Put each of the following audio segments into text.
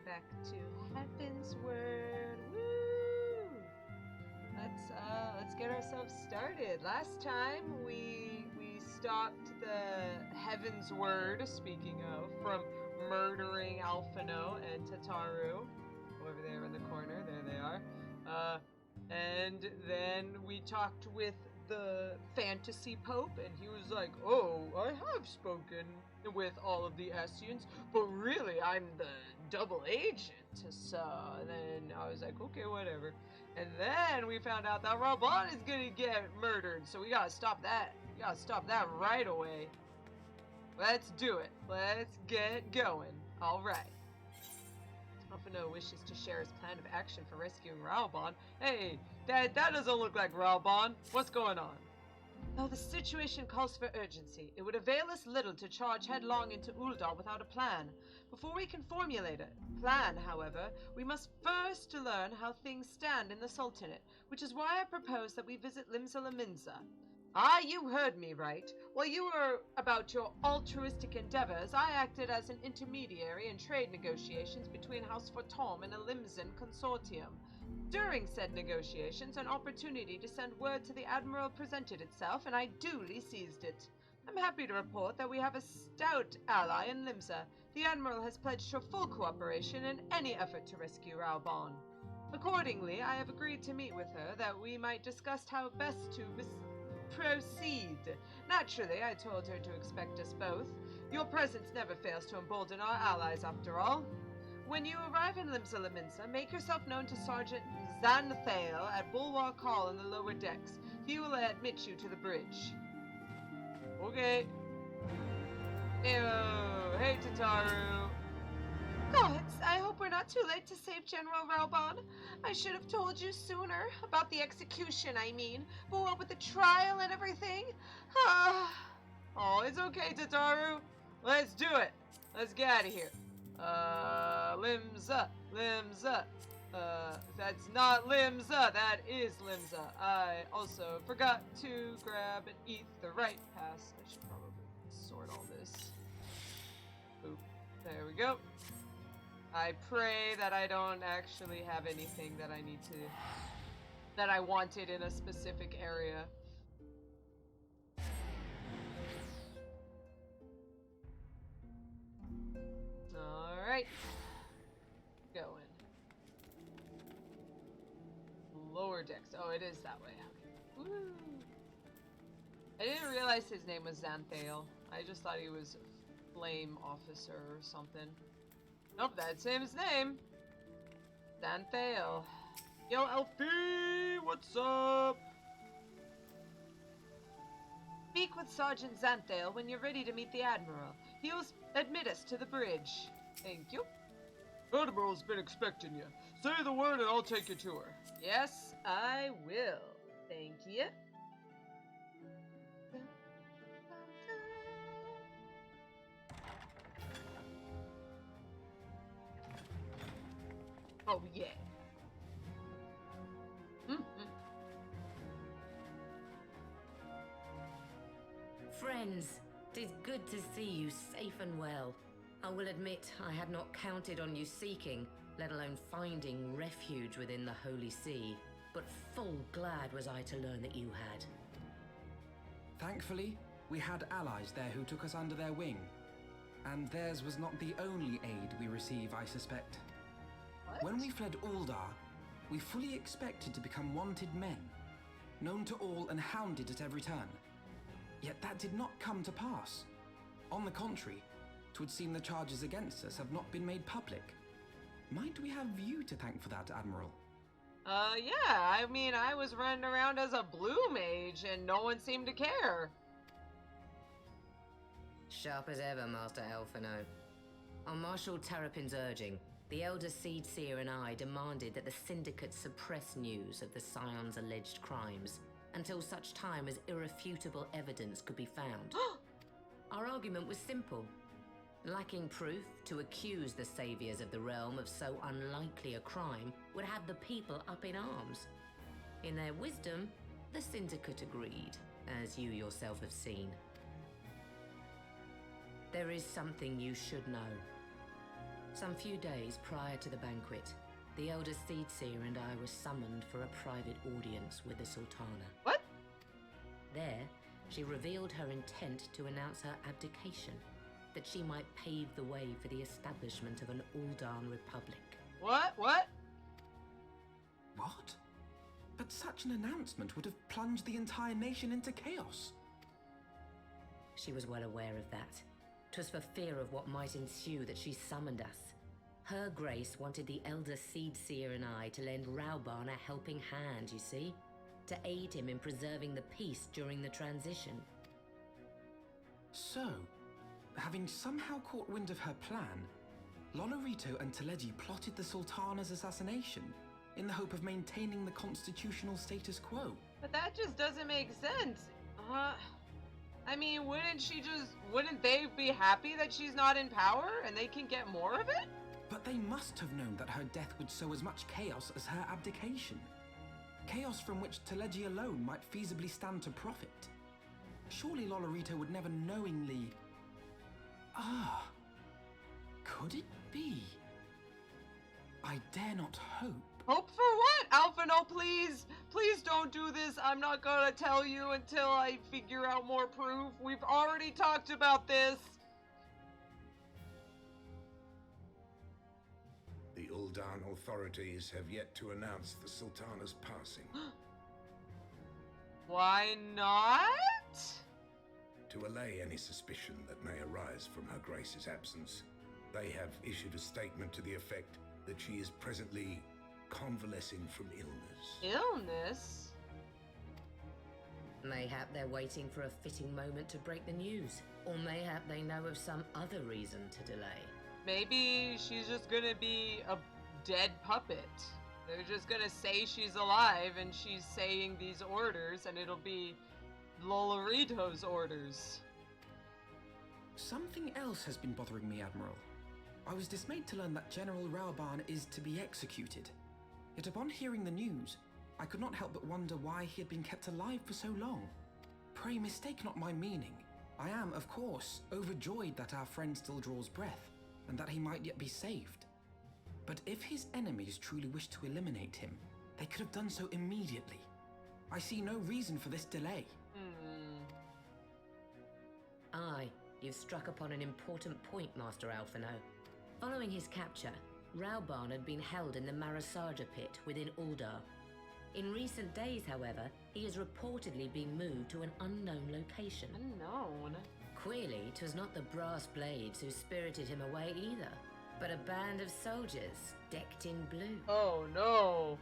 back to Heavensward. Woo! Let's get ourselves started. Last time we stopped the Heavensward, speaking of, from murdering Alphino and Tataru over there in the corner. There they are. And then we talked with the fantasy pope, and he was like, "Oh, I have spoken with all of the Essians, but really I'm the double agent." So then I was like, okay, whatever. And then we found out that Raubahn is gonna get murdered, so we gotta stop that. We gotta stop that right away. Let's do it. Let's get going. All right. Alphino wishes to share his plan of action for rescuing Raubahn. Hey, that doesn't look like Raubahn. What's going on? Though the situation calls for urgency, it would avail us little to charge headlong into Uldar without a plan. Before we can formulate a plan, however, we must first learn how things stand in the Sultanate, which is why I propose that we visit Limsa Laminsa. Ah, you heard me right. While you were about your altruistic endeavors, I acted as an intermediary in trade negotiations between House Fortom and a Limsan consortium. During said negotiations, an opportunity to send word to the Admiral presented itself, and I duly seized it. I'm happy to report that we have a stout ally in Limsa. The Admiral has pledged her full cooperation in any effort to rescue Raubahn. Accordingly, I have agreed to meet with her that we might discuss how best to proceed. Naturally, I told her to expect us both. Your presence never fails to embolden our allies, after all. When you arrive in Limsa Laminsa, make yourself known to Sergeant Xanthale at Bulwark Hall in the lower decks. He will admit you to the bridge. Okay. Ew. Hey, Tataru. Gods, I hope we're not too late to save General Raubahn. I should have told you sooner. About the execution, I mean. But what with the trial and everything? Oh, it's okay, Tataru. Let's do it. Let's get out of here. Limsa. That's not Limsa. That is Limsa. I also forgot to grab and eat the right pass. I should probably sort all this. Boop. There we go. I pray that I don't actually have anything that I need to... that I wanted in a specific area. Alright. Going. Lower decks. Oh, it is that way. Okay. Woo! I didn't realize his name was Xanthale. I just thought he was a flame officer or something. Nope, that's his name. Xanthale. Yo, Alfie! What's up? Speak with Sergeant Xanthale when you're ready to meet the Admiral. He'll admit us to the bridge. Thank you. Admiral's been expecting you. Say the word and I'll take you to her. Yes, I will. Thank you. Oh, yeah. Friends, 'tis good to see you safe and well. I will admit I had not counted on you seeking, let alone finding refuge within the Holy See, but full glad was I to learn that you had. Thankfully, we had allies there who took us under their wing. And theirs was not the only aid we receive, I suspect. What? When we fled Uldar, we fully expected to become wanted men, known to all and hounded at every turn. Yet that did not come to pass. On the contrary, 'twould seem the charges against us have not been made public. Might we have you to thank for that, Admiral? Yeah, I mean, I was running around as a blue mage and no one seemed to care. Sharp as ever, Master Alphino. On Marshal Terrapin's urging, the Elder Seed Seer and I demanded that the Syndicate suppress news of the Scion's alleged crimes until such time as irrefutable evidence could be found. Our argument was simple. Lacking proof, to accuse the saviors of the realm of so unlikely a crime would have the people up in arms. In their wisdom, the Syndicate agreed, as you yourself have seen. There is something you should know. Some few days prior to the banquet, the Elder Seedseer and I were summoned for a private audience with the Sultana. What? There, she revealed her intent to announce her abdication, that she might pave the way for the establishment of an Uldan Republic. What? What? What? But such an announcement would have plunged the entire nation into chaos. She was well aware of that. 'Twas for fear of what might ensue that she summoned us. Her Grace wanted the Elder Seedseer and I to lend Raubahn a helping hand, you see? To aid him in preserving the peace during the transition. So, having somehow caught wind of her plan, Lolorito and Teleji plotted the Sultana's assassination in the hope of maintaining the constitutional status quo. But that just doesn't make sense. I mean, wouldn't they be happy that she's not in power and they can get more of it? But they must have known that her death would sow as much chaos as her abdication. Chaos from which Teleji alone might feasibly stand to profit. Surely Lolorito would never knowingly... Could it be? I dare not hope. Hope for what? Alphino, please! Please don't do this. I'm not gonna tell you until I figure out more proof. We've already talked about this. The Uldan authorities have yet to announce the Sultana's passing. Why not? To allay any suspicion that may arise from Her Grace's absence, they have issued a statement to the effect that she is presently convalescing from illness. Illness? Mayhap they're waiting for a fitting moment to break the news. Or mayhap they know of some other reason to delay. Maybe she's just gonna be a dead puppet. They're just gonna say she's alive and she's saying these orders and it'll be Lolorito's orders. Something else has been bothering me, Admiral. I was dismayed to learn that General Raubahn is to be executed. Yet upon hearing the news, I could not help but wonder why he had been kept alive for so long. Pray mistake not my meaning. I am, of course, overjoyed that our friend still draws breath, and that he might yet be saved. But if his enemies truly wished to eliminate him, they could have done so immediately. I see no reason for this delay. Aye, you've struck upon an important point, Master Alphino. Following his capture, Raubahn had been held in the Marasaja pit within Uldar. In recent days, however, he has reportedly been moved to an unknown location. Unknown? Queerly, 'twas not the brass blades who spirited him away either, but a band of soldiers decked in blue. Oh no.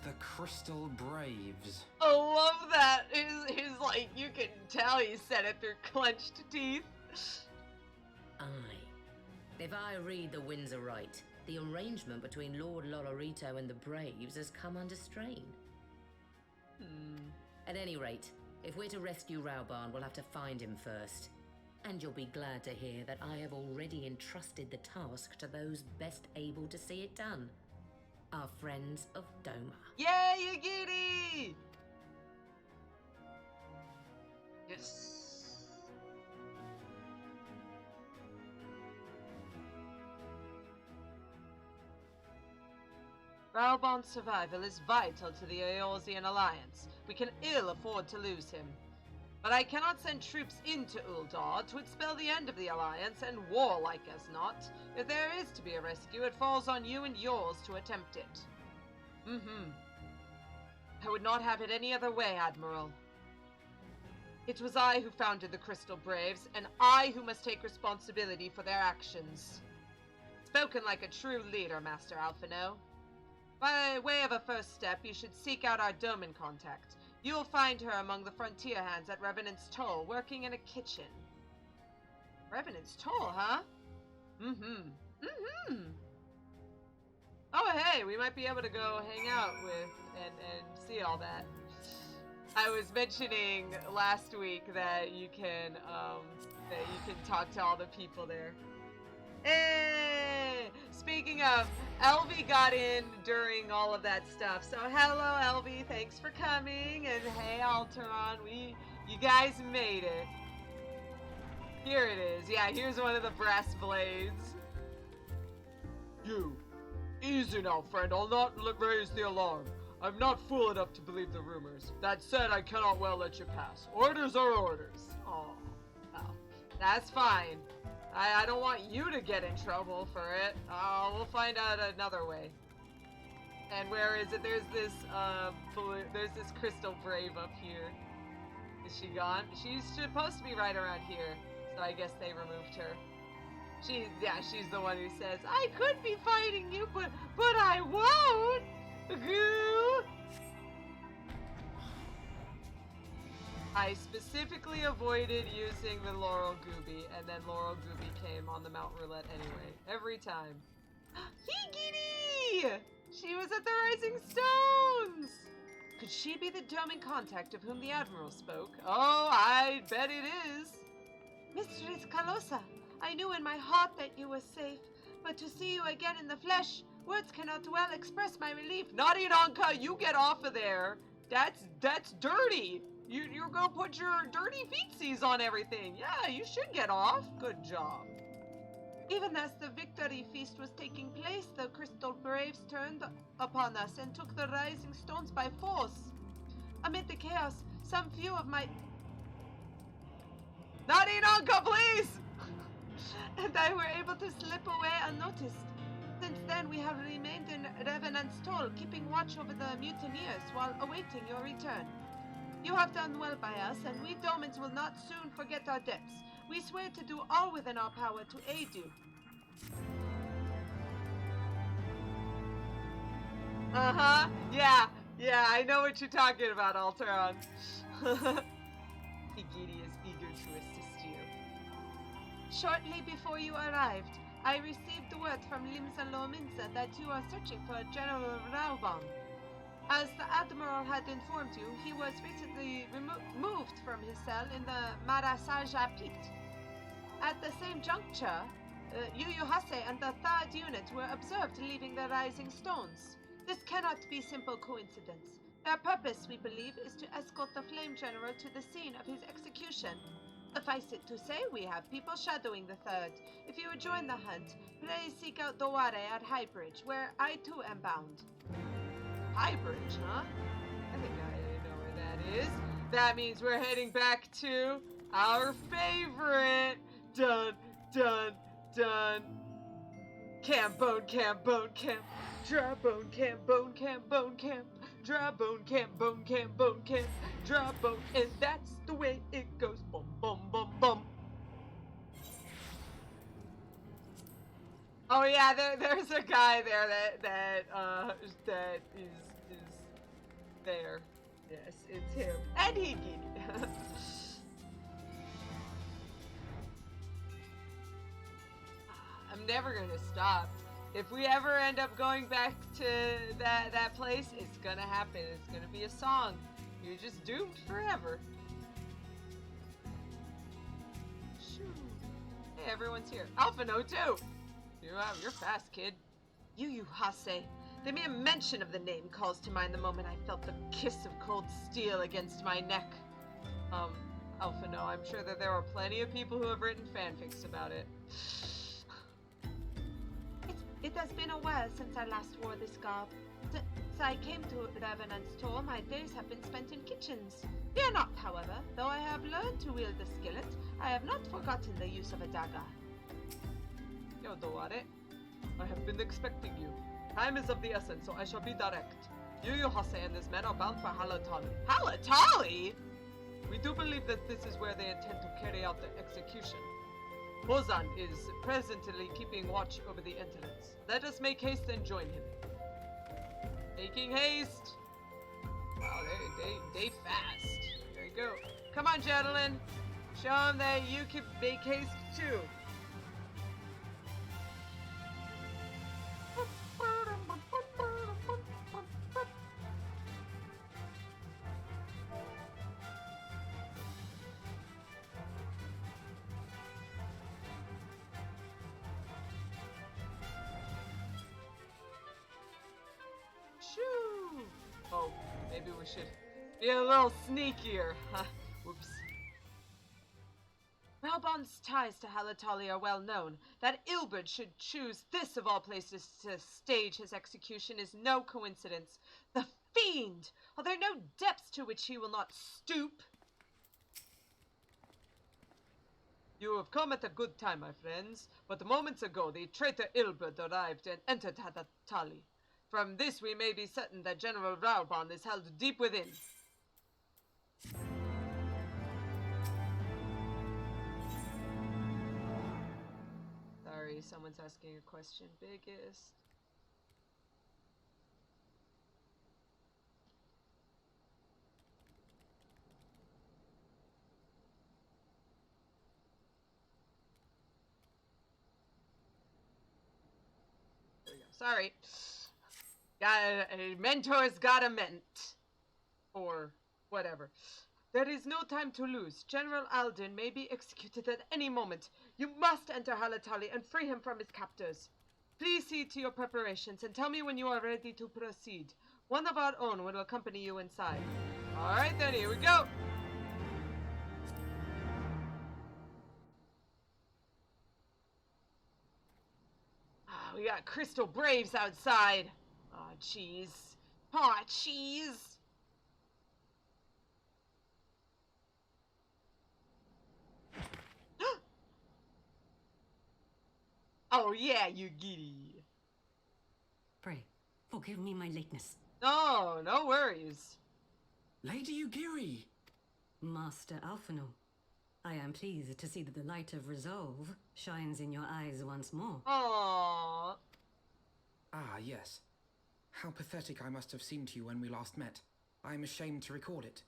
The Crystal Braves. I love that. His like, you can tell he said it through clenched teeth. Aye. If I read the winds aright, the arrangement between Lord Lolorito and the Braves has come under strain. At any rate, if we're to rescue Raubahn, we'll have to find him first. And you'll be glad to hear that I have already entrusted the task to those best able to see it done. Our friends of Doma. Yay, Yagiti! Yes. Raubahn's survival is vital to the Eorzean alliance. We can ill afford to lose him. But I cannot send troops into Uldar. 'Twould spell the end of the alliance, and war like as not. If there is to be a rescue, it falls on you and yours to attempt it. I would not have it any other way, Admiral. It was I who founded the Crystal Braves, and I who must take responsibility for their actions. Spoken like a true leader, Master Alphino. By way of a first step, you should seek out our Doman contact. You'll find her among the frontier hands at Revenant's Toll, working in a kitchen. Revenant's Toll, huh? Oh, hey, we might be able to go hang out with and see all that. I was mentioning last week that you can talk to all the people there. Hey! Speaking of, Elvie got in during all of that stuff. So hello, Elvie. Thanks for coming. And hey, Alteron. You guys made it. Here it is. Yeah, here's one of the brass blades. You. Easy now, friend. I'll not raise the alarm. I'm not fool enough to believe the rumors. That said, I cannot well let you pass. Orders are orders. Oh, well, that's fine. I don't want you to get in trouble for it. We'll find out another way. And where is it? There's this Crystal Brave up here. Is she gone? She's supposed to be right around here. So I guess they removed her. She's the one who says, I could be fighting you, but I won't. I specifically avoided using the Laurel Gooby, and then Laurel Gooby came on the Mount Roulette anyway. Every time. Higiri! She was at the Rising Stones! Could she be the doming contact of whom the Admiral spoke? Oh, I bet it is. Mistress Calosa, I knew in my heart that you were safe, but to see you again in the flesh, words cannot well express my relief. Naughty Nonka, you get off of there. That's dirty. You're gonna put your dirty feetsies on everything. Yeah, you should get off. Good job. Even as the victory feast was taking place, the Crystal Braves turned upon us and took the Rising Stones by force. Amid the chaos, some few of my... Naughty Nonka, please! and I were able to slip away unnoticed. Since then, we have remained in Revenant's Toll, keeping watch over the mutineers while awaiting your return. You have done well by us, and we Domans will not soon forget our debts. We swear to do all within our power to aid you. Uh-huh. Yeah, I know what you're talking about, Alteron. Higiri is eager to assist you. Shortly before you arrived, I received word from Limsa Lominsa that you are searching for General Raubahn. As the Admiral had informed you, he was recently removed from his cell in the Marasaja Pit. At the same juncture, Yuyuhase and the 3rd Unit were observed leaving the Rising Stones. This cannot be simple coincidence. Their purpose, we believe, is to escort the Flame General to the scene of his execution. Suffice it to say, we have people shadowing the 3rd. If you would join the hunt, please seek out Doware at Highbridge, where I too am bound. Highbridge, huh? I think I know where that is. That means we're heading back to our favorite. Dun, dun, dun. Camp, bone camp, bone camp. Dry bone camp, bone camp, bone camp. Dry bone camp, bone camp, bone camp. Dry bone, and that's the way it goes. Bum, bum, bum, bum. Oh yeah, there's a guy there that is there. Yes, it's him. And Higiri. I'm never gonna stop. If we ever end up going back to that place, it's gonna happen. It's gonna be a song. You're just doomed forever. Shoo. Hey, everyone's here. Alphino too. You're fast, kid. Yuyuhase. The mere mention of the name calls to mind the moment I felt the kiss of cold steel against my neck. Alphino, I'm sure that there are plenty of people who have written fanfics about it. It has been a while since I last wore this garb. Since I came to Revenant's Toll, my days have been spent in kitchens. Fear not, however, though I have learned to wield a skillet, I have not forgotten the use of a dagger. Yo, Doware, I have been expecting you. Time is of the essence, so I shall be direct. Yuyuhase and this man are bound for Halatali. Halatali? We do believe that this is where they intend to carry out the execution. Hozan is presently keeping watch over the entrance. Let us make haste and join him. Making haste! Wow, they fast. There you go. Come on, gentlemen. Show them that you can make haste too. Shoo! Oh, maybe we should be a little sneakier. Whoops. Raubahnn's ties to Halatali are well known. That Ilberd should choose this of all places to stage his execution is no coincidence. The fiend! Are there no depths to which he will not stoop? You have come at a good time, my friends, but moments ago the traitor Ilberd arrived and entered Halatali. From this we may be certain that General Raubahn is held deep within. Sorry, someone's asking a question. Biggest. There we go. Sorry. A mentor's got a ment. Or whatever. There is no time to lose. General Alden may be executed at any moment. You must enter Halatali and free him from his captors. Please see to your preparations and tell me when you are ready to proceed. One of our own will accompany you inside. Alright then, here we go. We got Crystal Braves outside. Aw, jeez. Aw, jeez. Oh, yeah, you giddy. Pray, forgive me my lateness. No, no worries. Lady Ugiri! Master Alphino, I am pleased to see that the light of resolve shines in your eyes once more. Aww. Ah, yes. How pathetic I must have seemed to you when we last met. I am ashamed to record it.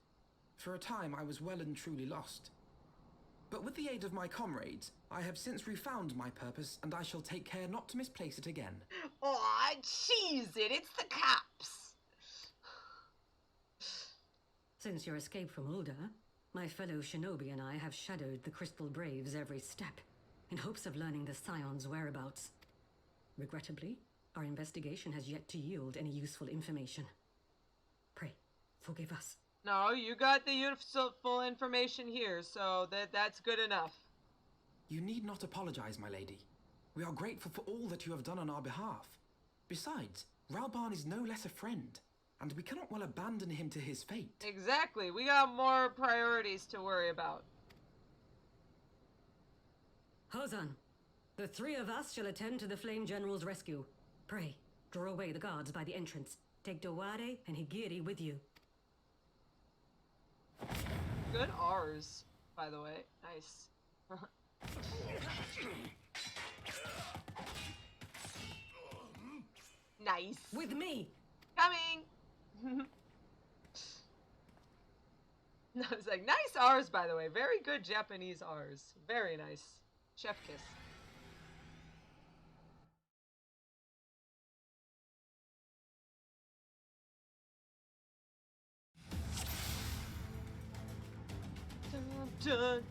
For a time I was well and truly lost. But with the aid of my comrades, I have since refound my purpose, and I shall take care not to misplace it again. Aw, cheese it. It's the cops. Since your escape from Ulda, my fellow shinobi and I have shadowed the Crystal Braves every step, in hopes of learning the Scion's whereabouts. Regrettably, our investigation has yet to yield any useful information. Pray, forgive us. No, you got the useful information here, so that's good enough. You need not apologize, my lady. We are grateful for all that you have done on our behalf. Besides, Raubahn is no less a friend, and we cannot well abandon him to his fate. Exactly. We got more priorities to worry about. Hozan, the three of us shall attend to the Flame General's rescue. Pray, draw away the guards by the entrance. Take Dowade and Higiri with you. Good R's, by the way. Nice. Nice. With me! Coming! No, it's like, nice R's, by the way. Very good Japanese R's. Very nice. Chef kiss. Dun, dun, dun.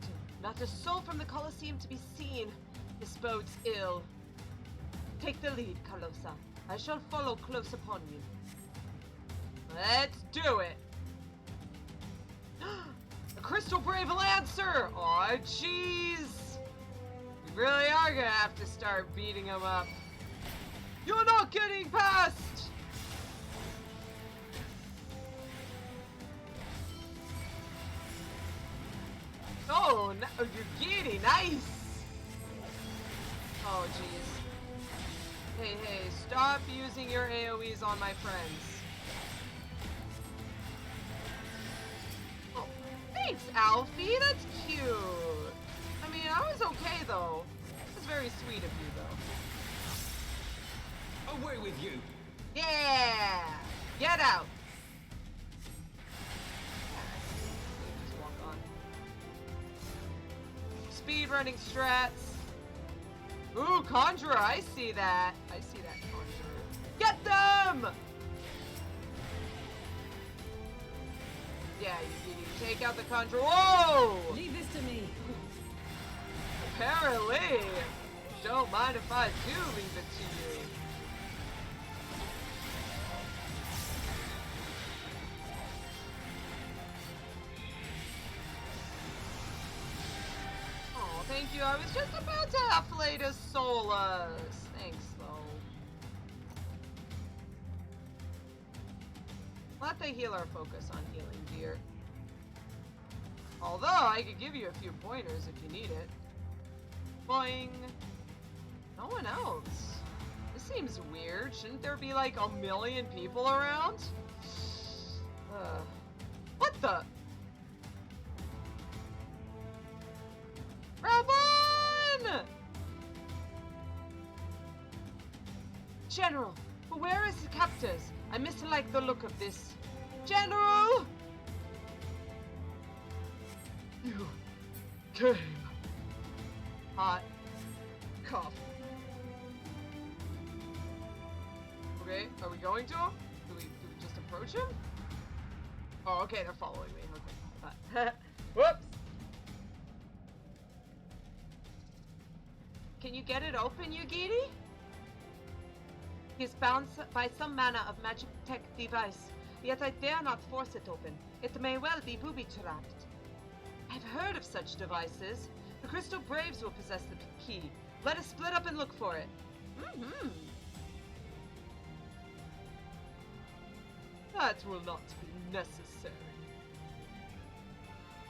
Not a soul from the Colosseum to be seen. This bodes ill. Take the lead, Calosa. I shall follow close upon you. Let's do it! A Crystal Brave Lancer! Aw, jeez! We really are gonna have to start beating him up. You're not getting past! Oh, no, you're giddy, nice! Oh, jeez. Hey, hey, stop using your AoEs on my friends. Oh, thanks, Alfie, that's cute. I mean, I was okay, though. It was very sweet of you, though. Away with you! Yeah! Get out! Just walk on. Speedrunning strats. Ooh, Conjurer, I see that. I see that, Conjurer. Get them! Yeah, you take out the Conjurer. Whoa! Leave this to me. Apparently. Don't mind if I do leave it to you. thank you. I was just about to afflate a Solus. Thanks, though. Let the healer focus on healing, dear. Although, I could give you a few pointers if you need it. Boing. No one else. This seems weird. Shouldn't there be like 1,000,000 people around? What the? Raubahn! General, where is the captors? I mislike the look of this. General! You came. Hot. Cough. Okay, are we going to him? Do we just approach him? Oh, okay, they're following me. Okay. Whoops! Can you get it open, Yugiri? He is bound by some manner of magic tech device, yet I dare not force it open. It may well be booby-trapped. I've heard of such devices. The Crystal Braves will possess the key. Let us split up and look for it. That will not be necessary.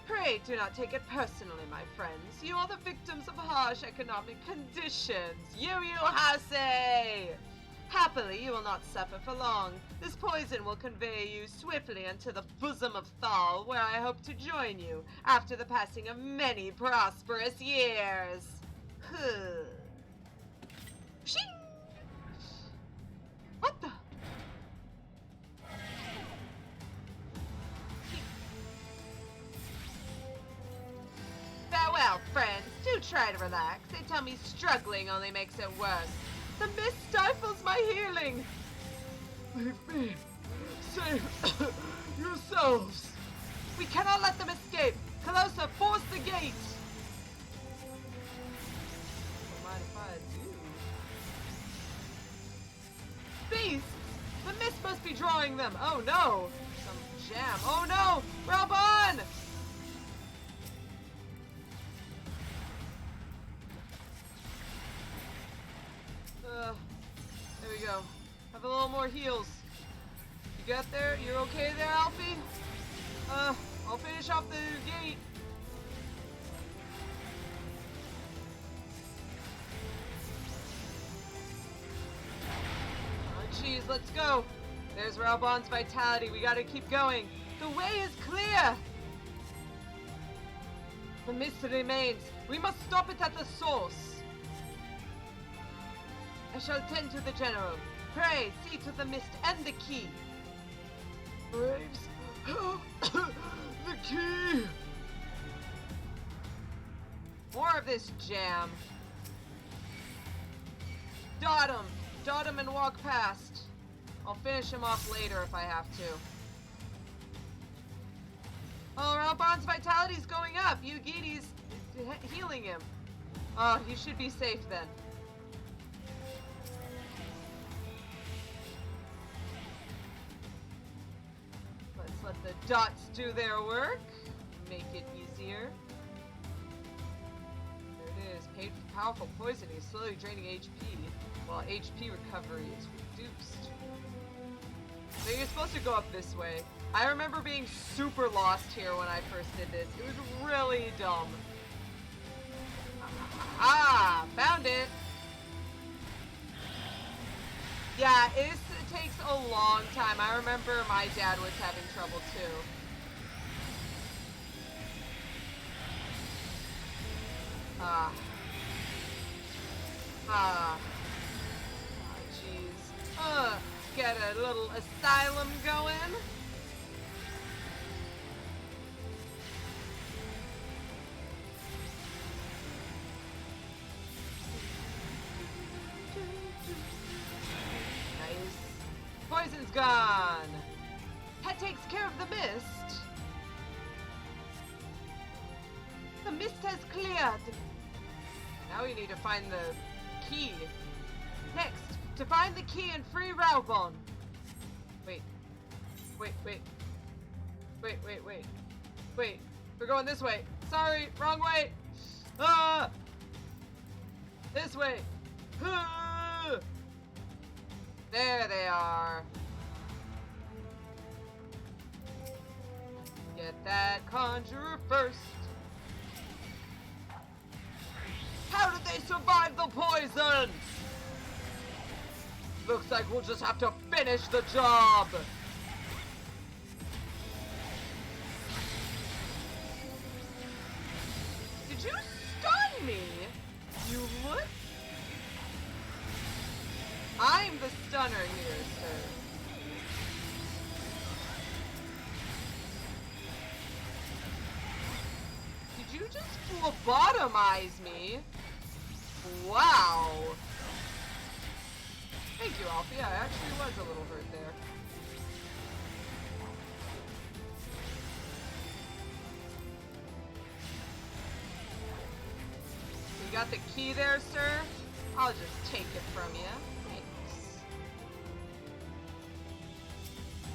Pray do not take it personally, my friends. You are the victims of harsh economic conditions. Hase! Happily, you will not suffer for long. This poison will convey you swiftly into the bosom of Thal, where I hope to join you after the passing of many prosperous years. Shing! What the? Farewell, friends. Do try to relax. They tell me struggling only makes it worse. The mist stifles my healing. Leave me. Save yourselves. We cannot let them escape. Calosa, force the gate. Don't mind if I do. Beasts! The mist must be drawing them. Oh no. Some jam. Oh no. Raubahn! There we go. Have a little more heals. You got there? You're okay there, Alfie? I'll finish off the gate. Oh, jeez, let's go. There's Raubahn's vitality. We gotta keep going. The way is clear. The mist remains. We must stop it at the source. I shall tend to the general. Pray, see to the mist and the key. Braves, the key! More of this jam. Dot him and walk past. I'll finish him off later if I have to. Oh, Raubah's vitality's going up. Yugiri's healing him. Oh, you should be safe then. Let the dots do their work. Make it easier. There it is. Paid for powerful poisoning, slowly draining HP, while HP recovery is reduced. So you're supposed to go up this way. I remember being super lost here when I first did this. It was really dumb. Ah, found it. Yeah, it takes a long time. I remember my dad was having trouble too. Jeez. Get a little asylum going. Poison's gone. That takes care of the mist. The mist has cleared. Now we need to find the key. Next, to find the key and free Raubahn. Wait. Wait. We're going this way. Sorry, wrong way. Ah! This way! Ah! There they are. Get that conjurer first. How did they survive the poison? Looks like we'll just have to finish the job. Did you stun me? You would? I'm the stunner here, sir. Did you just phlebotomize me? Wow. Thank you, Alfie. I actually was a little hurt there. You got the key there, sir? I'll just take it from you. Thanks.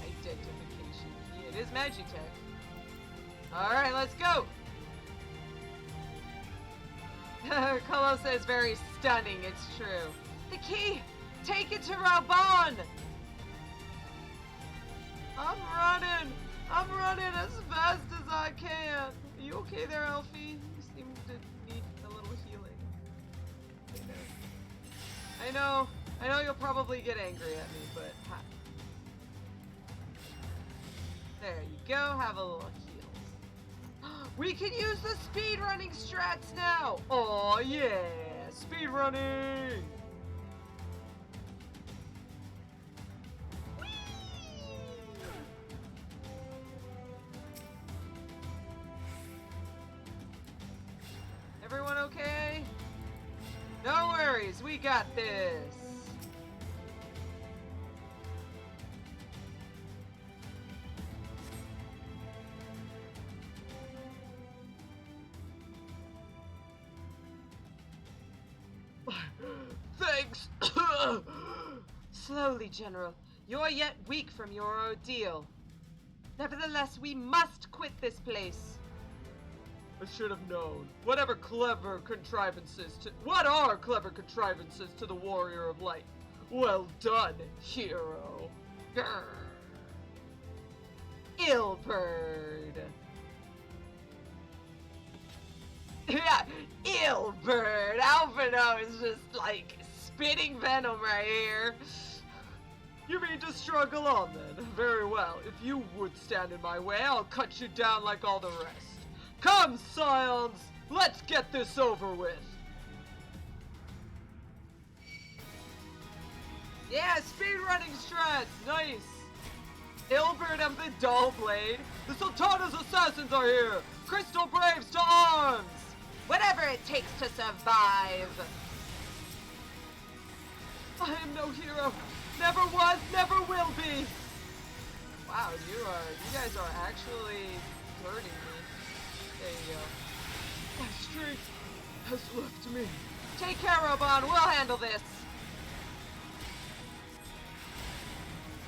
Identification key. It is Magitech. Alright, let's go! Calosa is very stunning, it's true. The key! Take it to Raubahn! I'm running as fast as I can. Are you okay there, Alfie? You seem to need a little healing. I know you'll probably get angry at me, but hi. There you go, have a little heals. We can use the speedrunning strats now! Oh yeah, speedrunning! Everyone okay? No worries, we got this. Thanks! Slowly, General. You're yet weak from your ordeal. Nevertheless, we must quit this place. I should have known. What are clever contrivances to the Warrior of Light? Well done, hero. Grr. Illbird. Yeah, Illbird. Alphino is just like spitting venom right here. You mean to struggle on then? Very well. If you would stand in my way, I'll cut you down like all the rest. Come, scions! Let's get this over with! Yeah, speedrunning strats! Nice! Illbird of the Dull Blade! The Sultana's assassins are here! Crystal Braves to arms! Whatever it takes to survive! I am no hero! Never was, never will be! Wow, you guys are actually hurting me. There you go. My strength has left me. Take care, Raubahn. We'll handle this.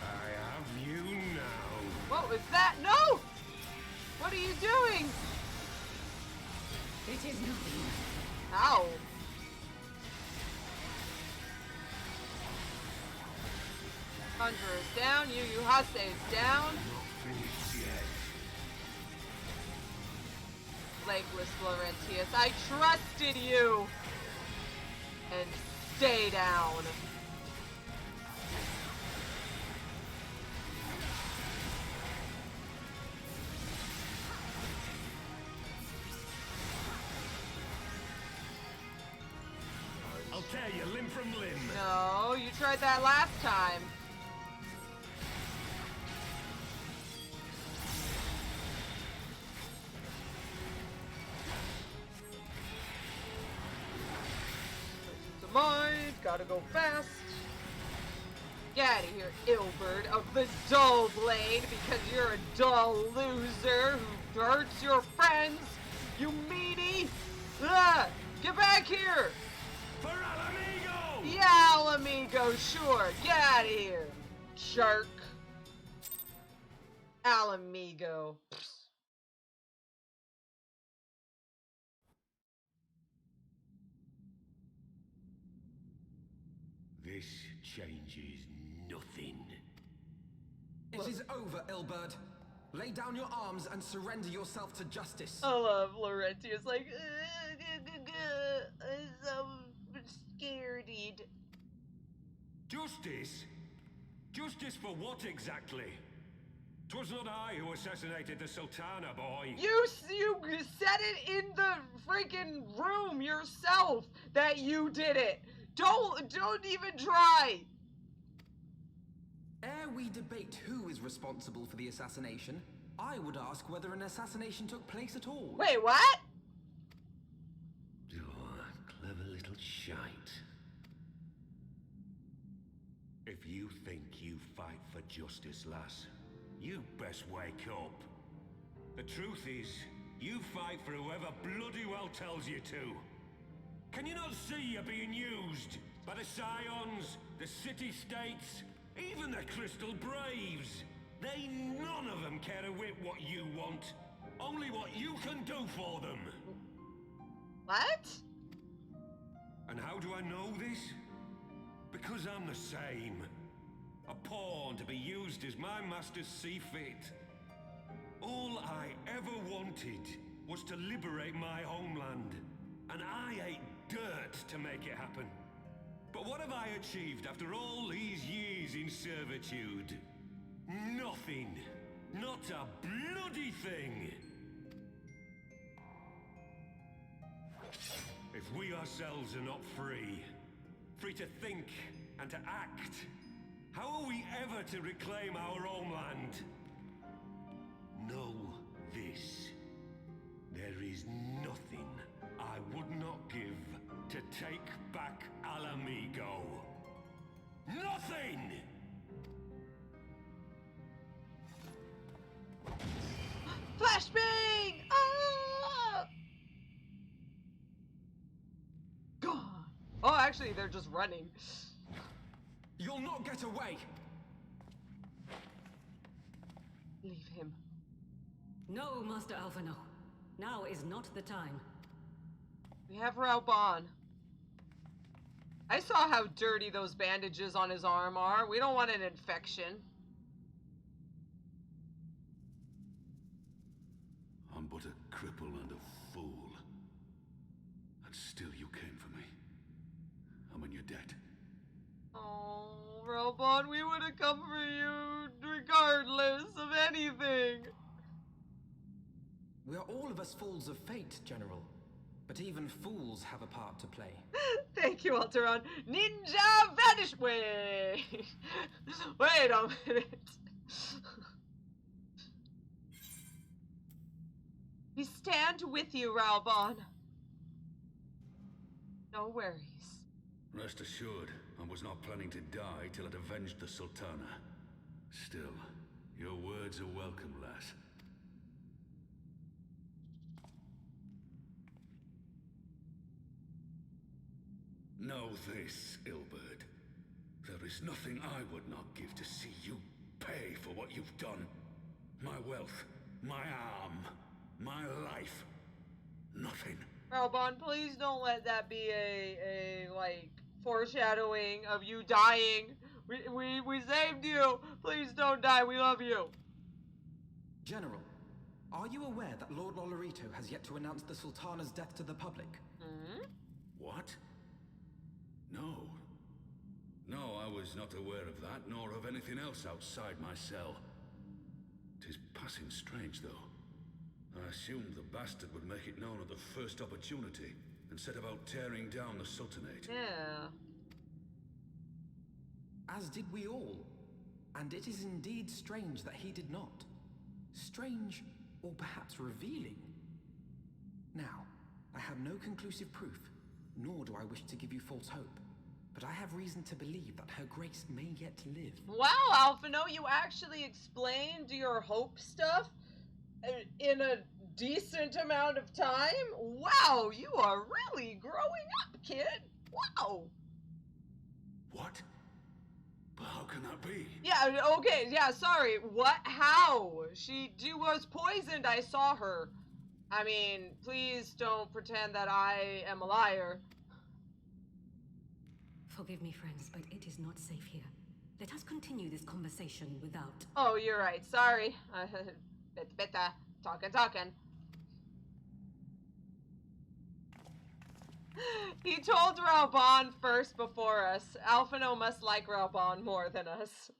I have you now. What was that? No! What are you doing? It is nothing. Ow. Conjurer's down. Yu Hase's down. Not finished yet. Legless Florentius, I trusted you! And stay down. I'll tear you limb from limb. No, you tried that last time. Mind, gotta go fast. Get out of here, Illbird of the Dull Blade, because you're a dull loser who hurts your friends, you meanie! Ah, get back here! For Alamigo! Yeah, Alamigo, sure, get out of here, jerk. Alamigo. This changes nothing. It is over, Ilberd. Lay down your arms and surrender yourself to justice. I love Laurentius, like, I'm so scared. Justice? Justice for what exactly? 'Twas not I who assassinated the Sultana, boy. You said it in the freaking room yourself that you did it. Don't even try. Ere we debate who is responsible for the assassination, I would ask whether an assassination took place at all. Wait, what? Oh, clever little shite. If you think you fight for justice, lass, you best wake up. The truth is, you fight for whoever bloody well tells you to. Can you not see you're being used by the Scions, the City-States, even the Crystal Braves? They none of them care a whit what you want, only what you can do for them. What? And how do I know this? Because I'm the same. A pawn to be used as my masters see fit. All I ever wanted was to liberate my homeland, and I ate dirt to make it happen. But what have I achieved after all these years in servitude? Nothing. Not a bloody thing. If we ourselves are not free to think and to act, how are we ever to reclaim our homeland? Know this. There is nothing I would not give to take back Alamigo. Nothing! Flashbang! Ah! God. Oh, actually, they're just running. You'll not get away! Leave him. No, Master Alphino. Now is not the time. We have Raubahn. I saw how dirty those bandages on his arm are. We don't want an infection. I'm but a cripple and a fool. And still you came for me. I'm in your debt. Oh, Raubahn, we would have come for you regardless of anything. We are all of us fools of fate, General. But even fools have a part to play. Thank you, Alteron. Ninja vanish! Wait. Wait a minute. We stand with you, Raubahn. No worries. Rest assured, I was not planning to die till I'd avenged the Sultana. Still, your words are welcome, lass. Know this, Ilberd. There is nothing I would not give to see you pay for what you've done. My wealth, my arm, my life. Nothing. Raubahn, please don't let that be a like foreshadowing of you dying. We saved you. Please don't die. We love you. General, are you aware that Lord Lolorito has yet to announce the Sultana's death to the public? Hmm? What? No. No, I was not aware of that, nor of anything else outside my cell. 'Tis passing strange, though. I assumed the bastard would make it known at the first opportunity, and set about tearing down the Sultanate. Yeah. As did we all. And it is indeed strange that he did not. Strange, or perhaps revealing. Now, I have no conclusive proof, nor do I wish to give you false hope. But I have reason to believe that her grace may yet live. Wow, Alphino, you actually explained your hope stuff in a decent amount of time? Wow, you are really growing up, kid. Wow. What? But how can that be? Yeah, okay, yeah, sorry. What? How? She was poisoned. I saw her. I mean, please don't pretend that I am a liar. Forgive me, friends, but it is not safe here. Let us continue this conversation without... Oh, you're right. Sorry. Better. Talking. He told Raubahn first before us. Alphino must like Raubahn more than us.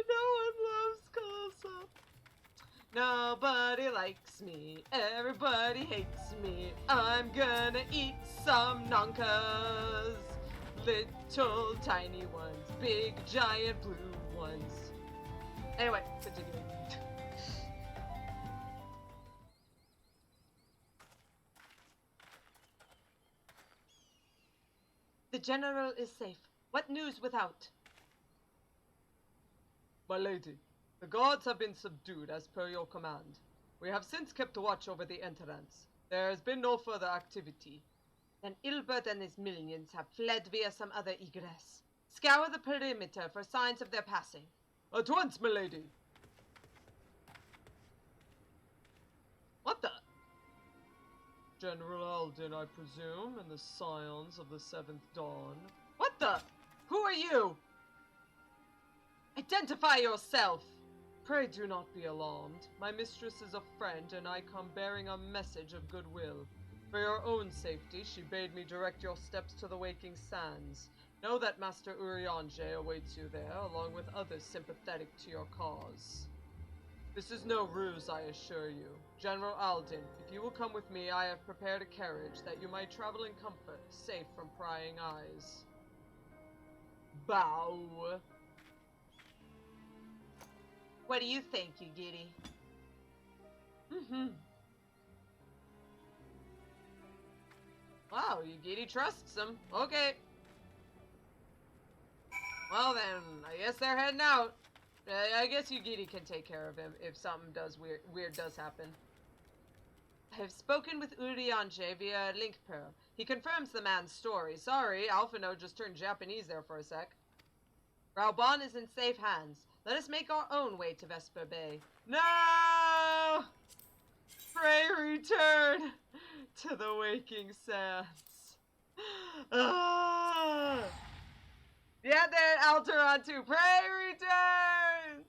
No one loves Calosa. Nobody likes me. Everybody hates me. I'm gonna eat some nonkas. Little tiny ones. Big giant blue ones. Anyway, continuing. The general is safe. What news without? My lady, the guards have been subdued as per your command. We have since kept watch over the entrance. There has been no further activity. Then Ilbert and his minions have fled via some other egress. Scour the perimeter for signs of their passing. At once, my lady. What the? General Alden, I presume, and the scions of the Seventh Dawn. What the? Who are you? Identify yourself! Pray do not be alarmed. My mistress is a friend, and I come bearing a message of goodwill. For your own safety, she bade me direct your steps to the Waking Sands. Know that Master Urianger awaits you there, along with others sympathetic to your cause. This is no ruse, I assure you. General Alden, if you will come with me, I have prepared a carriage that you might travel in comfort, safe from prying eyes. Bow. What do you think, you giddy? Wow, you giddy trusts him. Okay. Well then, I guess they're heading out. I guess Yugiri can take care of him if something weird does happen. I have spoken with Urianger via link pearl. He confirms the man's story. Sorry, Alphino just turned Japanese there for a sec. Raubahn is in safe hands. Let us make our own way to Vesper Bay. No! Pray return to the Waking Sands. Ah! Yeah, there, Alteron too. Pray return!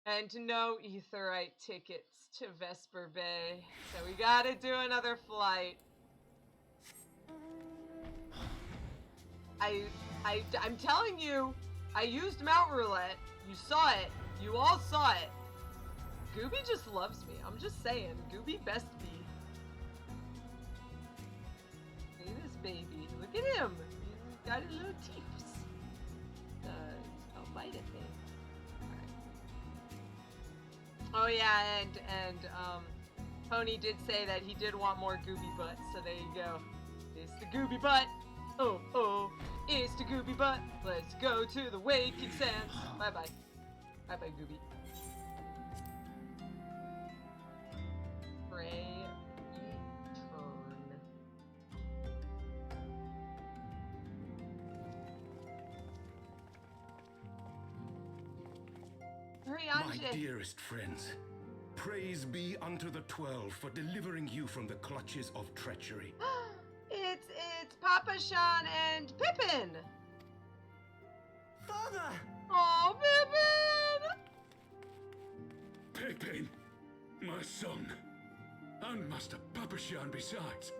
And no Aetheryte tickets to Vesper Bay. So we gotta do another flight. I'm telling you, I used Mount Roulette. You saw it. You all saw it. Gooby just loves me. I'm just saying. Gooby best be. Look at this baby. Look at him. He's got his little teeth. I'll bite it thing. Alright. Oh yeah, and Pony did say that he did want more Gooby butt, so there you go. It's the Gooby butt. Oh, it's the Gooby butt. Let's go to the Waking Sands. Bye-bye. Bye-bye, Gooby. Pray return. My dearest friends, praise be unto the 12 for delivering you from the clutches of treachery. It's Papa Sean and Pippin! Father! Oh, Pippin! Pippin, my son, and Master Papashan besides.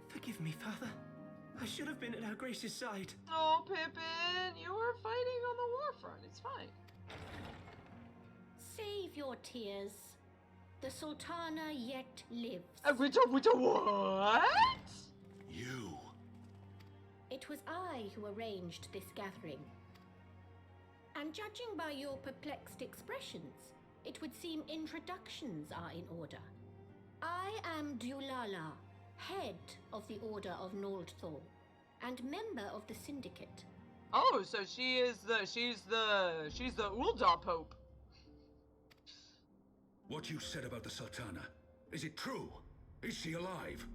Forgive me, Father. I should have been at Her Grace's side. Oh, Pippin, you were fighting on the war front. It's fine. Save your tears. The Sultana yet lives. With what? You. It was I who arranged this gathering. And judging by your perplexed expressions, it would seem introductions are in order. I am Dulala, head of the Order of Noldthor, and member of the Syndicate. Oh, so she's the Ulda Pope. What you said about the Sultana, is it true? Is she alive?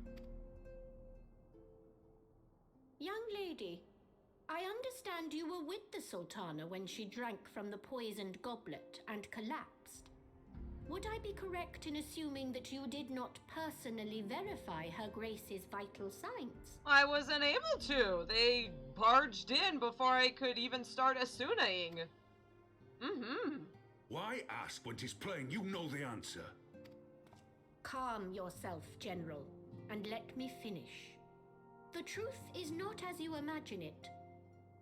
Young lady, I understand you were with the Sultana when she drank from the poisoned goblet and collapsed. Would I be correct in assuming that you did not personally verify Her Grace's vital signs? I wasn't able to. They barged in before I could even start Asunaing. Why ask when 'tis plain you know the answer? Calm yourself, General, and let me finish. The truth is not as you imagine it.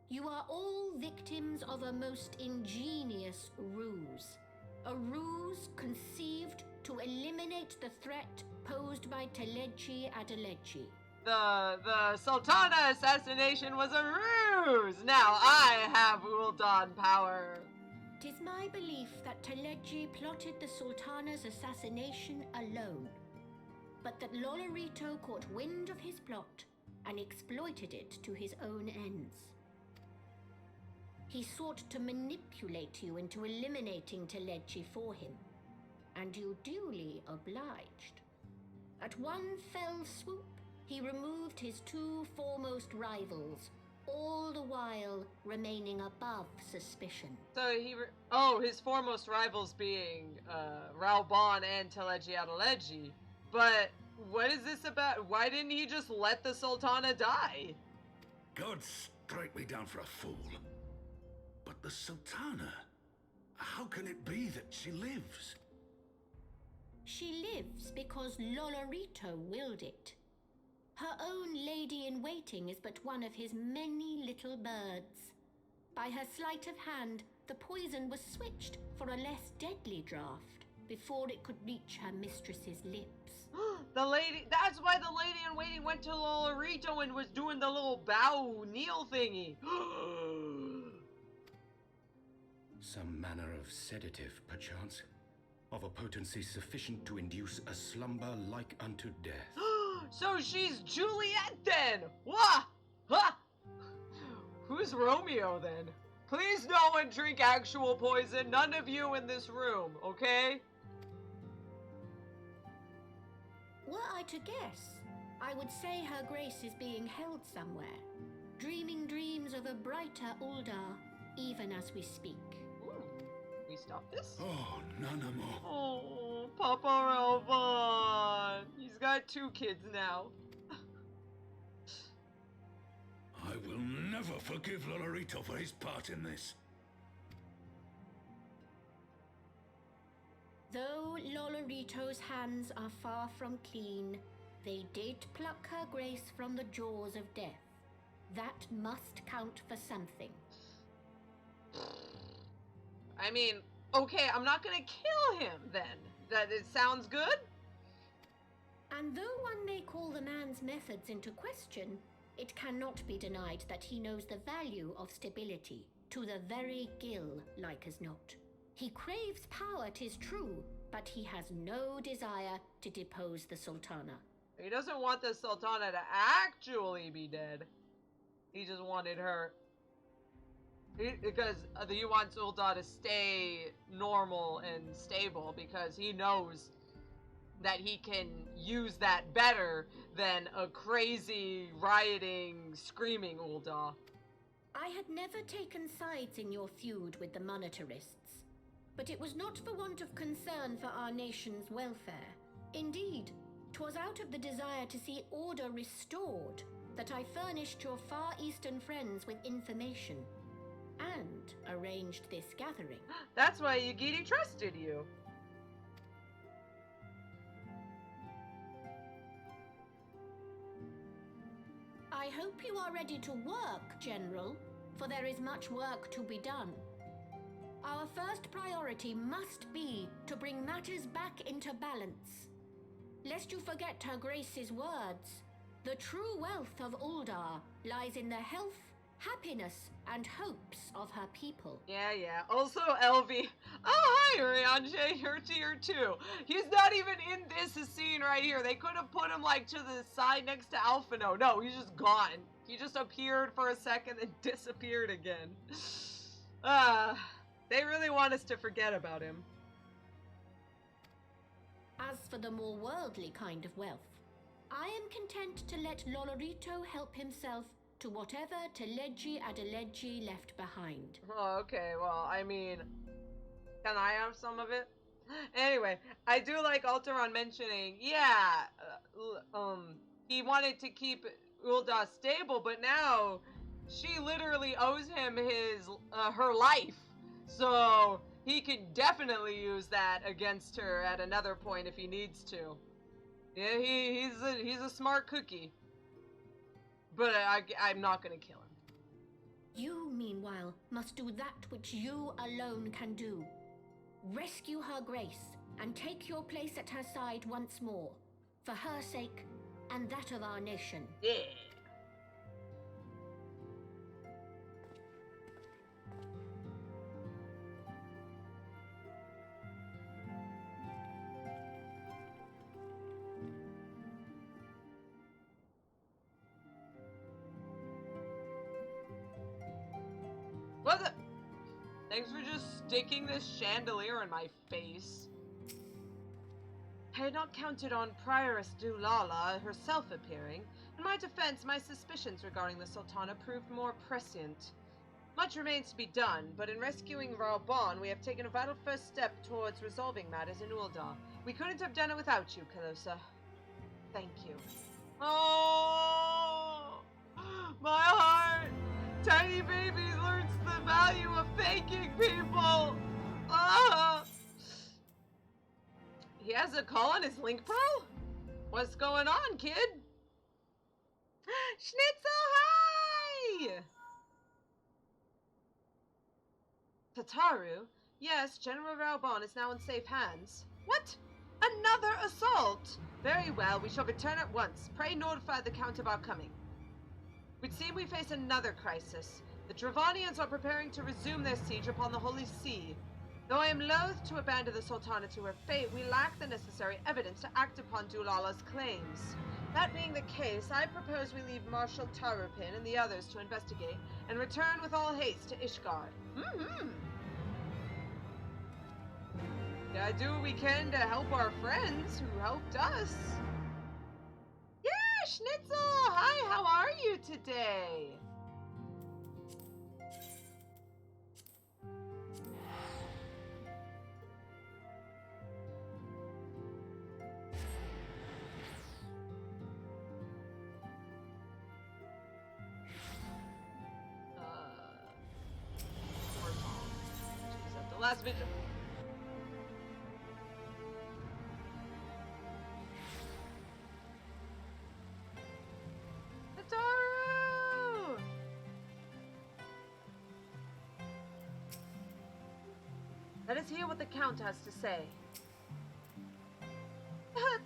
You are all victims of a most ingenious ruse. A ruse conceived to eliminate the threat posed by Telechi Adelechi. The Sultana assassination was a ruse! Now I have Ul'dan power! 'Tis my belief that Telechi plotted the Sultana's assassination alone, but that Lolorito caught wind of his plot and exploited it to his own ends. He sought to manipulate you into eliminating Telechi for him, and you duly obliged. At one fell swoop, he removed his two foremost rivals, all the while remaining above suspicion. So his foremost rivals being Raubahn and Telechi Adelechi. But what is this about? Why didn't he just let the Sultana die? God strike me down for a fool. But the Sultana, how can it be that she lives? She lives because Lolorito willed it. Her own lady-in-waiting is but one of his many little birds. By her sleight of hand, the poison was switched for a less deadly draught before it could reach her mistress's lips. That's why the lady-in-waiting went to Lolorito and was doing the little bow kneel thingy. Some manner of sedative, perchance, of a potency sufficient to induce a slumber like unto death. So she's Juliet then! Wah! Ha! Who's Romeo then? Please no one drink actual poison, none of you in this room, okay? Were I to guess, I would say Her Grace is being held somewhere, dreaming dreams of a brighter Uldar, even as we speak. We stop this? Oh, Nanamo. Oh, Papa Raubahn. He's got 2 kids now. I will never forgive Lolorito for his part in this. Though Lolorito's hands are far from clean, they did pluck Her Grace from the jaws of death. That must count for something. I mean, okay, I'm not gonna kill him then. That it sounds good? And though one may call the man's methods into question, it cannot be denied that he knows the value of stability, to the very gill, like as not. He craves power, 'tis true, but he has no desire to depose the Sultana. He doesn't want the Sultana to actually be dead. He just wanted her. Because he wants Ul'dah to stay normal and stable, because he knows that he can use that better than a crazy, rioting, screaming Ul'dah. I had never taken sides in your feud with the Monetarists, but it was not for want of concern for our nation's welfare. Indeed, 'twas out of the desire to see order restored that I furnished your Far Eastern friends with information and arranged this gathering. That's why Yagiti trusted you. I hope you are ready to work, General, for there is much work to be done. Our first priority must be to bring matters back into balance. Lest you forget Her Grace's words, the true wealth of Uldar lies in the health, happiness, and hopes of her people. Yeah. Also, Elvie. Oh, hi, Rianche. You're tier 2. He's not even in this scene right here. They could have put him, like, to the side next to Alphino. No, he's just gone. He just appeared for a second and disappeared again. They really want us to forget about him. As for the more worldly kind of wealth, I am content to let Lolorito help himself to whatever Telechi Adelechi left behind. Oh, okay, well, I mean, can I have some of it? Anyway, I do like Alteron mentioning, he wanted to keep Ulda stable, but now she literally owes him her life. So he can definitely use that against her at another point if he needs to. Yeah, he's a smart cookie. But I'm not gonna kill him. You, meanwhile, must do that which you alone can do. Rescue her grace, and take your place at her side once more, for her sake, and that of our nation. Yeah. What the? Thanks for just sticking this chandelier in my face. I had not counted on Prioress Dulala herself appearing. In my defense, my suspicions regarding the Sultana proved more prescient. Much remains to be done, but in rescuing Raubahn, we have taken a vital first step towards resolving matters in Ulda. We couldn't have done it without you, Calosa. Thank you. Oh, my heart! Tiny baby learns the value of thanking people! Ah! He has a call on his link pro? What's going on, kid? Schnitzel, hi! Tataru? Yes, General Raubahn is now in safe hands. What? Another assault? Very well, we shall return at once. Pray notify the Count of our coming. We'd seem we face another crisis. The Dravanians are preparing to resume their siege upon the Holy See. Though I am loath to abandon the Sultana to her fate, we lack the necessary evidence to act upon Dulala's claims. That being the case, I propose we leave Marshal Tarupin and the others to investigate, and return with all haste to Ishgard. Gotta do what we can to help our friends who helped us. Yeah, Schnitzel! Hi, how are you today? The last vigil. Tataru! Let us hear what the Count has to say.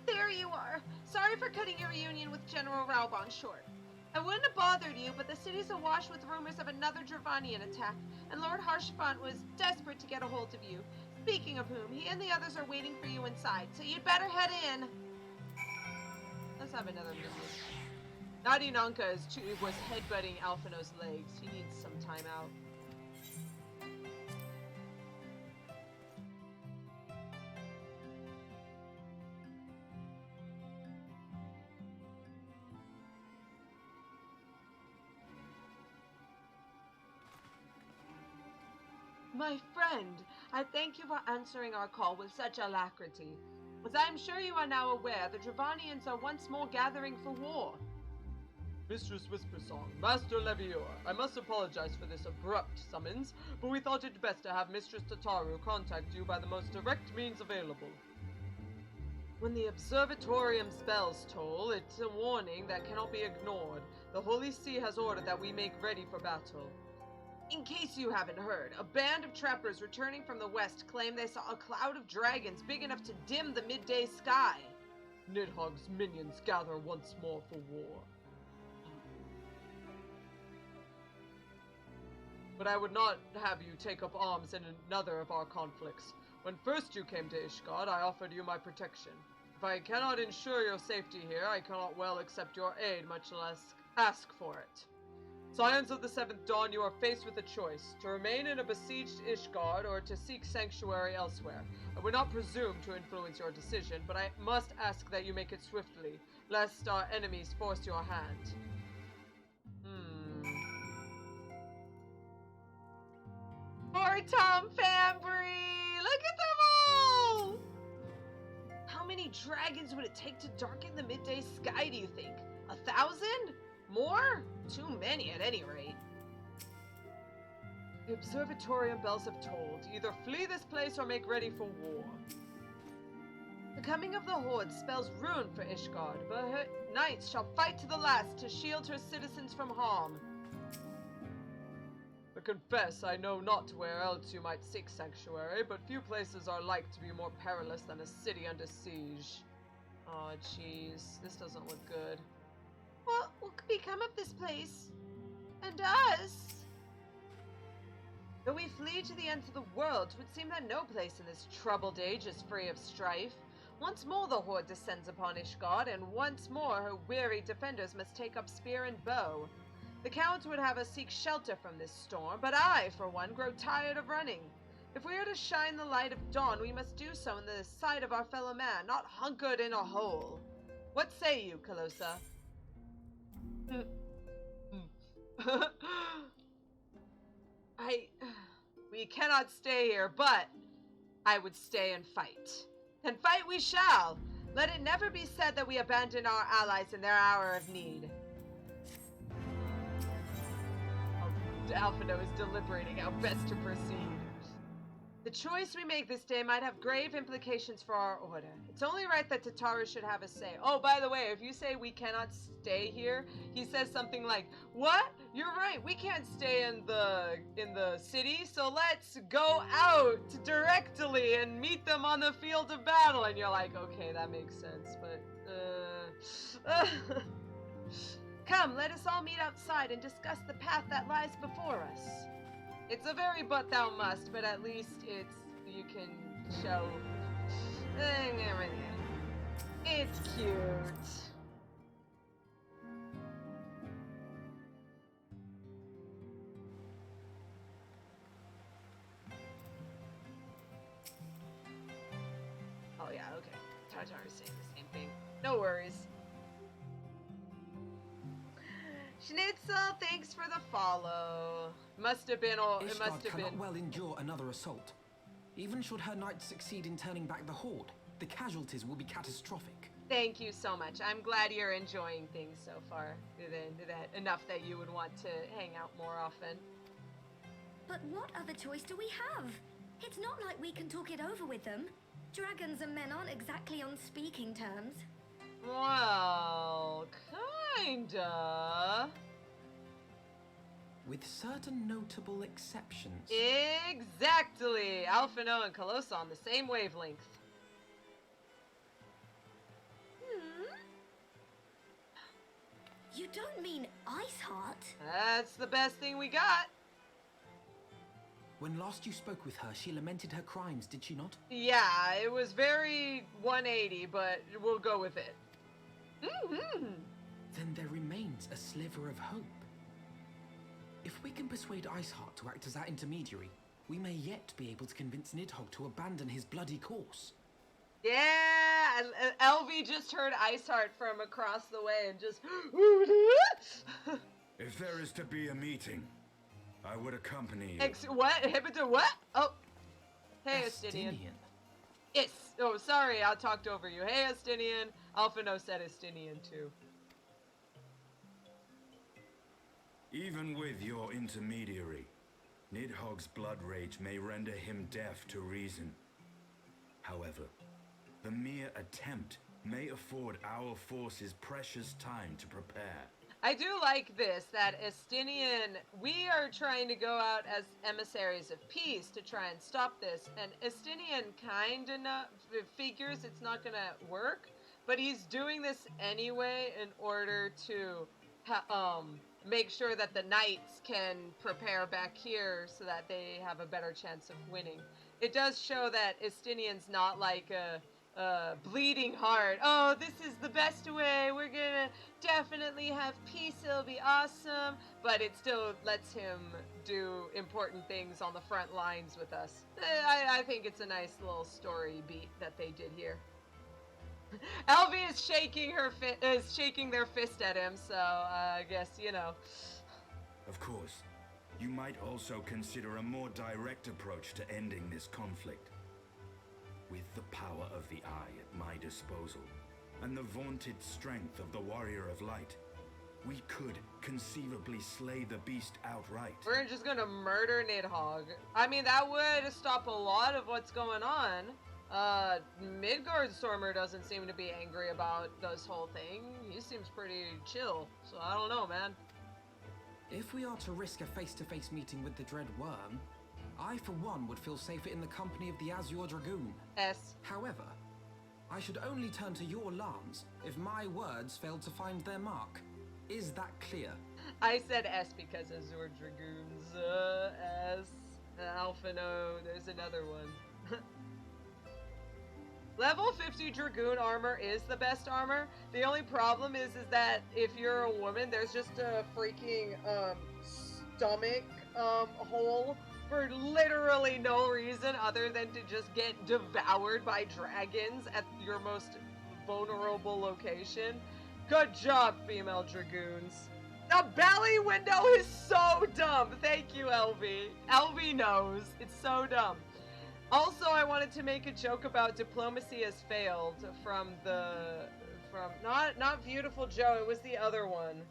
There you are. Sorry for cutting your reunion with General Raubahn short. I wouldn't have bothered you, but the city's awash with rumors of another Dravanian attack, and Lord Harshfont was desperate to get a hold of you. Speaking of whom, he and the others are waiting for you inside, so you'd better head in. Let's have another minute. Nadinanka was headbutting Alphino's legs. He needs some time out. My friend, I thank you for answering our call with such alacrity. As I am sure you are now aware, the Dravanians are once more gathering for war. Mistress Whispersong, Master Levior, I must apologize for this abrupt summons, but we thought it best to have Mistress Tataru contact you by the most direct means available. When the Observatorium spells toll, it's a warning that cannot be ignored. The Holy See has ordered that we make ready for battle. In case you haven't heard, a band of trappers returning from the west claim they saw a cloud of dragons big enough to dim the midday sky. Nidhogg's minions gather once more for war. But I would not have you take up arms in another of our conflicts. When first you came to Ishgard, I offered you my protection. If I cannot ensure your safety here, I cannot well accept your aid, much less ask for it. Scions of the Seventh Dawn, you are faced with a choice, to remain in a besieged Ishgard or to seek sanctuary elsewhere. I would not presume to influence your decision, but I must ask that you make it swiftly, lest our enemies force your hand. Poor Tom Fambry! Look at them all! dragons would it take to darken the midday sky, do you think? 1,000? More? Too many at any rate. The observatorium bells have tolled. Either flee this place or make ready for war. The coming of the Horde spells ruin for Ishgard, but her knights shall fight to the last to shield her citizens from harm. I confess I know not where else you might seek sanctuary, but few places are like to be more perilous than a city under siege. Aw, jeez, this doesn't look good. What could become of this place? And us? Though we flee to the ends of the world, it would seem that no place in this troubled age is free of strife. Once more the Horde descends upon Ishgard, and once more her weary defenders must take up spear and bow. The Count would have us seek shelter from this storm, but I, for one, grow tired of running. If we are to shine the light of dawn, we must do so in the sight of our fellow man, not hunkered in a hole. What say you, Calosa? We cannot stay here, but I would stay and fight. And fight we shall! Let it never be said that we abandon our allies in their hour of need. Alphino is deliberating how best to proceed. The choice we make this day might have grave implications for our order. It's only right that Tataru should have a say. Oh, by the way, if you say we cannot stay here, he says something like, what? You're right, we can't stay in the city, so let's go out directly and meet them on the field of battle. And you're like, okay, that makes sense, but, Come, let us all meet outside and discuss the path that lies before us. It's a very but thou must, but at least you can show. It's cute. Oh yeah, okay. Tartar's saying the same thing. No worries. Schnitzel, thanks for the follow. Must have been all. It must have cannot been. well endure another assault. Even should her knights succeed in turning back the Horde, the casualties will be catastrophic. Thank you so much. I'm glad you're enjoying things so far. That enough that you would want to hang out more often. But what other choice do we have? It's not like we can talk it over with them. Dragons and men aren't exactly on speaking terms. Well, kinda. With certain notable exceptions. Exactly! Alphino and Calosa on the same wavelength. You don't mean Iceheart? That's the best thing we got. When last you spoke with her, she lamented her crimes, did she not? Yeah, it was very 180, but we'll go with it. Then there remains a sliver of hope. If we can persuade Iceheart to act as our intermediary, we may yet be able to convince Nidhogg to abandon his bloody course. Yeah, Elvie just heard Iceheart from across the way and just... If there is to be a meeting, I would accompany you. What? What? Oh. Hey, Estinian. Yes. Oh, sorry, I talked over you. Hey, Estinian. Alphino said Estinian, too. Even with your intermediary, Nidhogg's blood rage may render him deaf to reason. However, the mere attempt may afford our forces precious time to prepare. I do like this, that Estinian, we are trying to go out as emissaries of peace to try and stop this, and Estinian kind of figures it's not going to work, but he's doing this anyway in order to make sure that the knights can prepare back here so that they have a better chance of winning. It does show that Estinian's not like a bleeding heart. Oh, this is the best way. We're gonna definitely have peace. It'll be awesome. But it still lets him do important things on the front lines with us. I think it's a nice little story beat that they did here. Elvie is shaking their fist at him, so I guess, you know. Of course, you might also consider a more direct approach to ending this conflict. With the power of the eye at my disposal, and the vaunted strength of the Warrior of Light, we could conceivably slay the beast outright. We're just gonna murder Nidhogg. I mean, that would stop a lot of what's going on. Midgardstormer doesn't seem to be angry about this whole thing. He seems pretty chill, so I don't know, man. If we are to risk a face-to-face meeting with the Dread Worm, I for one would feel safer in the company of the Azure Dragoon. S. However, I should only turn to your lance if my words fail to find their mark. Is that clear? I said S because Azure Dragoons. S. Alphino, there's another one. Level 50 Dragoon armor is the best armor. The only problem is that if you're a woman, there's just a freaking stomach hole for literally no reason other than to just get devoured by dragons at your most vulnerable location. Good job, female Dragoons. The belly window is so dumb. Thank you, LV. LV knows. It's so dumb. Also, I wanted to make a joke about diplomacy has failed from not Beautiful Joe. It was the other one.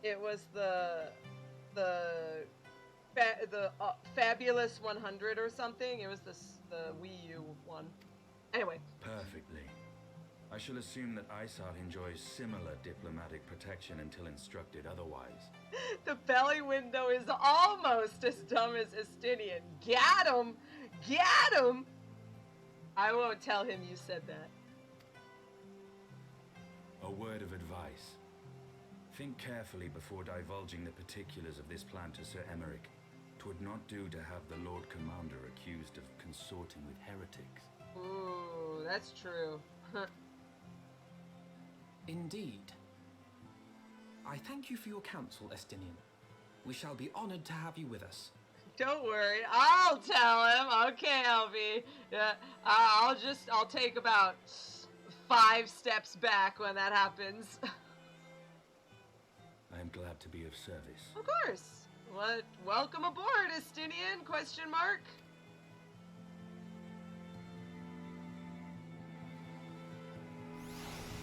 It was the Fabulous 100 or something. It was the Wii U one. Anyway. Perfectly. I shall assume that Iceheart enjoys similar diplomatic protection until instructed otherwise. The belly window is almost as dumb as Estinian. Got him! Got him! I won't tell him you said that. A word of advice. Think carefully before divulging the particulars of this plan to Sir Emmerich. 'Twould not do to have the Lord Commander accused of consorting with heretics. Ooh, that's true. Indeed. I thank you for your counsel, Estinian. We shall be honored to have you with us. Don't worry, I'll tell him. Okay, LV. Yeah, I'll take about 5 steps back when that happens. I am glad to be of service. Of course. What? Welcome aboard, Estinian? Question mark.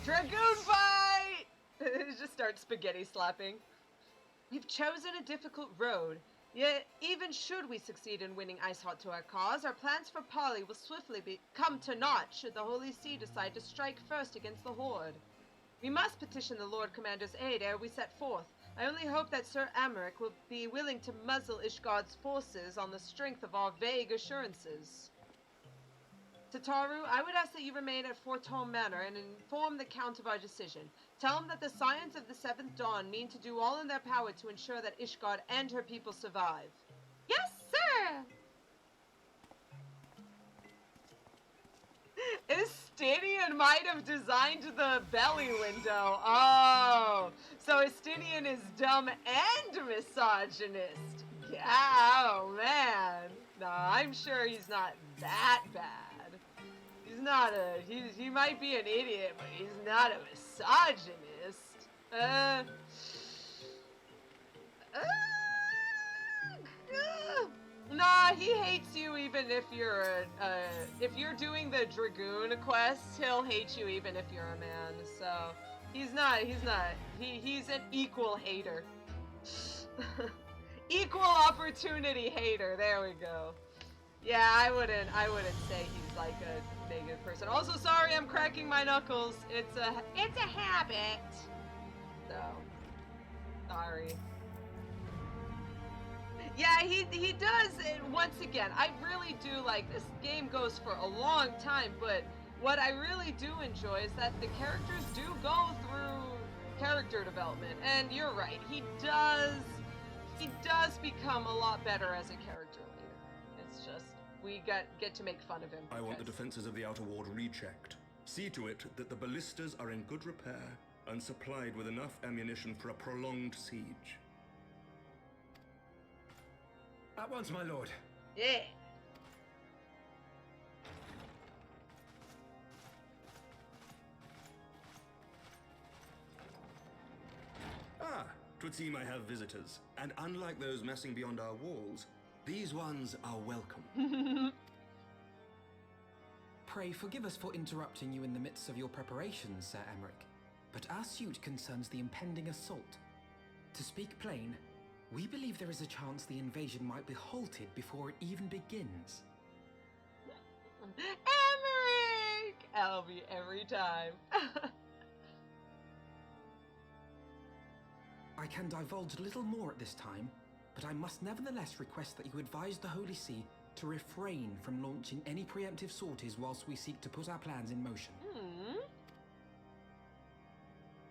Dragoon fight! Just start spaghetti slapping. You've chosen a difficult road. Yet, even should we succeed in winning Iceheart to our cause, our plans for Parlay will swiftly come to naught should the Holy See decide to strike first against the Horde. We must petition the Lord Commander's aid ere we set forth. I only hope that Sir Emmerich will be willing to muzzle Ishgard's forces on the strength of our vague assurances. Tataru, I would ask that you remain at Fort Home Manor and inform the Count of our decision. Tell him that the Scions of the Seventh Dawn mean to do all in their power to ensure that Ishgard and her people survive. Yes, sir! Estinian might have designed the belly window. Oh, so Estinian is dumb and misogynist. Yeah, oh man. No, I'm sure he's not that bad. He's not he might be an idiot, but he's not a misogynist. Nah, he hates you even if you're if you're doing the Dragoon quest, he'll hate you even if you're a man. So, he's an equal hater. Equal opportunity hater. There we go. Yeah, I wouldn't say he's like a negative person. Also, sorry, I'm cracking my knuckles. It's a habit. So, sorry. Yeah, he does. And once again, I really do like this game goes for a long time, but what I really do enjoy is that the characters do go through character development. And you're right, he does become a lot better as a character leader. It's just we get to make fun of him. I want the defenses of the outer ward rechecked. See to it that the ballistas are in good repair and supplied with enough ammunition for a prolonged siege. At once, my lord. Yeah. Ah, 'twould seem I have visitors. And unlike those messing beyond our walls, these ones are welcome. Pray forgive us for interrupting you in the midst of your preparations, Sir Emmerich, but our suit concerns the impending assault. To speak plain, we believe there is a chance the invasion might be halted before it even begins. Emmerich! Albie every time. I can divulge little more at this time, but I must nevertheless request that you advise the Holy See to refrain from launching any preemptive sorties whilst we seek to put our plans in motion.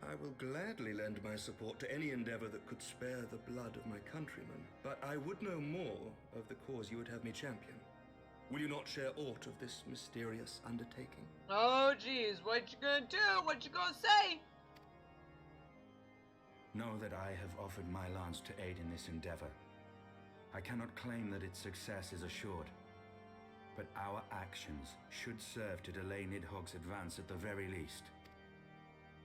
I will gladly lend my support to any endeavor that could spare the blood of my countrymen, but I would know more of the cause you would have me champion. Will you not share aught of this mysterious undertaking? Oh, geez, what you gonna do? What you gonna say? Know that I have offered my lance to aid in this endeavor. I cannot claim that its success is assured, but our actions should serve to delay Nidhogg's advance at the very least.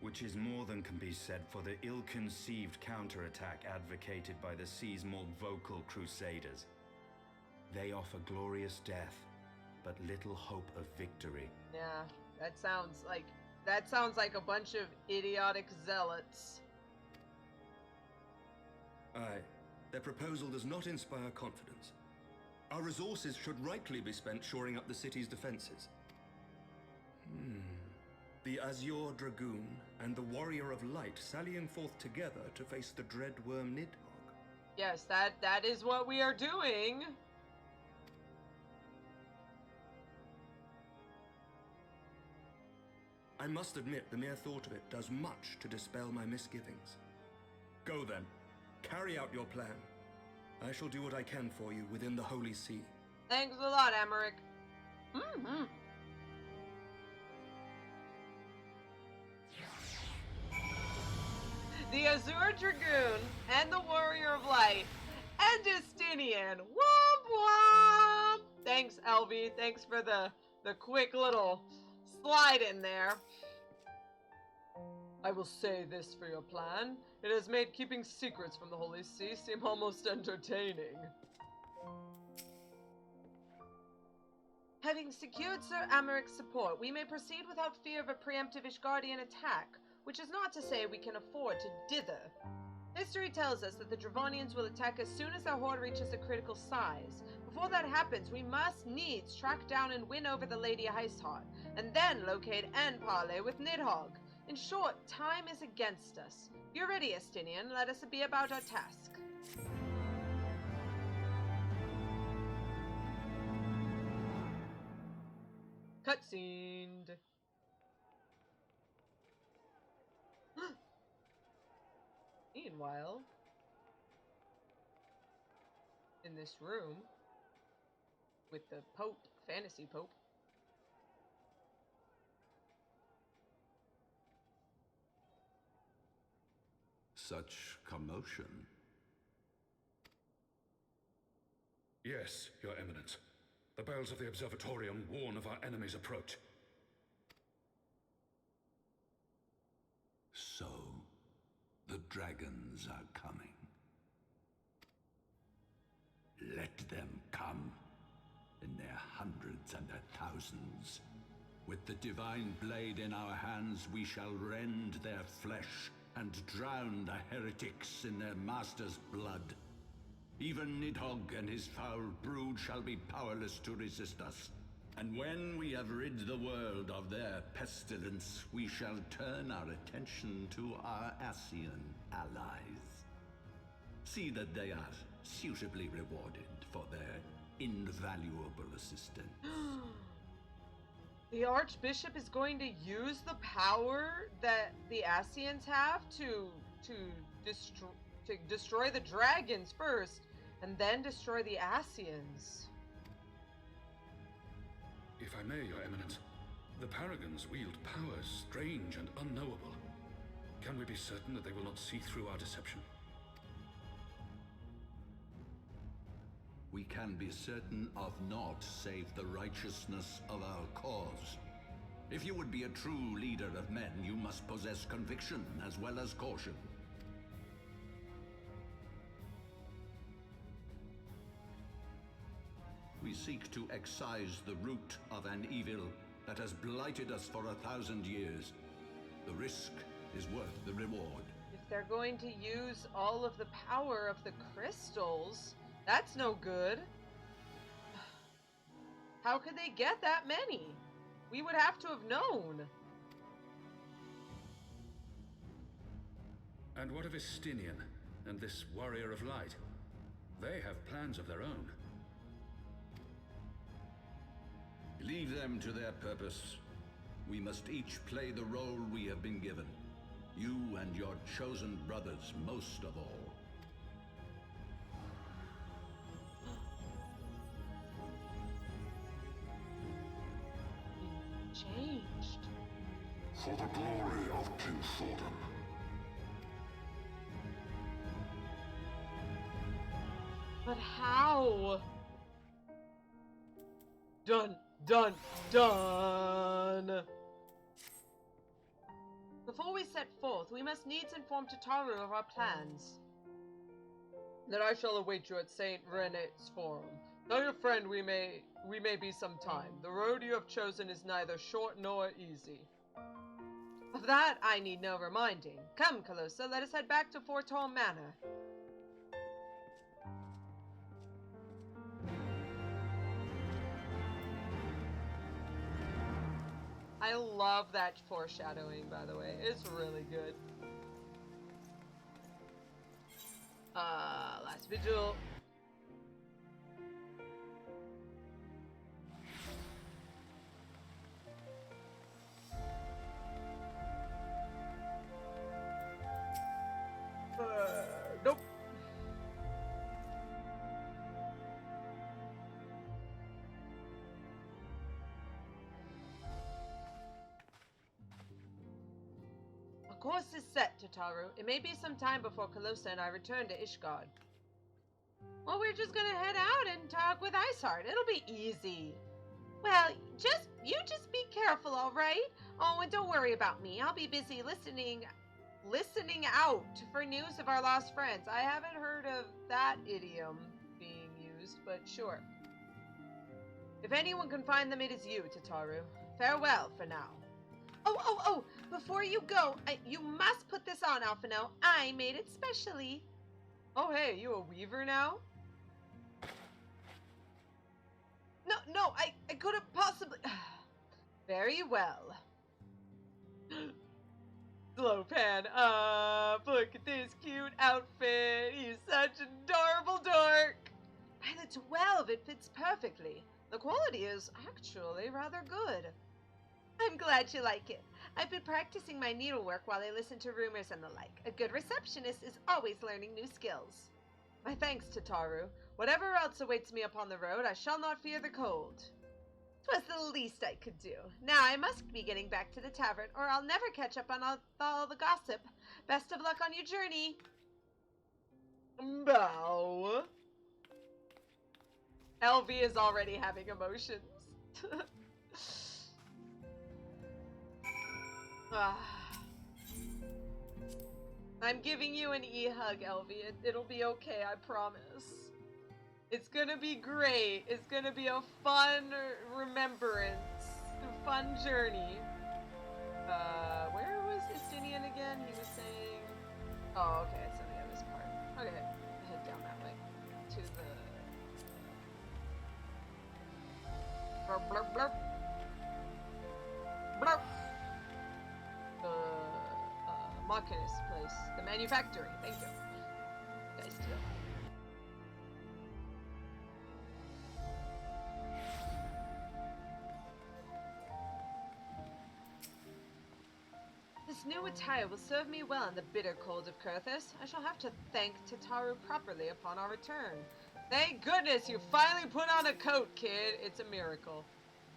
Which is more than can be said for the ill-conceived counterattack advocated by the sea's more vocal crusaders. They offer glorious death, but little hope of victory. Yeah, that sounds like a bunch of idiotic zealots. Aye, their proposal does not inspire confidence. Our resources should rightly be spent shoring up the city's defenses. The Azure Dragoon and the Warrior of Light sallying forth together to face the dread worm Nidhogg. Yes, that is what we are doing. I must admit, the mere thought of it does much to dispel my misgivings. Go then. Carry out your plan. I shall do what I can for you within the Holy See. Thanks a lot, Emmerich. The Azure Dragoon and the Warrior of Light and Justinian. Womp womp! Thanks, Elvie. Thanks for the quick little slide in there. I will say this for your plan. It has made keeping secrets from the Holy See seem almost entertaining. Having secured Sir Emmerich's support, we may proceed without fear of a preemptive Ishgardian attack, which is not to say we can afford to dither. History tells us that the Dravonians will attack as soon as their horde reaches a critical size. Before that happens, we must needs track down and win over the Lady Iceheart, and then locate and parlay with Nidhogg. In short, time is against us. You're ready, Estinian. Let us be about our task. Cutscened. Meanwhile, in this room, with the Pope, Fantasy Pope, such commotion. Yes, Your Eminence. The bells of the Observatorium warn of our enemy's approach. So, the dragons are coming. Let them come, in their hundreds and their thousands. With the divine blade in our hands, we shall rend their flesh and drown the heretics in their master's blood. Even Nidhogg and his foul brood shall be powerless to resist us. And when we have rid the world of their pestilence, we shall turn our attention to our Asian allies. See that they are suitably rewarded for their invaluable assistance. The Archbishop is going to use the power that the Asians have to destroy the dragons first, and then destroy the Asians. If I may, Your Eminence, the Paragons wield powers strange and unknowable. Can we be certain that they will not see through our deception? We can be certain of naught save the righteousness of our cause. If you would be a true leader of men, you must possess conviction as well as caution. We seek to excise the root of an evil that has blighted us for 1,000 years. The risk is worth the reward. If they're going to use all of the power of the crystals, that's no good. How could they get that many? We would have to have known. And what of Estinian and this Warrior of Light? They have plans of their own. Leave them to their purpose. We must each play the role we have been given. You and your chosen brothers most of all. Changed. For the glory of King Thordan. But how? Dun, dun, dun! Before we set forth, we must needs inform Tataru of our plans. Then I shall await you at Saint Rene's Forum. Tell your friend we may be some time. The road you have chosen is neither short nor easy. Of that I need no reminding. Come, Calosa, let us head back to Fortall Manor. I love that foreshadowing, by the way. It's really good. Last vigil. Nope. A course is set, Tataru. It may be some time before Calosa and I return to Ishgard. Well, we're just gonna head out and talk with Iceheart. It'll be easy. Well, you just be careful, all right? Oh, and don't worry about me. I'll be busy listening out for news of our lost friends. I haven't heard of that idiom being used, but sure. If anyone can find them, it is you, Tataru. Farewell for now. Oh, before you go, you must put this on, Alphino. I made it specially. Oh, hey, you a weaver now? No, I couldn't possibly... Very well. Slow pan up. Look at this cute outfit. He's such an adorable dork. By the 12, it fits perfectly. The quality is actually rather good. I'm glad you like it. I've been practicing my needlework while I listen to rumors and the like. A good receptionist is always learning new skills. My thanks, Tataru. Whatever else awaits me upon the road, I shall not fear the cold. 'Twas the least I could do. Now I must be getting back to the tavern, or I'll never catch up on all the gossip. Best of luck on your journey. Bow. LV is already having emotions. I'm giving you an e-hug, LV. It'll be okay, I promise. It's gonna be great. It's gonna be a fun remembrance. A fun journey. Where was Estinian again? He was saying... Oh, okay, it's on the other part. Okay, head down that way. To the... Blurp, blurp, blurp. Blurp! Marcus place. The manufactory. Thank you. Guys, steal. This new attire will serve me well in the bitter cold of Coerthas. I shall have to thank Tataru properly upon our return. Thank goodness you finally put on a coat, kid. It's a miracle.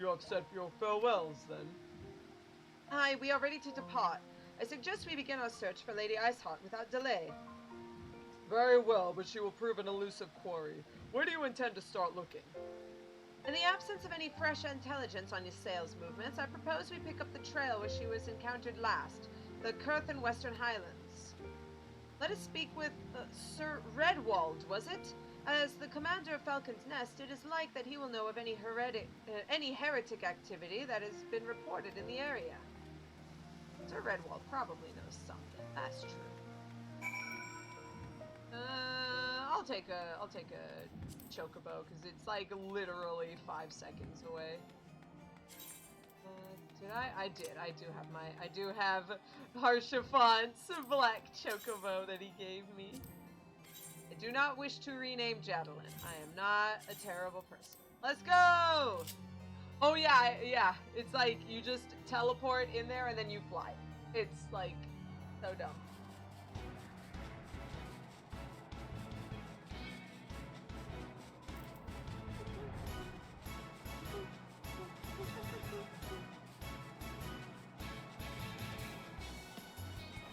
You have said your farewells, then? Aye, we are ready to depart. I suggest we begin our search for Lady Iceheart without delay. Very well, but she will prove an elusive quarry. Where do you intend to start looking? In the absence of any fresh intelligence on your sales movements, I propose we pick up the trail where she was encountered last, the Coerthan Western Highlands. Let us speak with Sir Redwald, was it? As the commander of Falcon's Nest, it is like that he will know of any heretic activity that has been reported in the area. Sir Redwald probably knows something. That's true. I'll take a chocobo because it's like literally 5 seconds away. Did I? I do have Harshaphant's black chocobo that he gave me. I do not wish to rename Jadelin. I am not a terrible person. Let's go! Oh yeah. It's like you just teleport in there and then you fly. It's like so dumb.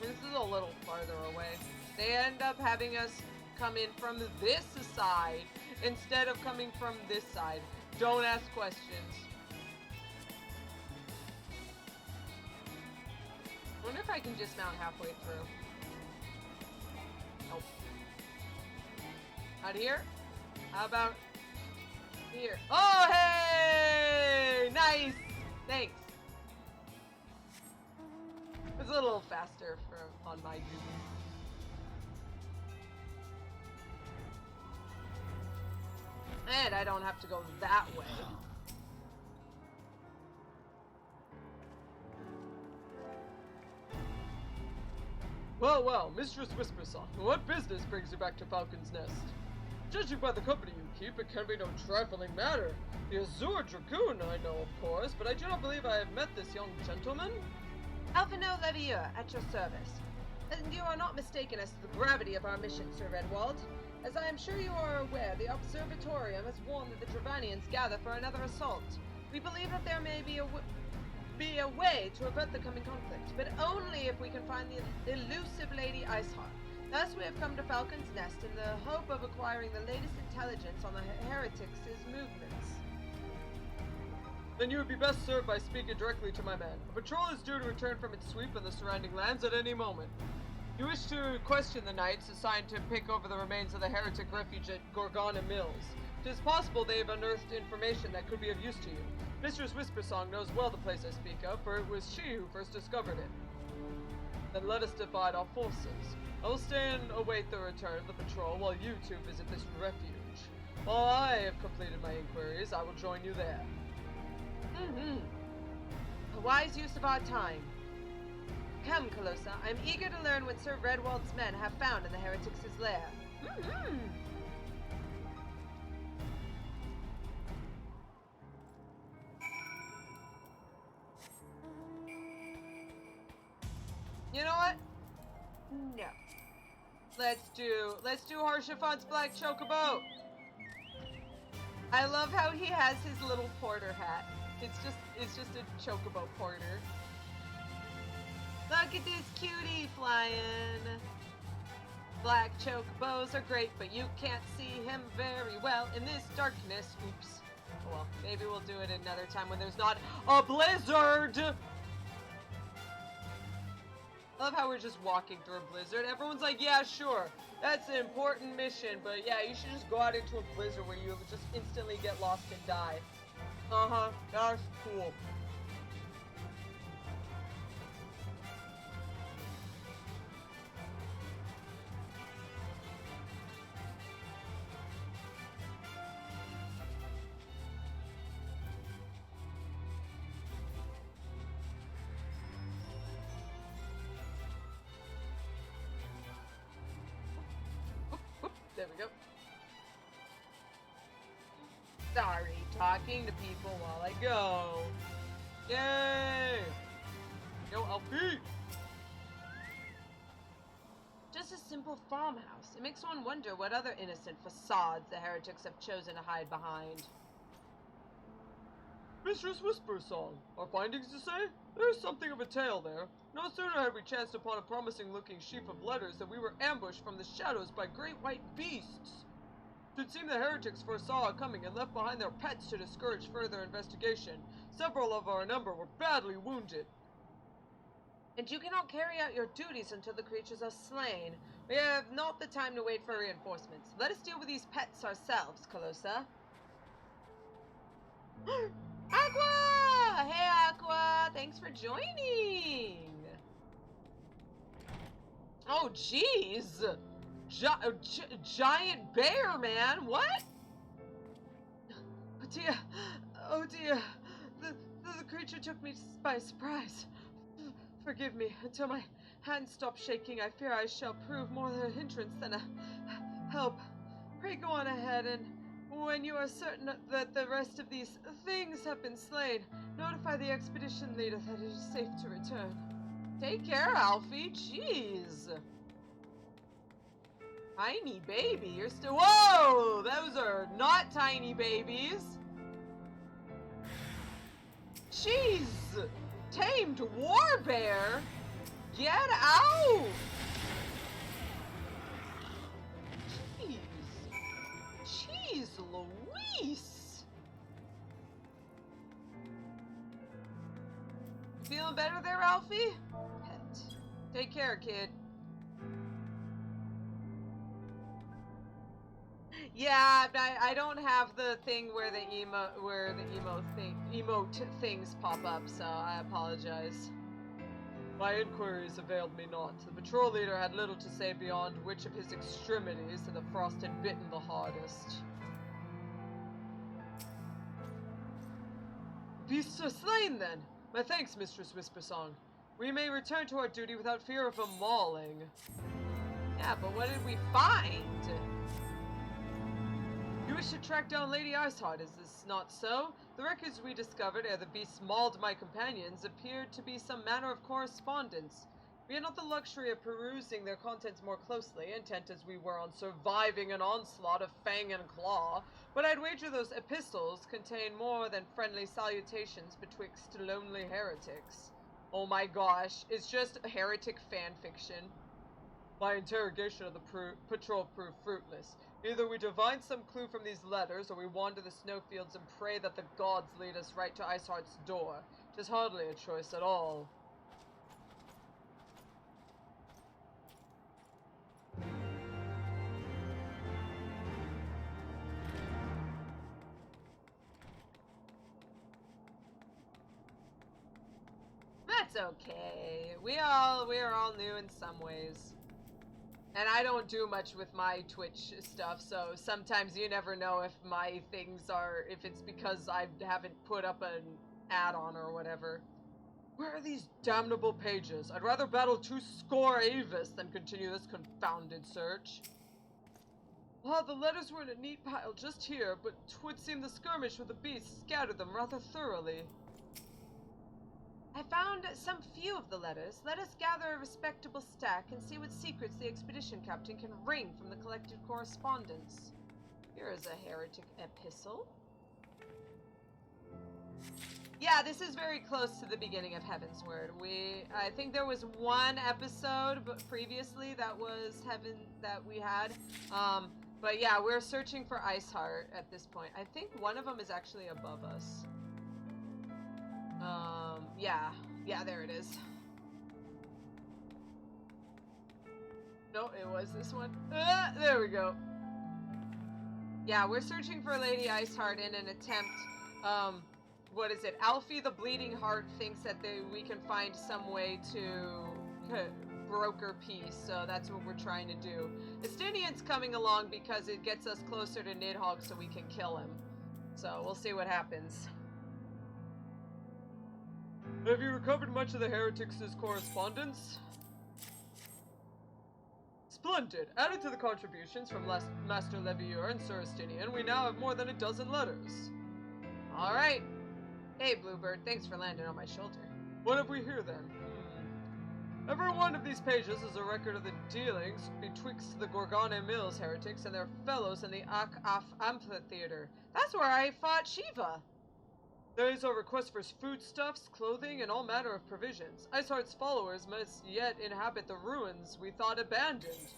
This is a little farther away. They end up having us come in from this side instead of coming from this side. Don't ask questions. I wonder if I can dismount halfway through. Nope. Out here? How about here? Oh, hey! Nice! Thanks. It's a little faster on my duty. And I don't have to go that way. Well, Mistress Whispersong, what business brings you back to Falcon's Nest? Judging by the company you keep, it can be no trifling matter. The Azure Dragoon I know, of course, but I do not believe I have met this young gentleman. Alphino Levieux, at your service. And you are not mistaken as to the gravity of our mission, Sir Redwald. As I am sure you are aware, the Observatorium has warned that the Dravanians gather for another assault. We believe that there may be a way to avert the coming conflict, but only if we can find the elusive Lady Iceheart. Thus we have come to Falcon's Nest in the hope of acquiring the latest intelligence on the heretics' movements. Then you would be best served by speaking directly to my man. A patrol is due to return from its sweep in the surrounding lands at any moment. You wish to question the knights assigned to pick over the remains of the heretic refuge at Gorgona Mills. It is possible they have unearthed information that could be of use to you. Mistress Whispersong knows well the place I speak of, for it was she who first discovered it. Then let us divide our forces. I will stay and await the return of the patrol while you two visit this refuge. While I have completed my inquiries, I will join you there. A wise use of our time. Come, Calosa, I'm eager to learn what Sir Redwald's men have found in the heretics' lair. You know what? No. Let's do Harshaphant's black chocobo. I love how he has his little porter hat. It's just a chocobo porter. Look at this cutie flying. Black chocobos are great, but you can't see him very well in this darkness. Oops. Oh well, maybe we'll do it another time when there's not a blizzard. I love how we're just walking through a blizzard. Everyone's like, yeah, sure, that's an important mission, but yeah, you should just go out into a blizzard where you just instantly get lost and die. That's cool. There we go. Sorry, talking to people while I go. Yay! Yo, LP! Just a simple farmhouse. It makes one wonder what other innocent facades the heretics have chosen to hide behind. Mistress Whispersong, our findings to say? There's something of a tale there. No sooner had we chanced upon a promising-looking sheaf of letters than we were ambushed from the shadows by great white beasts. It would seem the heretics foresaw our coming and left behind their pets to discourage further investigation. Several of our number were badly wounded. and you cannot carry out your duties until the creatures are slain. We have not the time to wait for reinforcements. Let us deal with these pets ourselves, Calosa. Aqua! Hey, Aqua! Thanks for joining! Oh, jeez! Giant bear, man! What? Oh, dear. Oh, dear. The creature took me by surprise. Forgive me. Until my hand stops shaking, I fear I shall prove more a hindrance than a help. Pray go on ahead, and when you are certain that the rest of these things have been slain, notify the expedition leader that it is safe to return. Take care, Alfie. Jeez. Tiny baby. You're still... Whoa! Those are not tiny babies. Jeez. Tamed war bear. Get out. Jeez Louise! Feeling better there, Alfie? Pet. Take care, kid. Yeah, I don't have the thing where the emote things pop up, so I apologize. My inquiries availed me not. The patrol leader had little to say beyond which of his extremities the frost had bitten the hardest. Beasts are slain, then! My thanks, Mistress Whispersong. We may return to our duty without fear of a mauling. Yeah, but what did we find? You wish to track down Lady Iceheart, is this not so? The records we discovered ere the beasts mauled my companions appeared to be some manner of correspondence. We had not the luxury of perusing their contents more closely, intent as we were on surviving an onslaught of fang and claw, but I'd wager those epistles contain more than friendly salutations betwixt lonely heretics. Oh my gosh, it's just heretic fanfiction. My interrogation of the patrol proved fruitless. Either we divine some clue from these letters, or we wander the snowfields and pray that the gods lead us right to Iceheart's door. 'Tis hardly a choice at all. That's okay. We are all new in some ways. And I don't do much with my Twitch stuff, so sometimes you never know if my things are, if it's because I haven't put up an add-on or whatever. Where are these damnable pages? I'd rather battle 2 Avis than continue this confounded search. Ah, the letters were in a neat pile just here, but 'twould seem the skirmish with the beasts scattered them rather thoroughly. I found some few of the letters. Let us gather a respectable stack and see what secrets the expedition captain can wring from the collected correspondence. Here is a heretic epistle. Yeah, this is very close to the beginning of Heavensward. I think there was one episode previously that was that we had. But yeah, we're searching for Iceheart at this point. I think one of them is actually above us. Yeah, there it is. No, it was this one. There we go. Yeah, we're searching for Lady Iceheart in an attempt, what is it? Alfie the Bleeding Heart thinks that we can find some way to broker peace, so that's what we're trying to do. Estinian's coming along because it gets us closer to Nidhogg so we can kill him. So, we'll see what happens. Have you recovered much of the heretics' correspondence? Splendid! Added to the contributions from Master Levieur and Sir Estinian, we now have more than a dozen letters. Alright. Hey, Bluebird, thanks for landing on my shoulder. What have we here, then? Every one of these pages is a record of the dealings betwixt the Gorgane Mills heretics and their fellows in the Ak-Af Amphitheater. That's where I fought Shiva! These are requests for foodstuffs, clothing, and all manner of provisions. Iceheart's followers must yet inhabit the ruins we thought abandoned.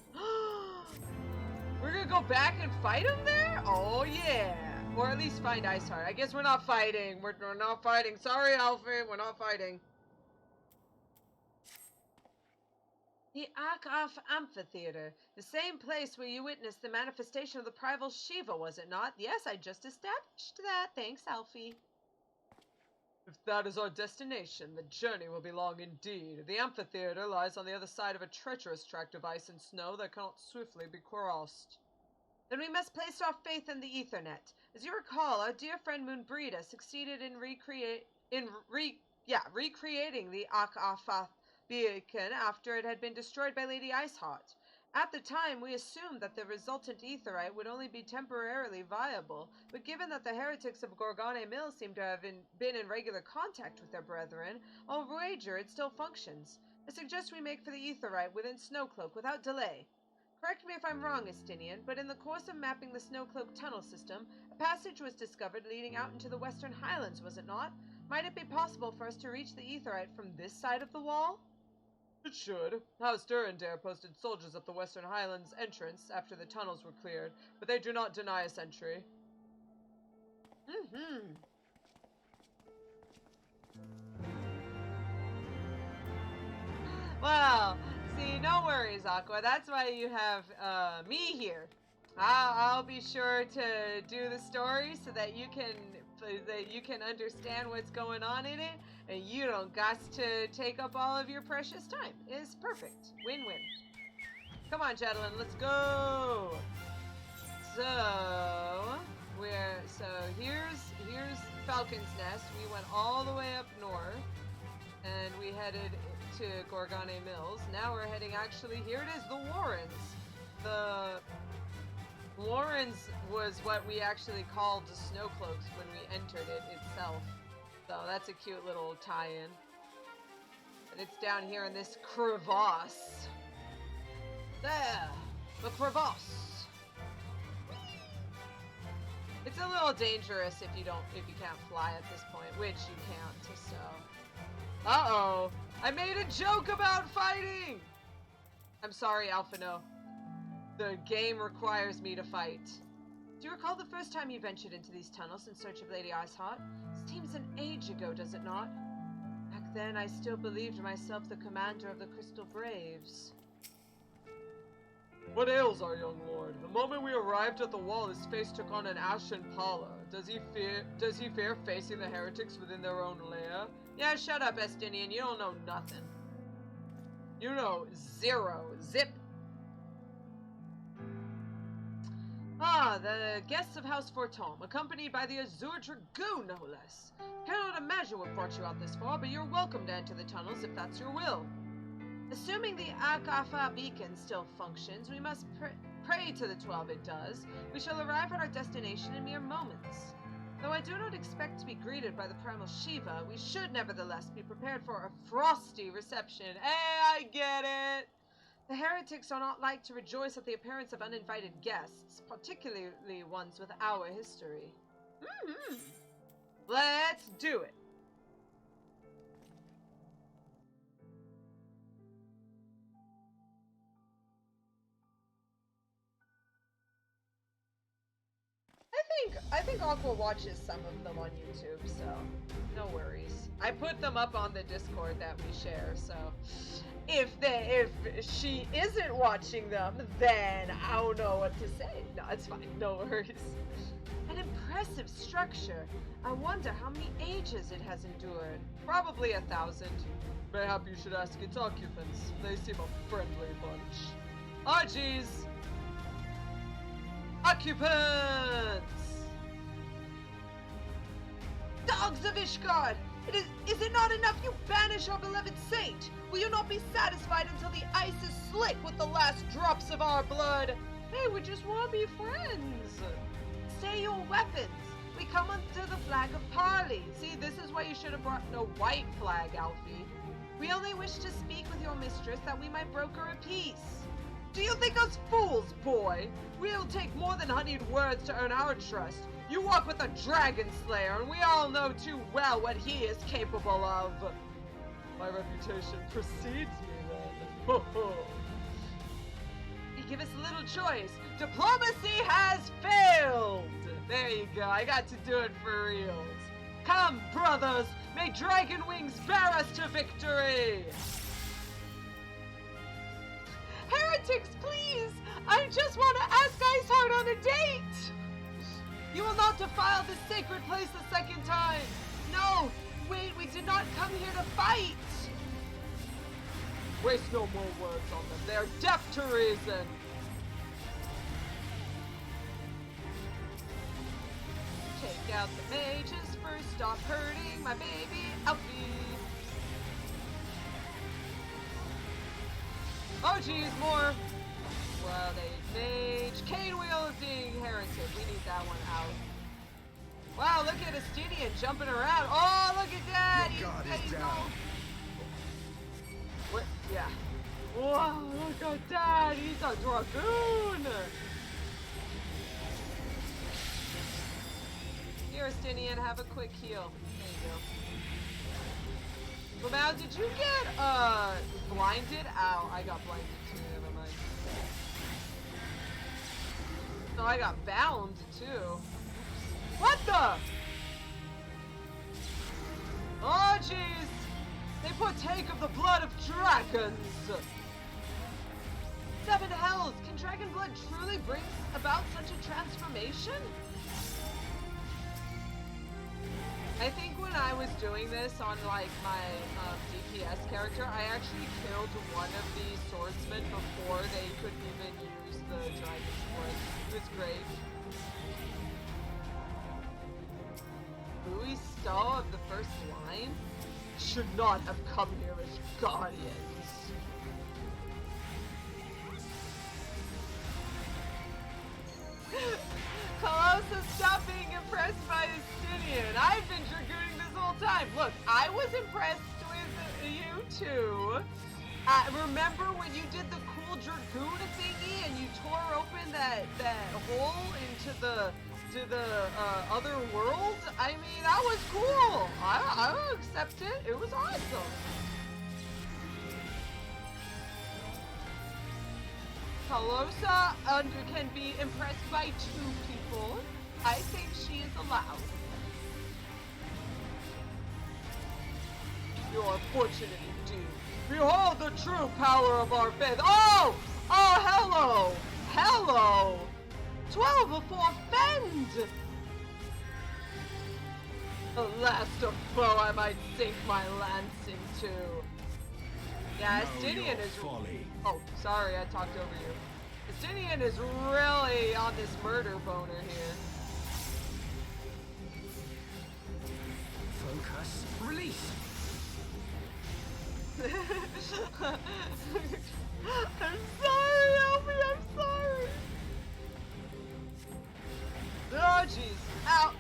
We're gonna go back and fight him there? Oh yeah! Or at least find Iceheart. I guess we're not fighting. We're not fighting. Sorry, Alfred, we're not fighting. The Ark-Off Amphitheater, the same place where you witnessed the manifestation of the primal Shiva, was it not? Yes, I just established that. Thanks, Alfie. If that is our destination, the journey will be long indeed. The amphitheater lies on the other side of a treacherous tract of ice and snow that cannot swiftly be crossed. Then we must place our faith in the Ethernet. As you recall, our dear friend Moonbreda succeeded in recreating the Ark-Off beacon after it had been destroyed by Lady Iceheart. At the time, we assumed that the resultant aetherite would only be temporarily viable, but given that the heretics of Gorgane Mill seem to have been in regular contact with their brethren, I'll wager it still functions. I suggest we make for the aetherite within Snowcloak without delay. Correct me if I'm wrong, Estinian, but in the course of mapping the Snowcloak tunnel system, a passage was discovered leading out into the Western Highlands, was it not? Might it be possible for us to reach the aetherite from this side of the wall? It should. House Durandare posted soldiers at the Western Highlands entrance after the tunnels were cleared, but they do not deny us entry. Well, see, no worries, Aqua. That's why you have me here. I'll be sure to do the story so that you can understand what's going on in it, and you don't got to take up all of your precious time. It's perfect. Win-win. Come on, gentlemen, let's go. So here's Falcon's Nest. We went all the way up north, and we headed to Gorgane Mills. Now we're heading, actually, here it is, the Warrens. The Warrens was what we actually called the Snowcloaks when we entered it itself. So that's a cute little tie-in. And it's down here in this crevasse. There! The crevasse! It's a little dangerous if you can't fly at this point, which you can't, so... Uh-oh! I made a joke about fighting! I'm sorry, Alphino. The game requires me to fight. Do you recall the first time you ventured into these tunnels in search of Lady Iceheart? Seems an age ago, does it not? Back then, I still believed myself the commander of the Crystal Braves. What ails our young lord? The moment we arrived at the wall, his face took on an ashen pallor. Does he fear facing the heretics within their own lair? Yeah, shut up, Estinian. You don't know nothing. You know zero. Zip. Ah, the guests of House Fortom, accompanied by the Azure Dragoon, no less. Cannot imagine what brought you out this far, but you're welcome to enter the tunnels if that's your will. Assuming the Akafa beacon still functions, we must pray to the 12 it does. We shall arrive at our destination in mere moments. Though I do not expect to be greeted by the primal Shiva, we should nevertheless be prepared for a frosty reception. Hey, I get it! The heretics are not like to rejoice at the appearance of uninvited guests, particularly ones with our history. Let's do it! I think Aqua watches some of them on YouTube, so no worries. I put them up on the Discord that we share, so if she isn't watching them, then I don't know what to say. No, it's fine, no worries. An impressive structure. I wonder how many ages it has endured. Probably 1,000. Mayhap you should ask its occupants. They seem a friendly bunch. Ah, geez. Occupants! Dogs of Ishgard! Is it not enough you banish our beloved saint? Will you not be satisfied until the ice is slick with the last drops of our blood? Hey, we just want to be friends. Stay your weapons. We come under the flag of parley. See, this is why you should have brought no white flag, Alfie. We only wish to speak with your mistress that we might broker a peace. Do you think us fools, boy? We'll take more than honeyed words to earn our trust. You walk with a dragon slayer, and we all know too well what he is capable of. My reputation precedes me, then. Ho ho! You give us a little choice. Diplomacy has failed! There you go, I got to do it for reals. Come, brothers, may dragon wings bear us to victory! heretics, please! I just want to ask Iceheart on a date! You will not defile this sacred place a second time! No! Wait, we did not come here to fight! Waste no more words on them. They are deaf to reason! Take out the mages first. Stop hurting my baby Alfie. Oh geez, more. Well, they mage. Cane wielding heretic. We need that one out. Wow, look at Estinian jumping around. Oh, look at that. Your god is down. What? Yeah. Wow, look at that. He's a dragoon. Here, Estinian, have a quick heal. There you go. Well, now, did you get, blinded? Ow, I got blinded too, never mind. No, I got bound too. What the? Oh, jeez. They partake of the blood of dragons. Seven hells. Can dragon blood truly bring about such a transformation? I think when I was doing this on like my DPS character, I actually killed one of the swordsmen before they could even use the dragon's sword. It was great. Louis Stahl of the first line should not have come here as guardians. Calosa, stop being impressed by Estinian. I've been dragooning this whole time. Look, I was impressed with you too. Remember when you did the cool dragoon thingy and you tore open that hole into the other world? I mean, that was cool. I'll accept it. It was awesome. Calosa can be impressed by two people. I think she is allowed. You are fortunate indeed. Behold the true power of our faith. Oh! Oh, hello! Hello! 12 before Fend! The last of foe I might sink my lance into. Yeah, Estinian is... folly. Oh, sorry, I talked over you. Estinian is really on this murder boner here. Focus. Release. I'm sorry, Elfie, I'm sorry. Oh, jeez. Ow.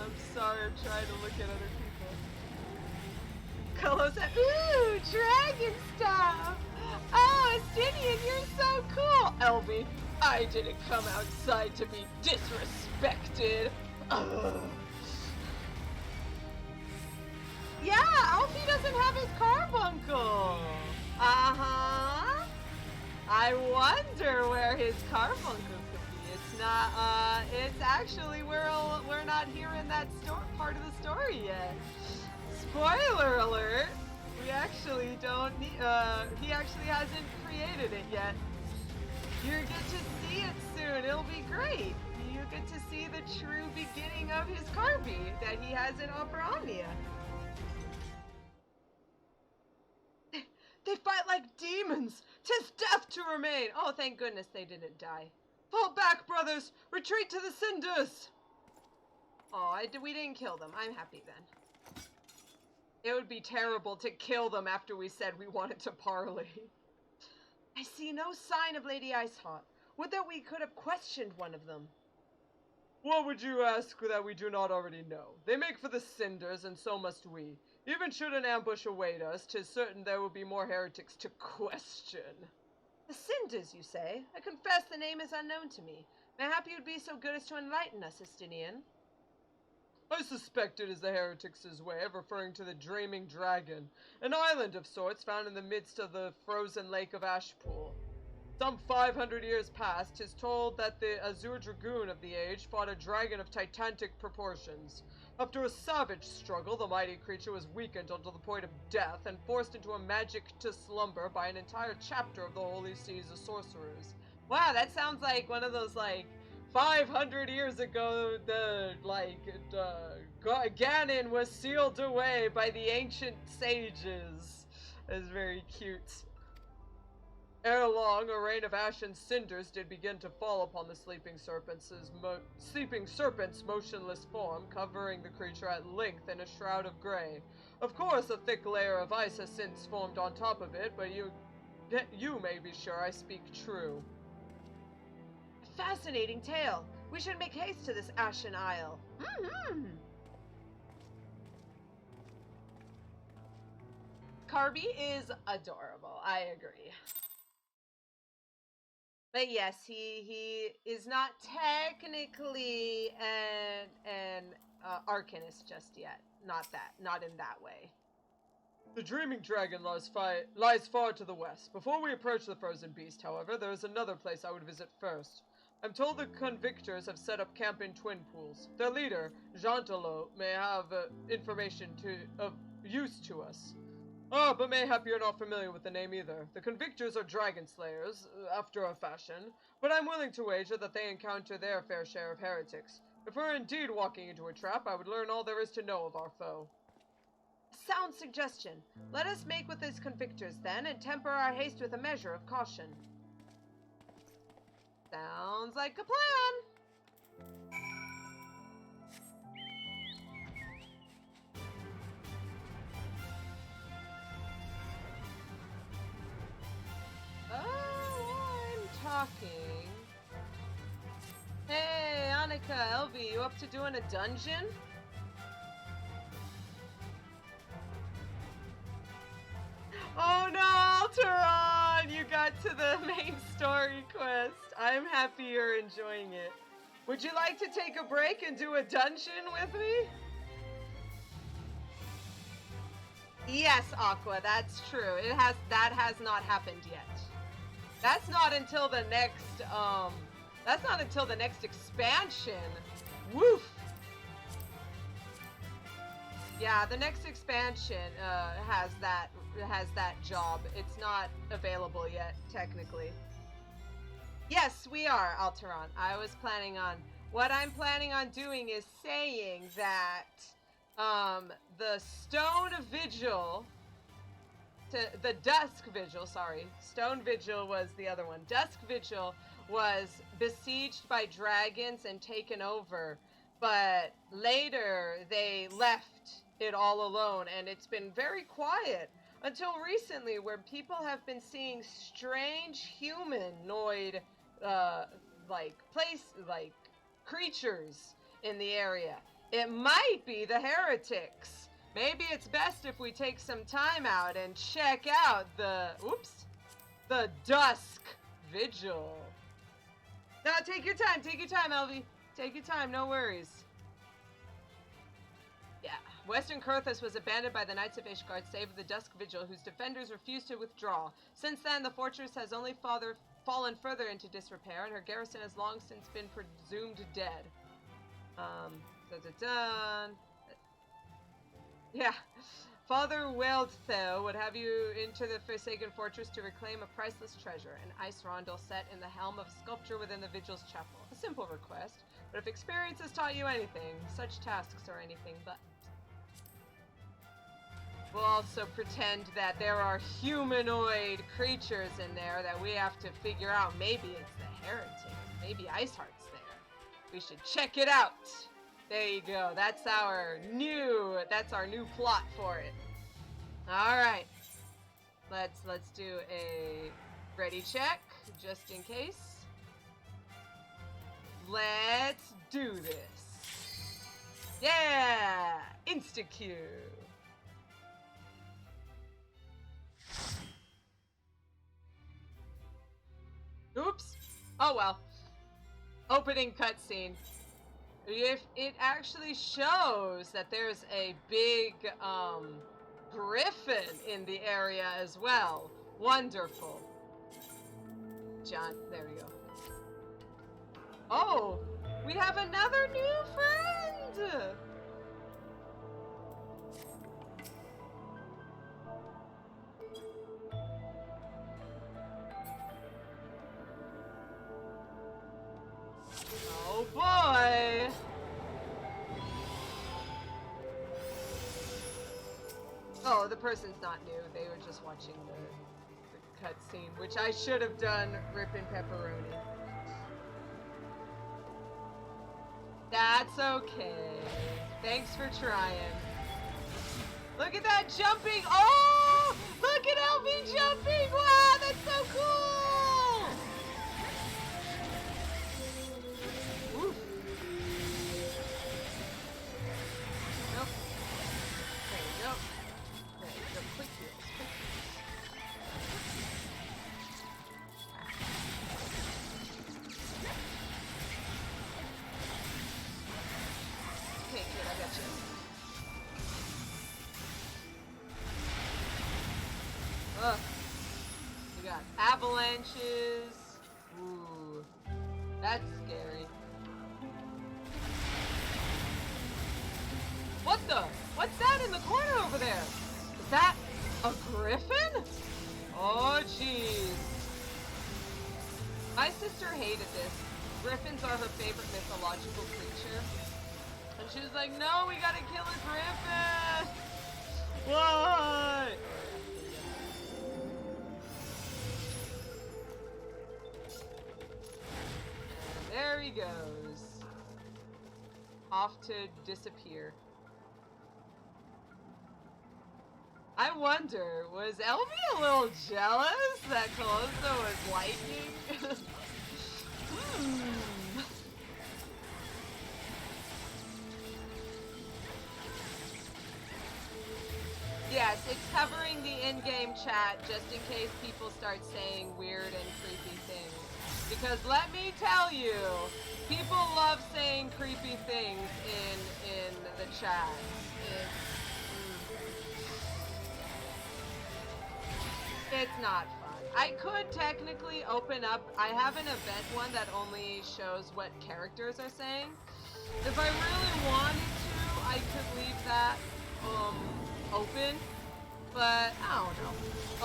I'm sorry, I'm trying to look at other people. Calosa, ooh, dragon stuff! Oh, Estinian, you're so cool! Elvie, I didn't come outside to be disrespected. Ugh. Yeah, Alfie doesn't have his carbuncle. Uh-huh. I wonder where his carbuncle could be. It's not, it's actually, we're not hearing that part of the story yet. Spoiler alert! We actually don't need, he actually hasn't created it yet. You get to see it soon, it'll be great. You get to see the true beginning of his Carby that he has in Opera Omnia. They fight like demons! 'Tis death to remain! Oh, thank goodness they didn't die. Fall back, brothers! Retreat to the cinders! Oh, we didn't kill them. I'm happy then. It would be terrible to kill them after we said we wanted to parley. I see no sign of Lady Iceheart. Would that we could have questioned one of them. What would you ask that we do not already know? They make for the cinders, and so must we. Even should an ambush await us, 'tis certain there will be more heretics to question. The cinders, you say? I confess the name is unknown to me. Mayhap you would be so good as to enlighten us, Estinian. I suspect it is the heretics' way of referring to the Dreaming Dragon, an island of sorts found in the midst of the frozen lake of Ashpool. Some 500 years past, 'tis told that the Azure Dragoon of the age fought a dragon of titanic proportions. After a savage struggle, the mighty creature was weakened until the point of death and forced into a magic-to-slumber by an entire chapter of the Holy Seas of Sorcerers. Wow, that sounds like one of those, 500 years ago, Ganon was sealed away by the ancient sages. It's very cute. Ere long, a rain of ash and cinders did begin to fall upon the sleeping serpent's motionless form, covering the creature at length in a shroud of gray. Of course, a thick layer of ice has since formed on top of it, but you may be sure I speak true. Fascinating tale. We should make haste to this Ashen Isle. Carby is adorable. I agree. But yes, he is not technically an arcanist just yet. Not in that way. The Dreaming Dragon lies far to the west. Before we approach the Frozen Beast, however, there is another place I would visit first. I'm told the convictors have set up camp in Twin Pools. Their leader, Jean-Talo, may have information of use to us. But mayhap you're not familiar with the name either. The convictors are dragon slayers, after a fashion, but I'm willing to wager that they encounter their fair share of heretics. If we're indeed walking into a trap, I would learn all there is to know of our foe. Sound suggestion. Let us make with these convictors, then, and temper our haste with a measure of caution. Sounds like a plan! Talking. Hey, Annika, Elvie, you up to doing a dungeon? Oh no, Alteron! You got to the main story quest. I'm happy you're enjoying it. Would you like to take a break and do a dungeon with me? Yes, Aqua, that's true. That has not happened yet. That's not until the next expansion. Woof! Yeah, the next expansion has that job. It's not available yet, technically. Yes, we are, Alteron. What I'm planning on doing is saying that the Stone Vigil, the Dusk Vigil, sorry. Stone Vigil was the other one. Dusk Vigil was besieged by dragons and taken over, but later they left it all alone, and it's been very quiet until recently, where people have been seeing strange humanoid creatures in the area. It might be the heretics. Maybe it's best if we take some time out and check out the Dusk Vigil. No, take your time, Elvie. Take your time, no worries. Yeah, Western Coerthas was abandoned by the Knights of Ishgard, save for the Dusk Vigil, whose defenders refused to withdraw. Since then, the fortress has only fallen further into disrepair, and her garrison has long since been presumed dead. Yeah. Father Weldthel would have you enter the Forsaken Fortress to reclaim a priceless treasure, an ice rondel set in the helm of a sculpture within the Vigil's chapel. A simple request, but if experience has taught you anything, such tasks are anything but. We'll also pretend that there are humanoid creatures in there that we have to figure out. Maybe it's the heretics. Maybe Iceheart's there. We should check it out. There you go. That's our new plot for it. All right. Let's do a ready check just in case. Let's do this. Yeah! Insta-Q. Oops. Oh well. Opening cutscene. If it actually shows that there's a big griffin in the area as well. Wonderful. John, there we go. Oh, we have another new friend. Oh, the person's not new. They were just watching the cutscene, which I should have done ripping pepperoni. That's okay. Thanks for trying. Look at that jumping! Oh! Look at Elvie jumping! Wow, that's so cool! Oof. Nope. There you go. There you go. Quick heals. Quick heals. Okay, kid, I got you. Ugh. We got avalanches. Ooh. That's scary. What the? What's that in the corner over there? Is that a griffin? Oh, jeez. My sister hated this. Griffins are her favorite mythological creature. And she was like, no, we gotta kill a griffin! Why? And there he goes. Off to disappear. I wonder, was Elvie a little jealous that Calosa was lightning? Yes, it's covering the in-game chat just in case people start saying weird and creepy things. Because let me tell you, people love saying creepy things in the chat. It's not fun. I could technically open up, I have an event one that only shows what characters are saying. If I really wanted to, I could leave that open, but I don't know.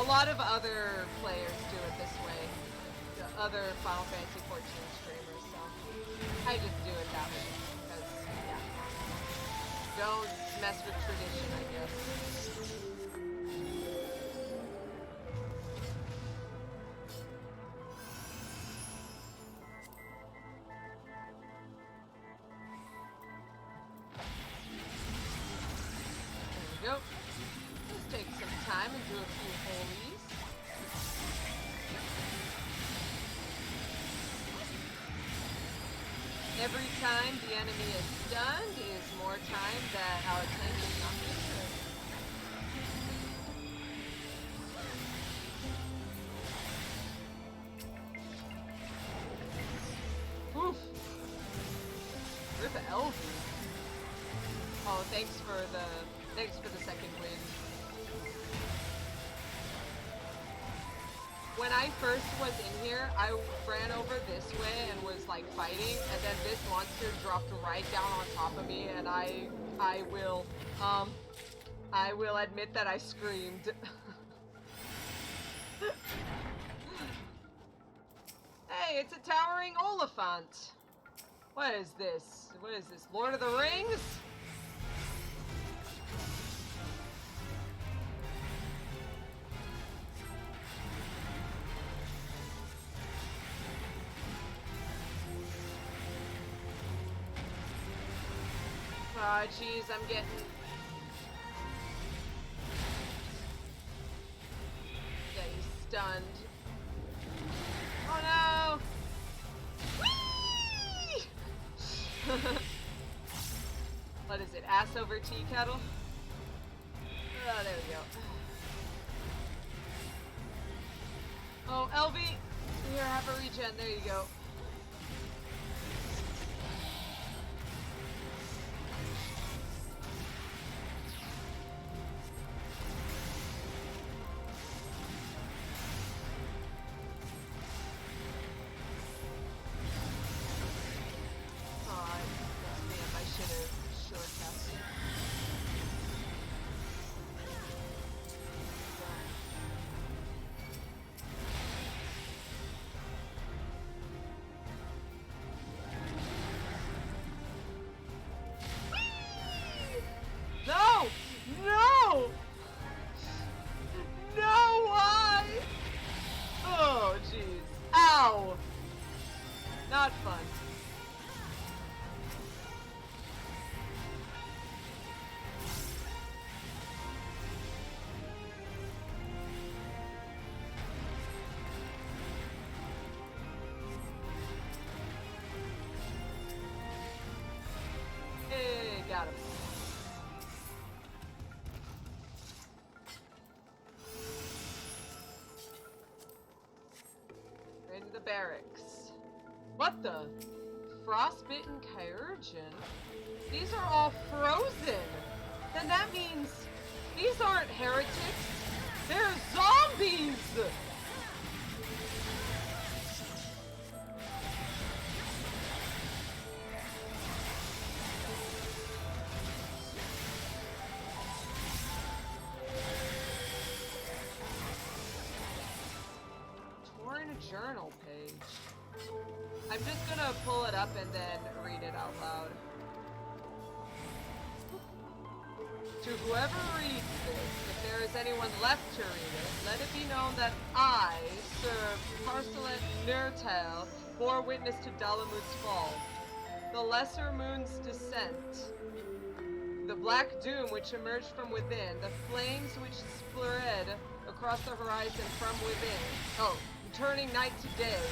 A lot of other players do it this way. The other Final Fantasy 14 streamers, so I just do it that way. Because, yeah. Don't mess with tradition, I guess. There we go. Let's take some time and do a few holies. Every time the enemy is stunned is more time that our tank is not concerned. Oof. Rip Elvie. Oh, thanks for the second wind. When I first was in here, I ran over this way and was like fighting, and then this monster dropped right down on top of me, and I will admit that I screamed. Hey, it's a towering Oliphant. What is this? What is this? Lord of the Rings? Aw, jeez, I'm getting... Yeah, he's stunned. Oh no! Whee! What is it? Ass over tea kettle? Oh, there we go. Oh, Elvie! Here, have a regen. There you go. What the? Frostbitten Kyurgeon? These are all frozen. Then that means these aren't heretics. They're zombies! Torn journal page. I'm just gonna pull it up and then read it out loud. To whoever reads this, if there is anyone left to read it, let it be known that I, Sir Parcelet Nurtail, bore witness to Dalamut's fall, the Lesser Moon's descent, the Black Doom which emerged from within, the flames which spread across the horizon from within. Oh, turning night to day.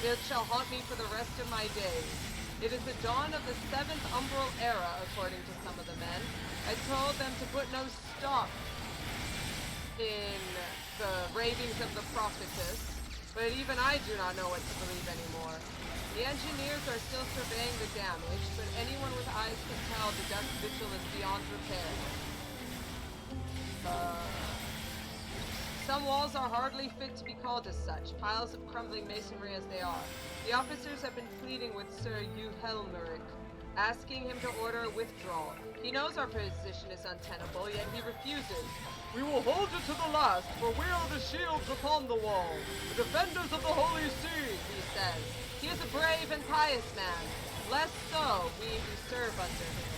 It shall haunt me for the rest of my days. It is the dawn of the 7th Umbral Era, according to some of the men. I told them to put no stop in the ravings of the prophetess, but even I do not know what to believe anymore. The engineers are still surveying the damage, but anyone with eyes can tell the dust vigil is beyond repair. Some walls are hardly fit to be called as such, piles of crumbling masonry as they are. The officers have been pleading with Sir Helmeric, asking him to order a withdrawal. He knows our position is untenable, yet he refuses. We will hold it to the last, for we are the shields upon the wall, the defenders of the Holy See, he says. He is a brave and pious man, less so we who serve under him.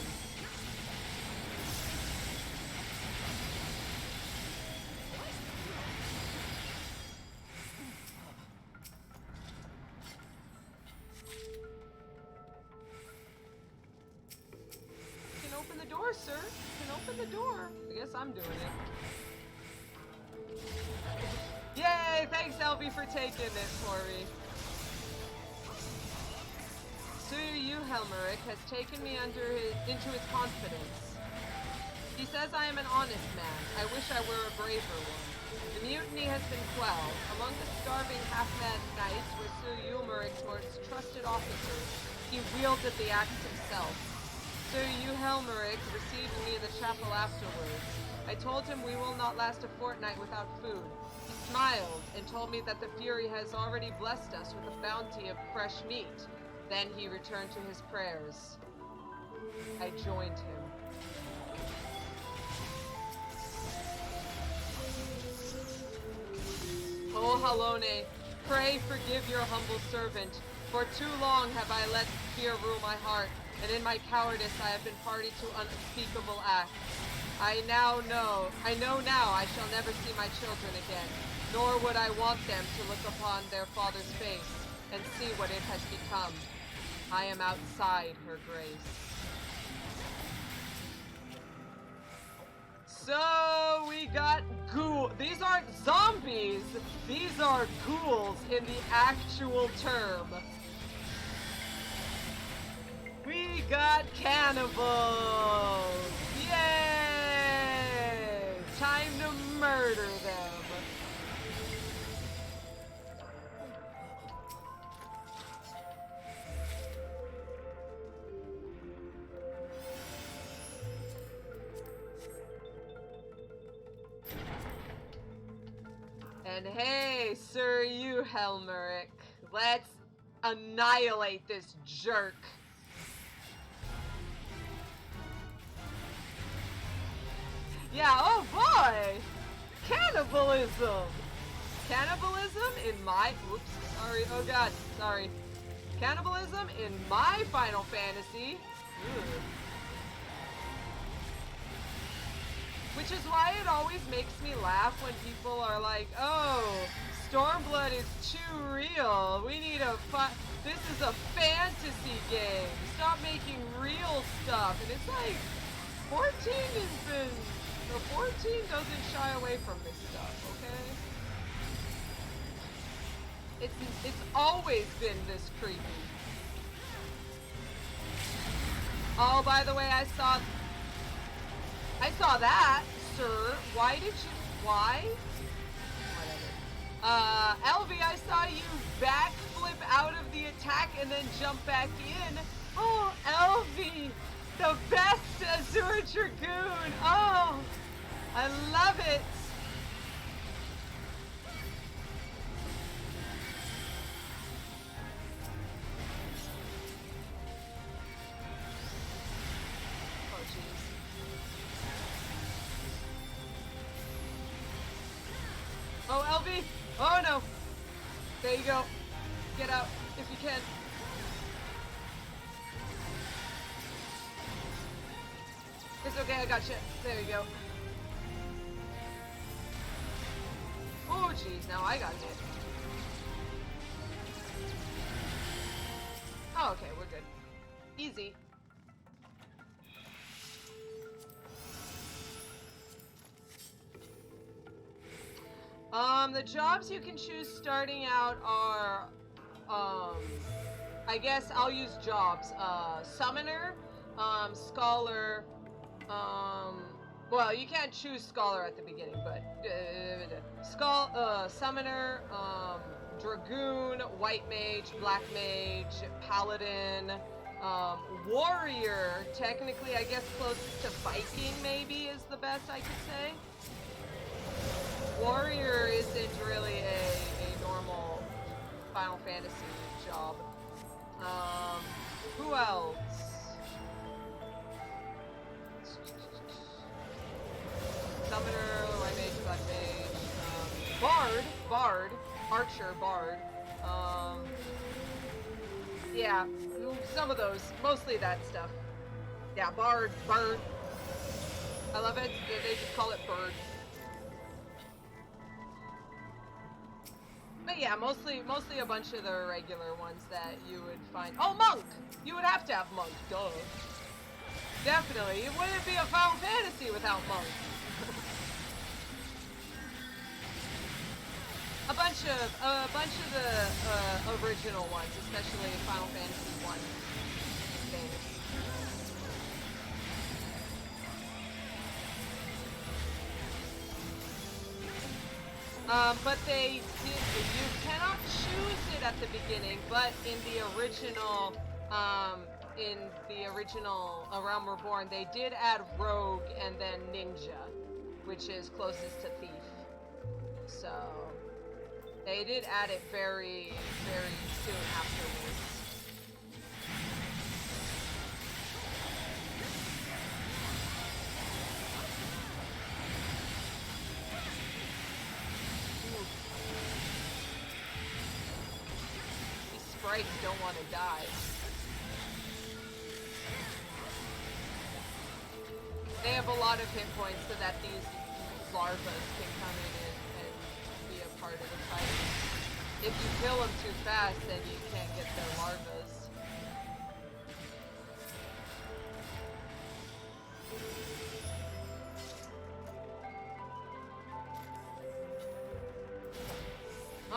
Open the door, sir. You can open the door. I guess I'm doing it. Yay! Thanks, Elvie, for taking it for me. Sir Helmeric has taken me into his confidence. He says I am an honest man. I wish I were a braver one. The mutiny has been quelled. Among the starving half-mad knights were Sir Helmeric's most trusted officers. He wielded the axe himself. Sir Helmeric received me in the chapel afterwards. I told him we will not last a fortnight without food. He smiled and told me that the Fury has already blessed us with a bounty of fresh meat. Then he returned to his prayers. I joined him. O Halone, pray forgive your humble servant. For too long have I let fear rule my heart, and in my cowardice I have been party to unspeakable acts. I know now I shall never see my children again, nor would I want them to look upon their father's face and see what it has become. I am outside her grace. So we got ghouls. These aren't zombies. These are ghouls in the actual term. We got cannibals. Yay! Time to murder them. And hey, Sir Helmeric, let's annihilate this jerk. Yeah, oh boy! Cannibalism! Cannibalism in my... Oops, sorry, oh god, sorry. Cannibalism in my Final Fantasy. Ugh. Which is why it always makes me laugh when people are like, oh, Stormblood is too real. We need a this is a fantasy game. Stop making real stuff. And it's like, 14 has been... No, 14 doesn't shy away from this stuff, okay? It's always been this creepy. Oh, by the way, I saw that, sir. Why? Whatever. Elvie, I saw you backflip out of the attack and then jump back in. Oh, Elvie, the best Azure Dragoon. Oh, I love it. Oh, jeez. Oh, Elvie. Oh, no. There you go. Get out if you can. It's okay, I got you. There you go. Oh, jeez, now I got hit. Oh, okay, we're good. Easy. The jobs you can choose starting out are, I guess I'll use jobs. Summoner, Scholar, well, you can't choose Scholar at the beginning, but, Summoner, Dragoon, White Mage, Black Mage, Paladin, Warrior, technically, I guess closest to Viking, maybe, is the best I could say. Warrior isn't really a normal Final Fantasy job. Who else? Summoner, White Mage, Black Mage, Bard, Archer, Bard. Yeah, some of those, mostly that stuff. Yeah, Bard. I love it. They just call it Bird. But yeah, mostly a bunch of the regular ones that you would find. Oh, Monk! You would have to have Monk, duh. Definitely. It wouldn't be a Final Fantasy without Monk. a bunch of the original ones, especially Final Fantasy 1 things. But you cannot choose it at the beginning, but in the original, A Realm Reborn, they did add Rogue and then Ninja, which is closest to Thief. So, they did add it very, very soon afterwards. Sprites don't want to die. They have a lot of hit points so that these larvas can come in and be a part of the fight. If you kill them too fast, then you can't get their larvas.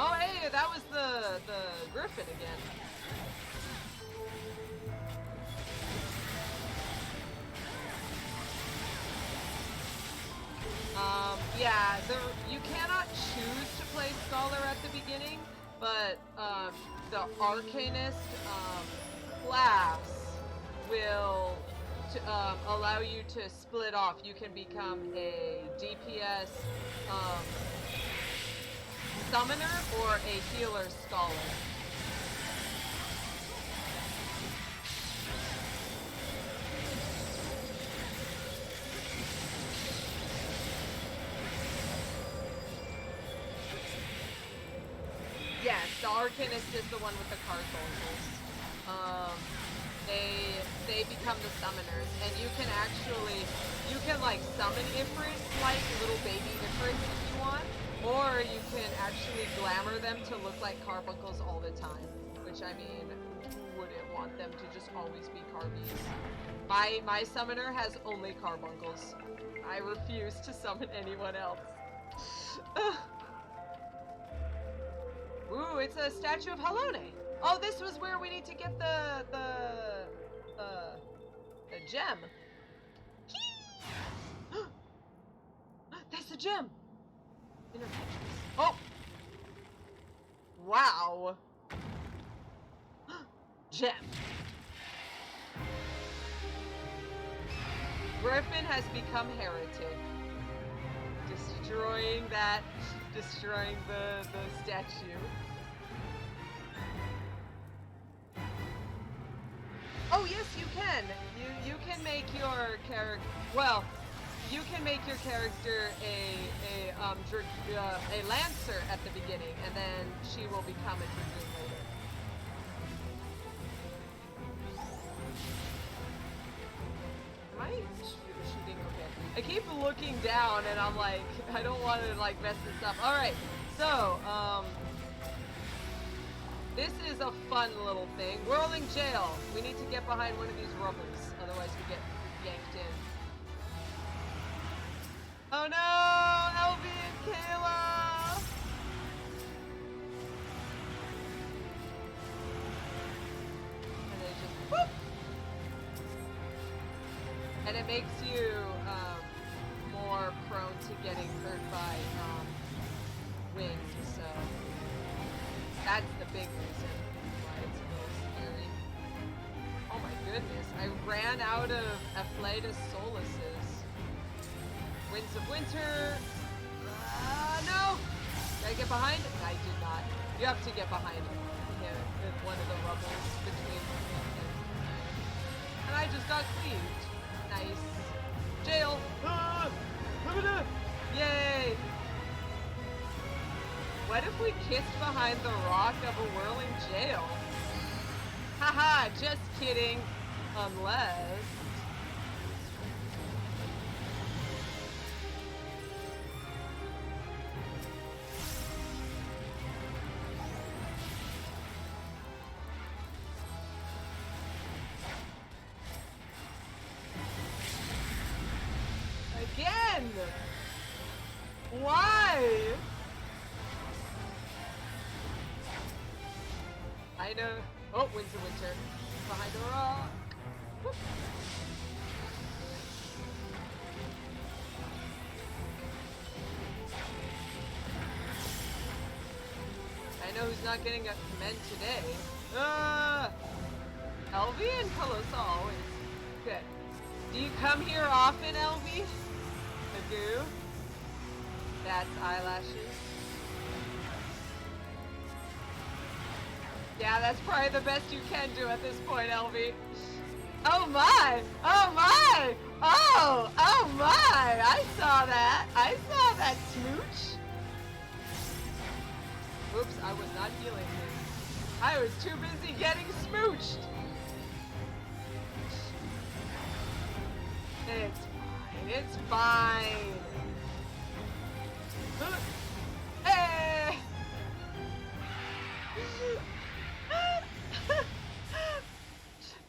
Oh, hey, that was the Griffin again. Yeah, you cannot choose to play Scholar at the beginning, but the Arcanist class will allow you to split off. You can become a DPS Summoner or a Healer Scholar. Yes, the Arcanist is the one with the carbuncles. They become the summoners, and you can like summon Ifrits, like little baby Ifrits if you want, or you can actually glamour them to look like carbuncles all the time. Which, I mean, who wouldn't want them to just always be carbies? My summoner has only carbuncles. I refuse to summon anyone else. Ooh, it's a statue of Halone. Oh, this was where we need to get the gem. That's the gem. Oh. Wow. Gem. Griffin has become heretic. Destroying the statue. Oh yes, you can. You can make your character. Well, you can make your character a lancer at the beginning, and then she will become a dragoon later. Am I shooting? Okay. I keep looking down, and I'm like, I don't want to like mess this up. All right. So, this is a fun little thing. Whirling jail. We need to get behind one of these rubbers, otherwise we get yanked in. Oh no! Elvie and Kayla! And they just whoop! And it makes you more prone to getting hurt by wind, so that's the big reason why it's a little scary. Oh my goodness, I ran out of Afflatus Soluses. Winds of Winter. No! Did I get behind? I did not. You have to get behind him. Yeah, one of the rubbles between him and I just got cleaved. Nice. Jail! Yay! What if we kissed behind the rock of a whirling jail? Haha, just kidding. Unless... Again! Why? I know. Oh, Winds of Winter. Behind the rock. Whoop. I know who's not getting a commend today. Elvie and Calosa always. Good. Do you come here often, Elvie? I do. That's eyelashes. Yeah, that's probably the best you can do at this point, Elvie. Oh my! Oh my! Oh! Oh my! I saw that! I saw that smooch! Oops, I was not healing him. I was too busy getting smooched! It's fine. It's fine. Hey!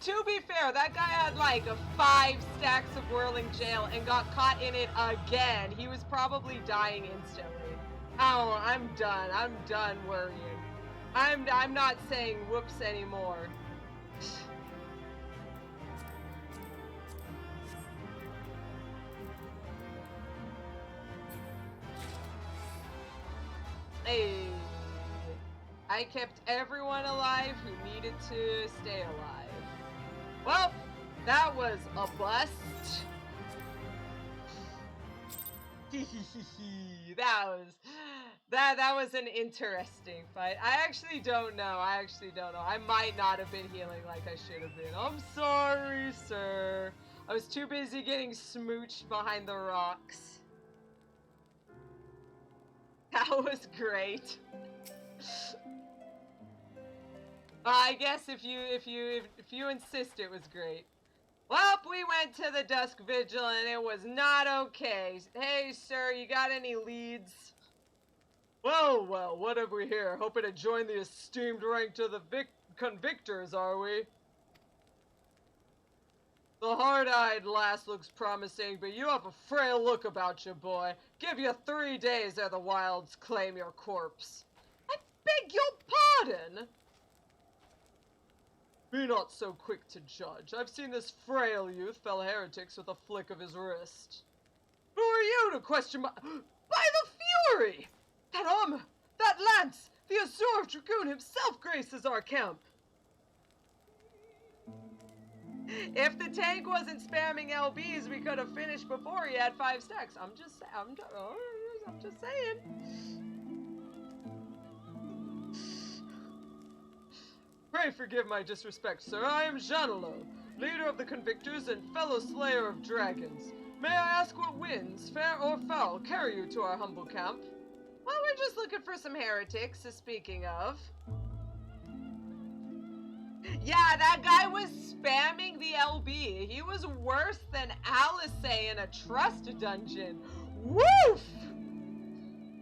To be fair, that guy had like 5 stacks of whirling jail and got caught in it again. He was probably dying instantly. Oh, I'm done. I'm done worrying. I'm not saying whoops anymore. Hey, I kept everyone alive who needed to stay alive. Well, that was a bust. that was an interesting fight. I actually don't know. I might not have been healing like I should have been. I'm sorry, sir. I was too busy getting smooched behind the rocks. That was great. I guess if you insist, it was great. Well, we went to the Dusk Vigil and it was not okay. Hey, sir, you got any leads? Well, what have we here? Hoping to join the esteemed rank to the convictors, are we? The hard-eyed lass looks promising, but you have a frail look about you, boy. Give you 3 days ere the wilds claim your corpse. I beg your pardon? Be not so quick to judge. I've seen this frail youth fell heretics with a flick of his wrist. Who are you to question my... By the Fury! That armor! That lance! The Azure Dragoon himself graces our camp! If the tank wasn't spamming LBs, we could have finished before he had 5 stacks. I'm just saying. Pray forgive my disrespect, sir. I am Janelo, leader of the Convictors and fellow slayer of dragons. May I ask what winds, fair or foul, carry you to our humble camp? Well, we're just looking for some heretics, speaking of. Yeah, that guy was spamming the LB. He was worse than Alice in a trust dungeon. Woof!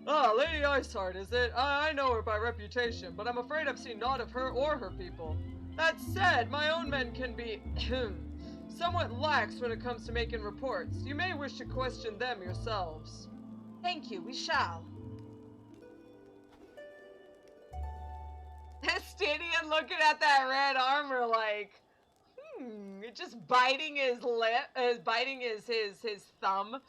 Ah, Lady Iceheart, is it? I know her by reputation, but I'm afraid I've seen naught of her or her people. That said, my own men can be somewhat lax when it comes to making reports. You may wish to question them yourselves. Thank you, we shall. Estidian looking at that red armor like, just biting his lip, biting his thumb.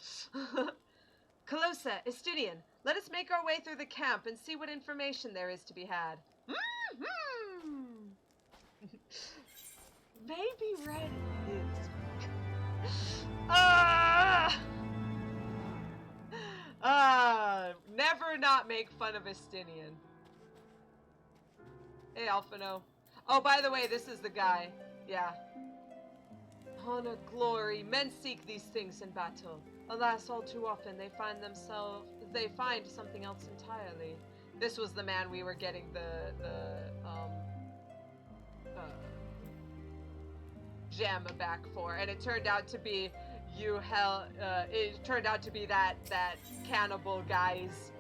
Calosa, Estidian, let us make our way through the camp and see what information there is to be had. Maybe red is... never not make fun of Estidian. Hey, Alphino. Oh, by the way, this is the guy. Yeah. Honor, glory. Men seek these things in battle. Alas, all too often they find something else entirely. This was the man we were getting gem back for, and it turned out to be it turned out to be that cannibal guy's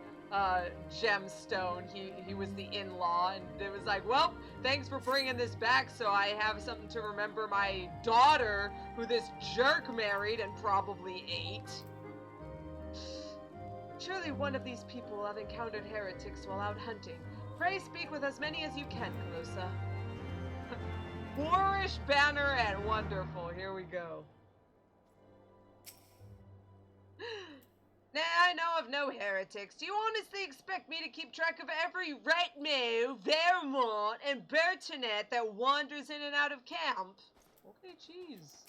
gemstone. He was the in-law, and it was like, well, thanks for bringing this back so I have something to remember my daughter who this jerk married and probably ate. Surely one of these people will have encountered heretics while out hunting. Pray speak with as many as you can, Calosa. Boorish banneret, wonderful. Here we go. Nah, I know of no heretics. Do you honestly expect me to keep track of every Retmo, Vermont, and Bertinet that wanders in and out of camp? Okay, jeez.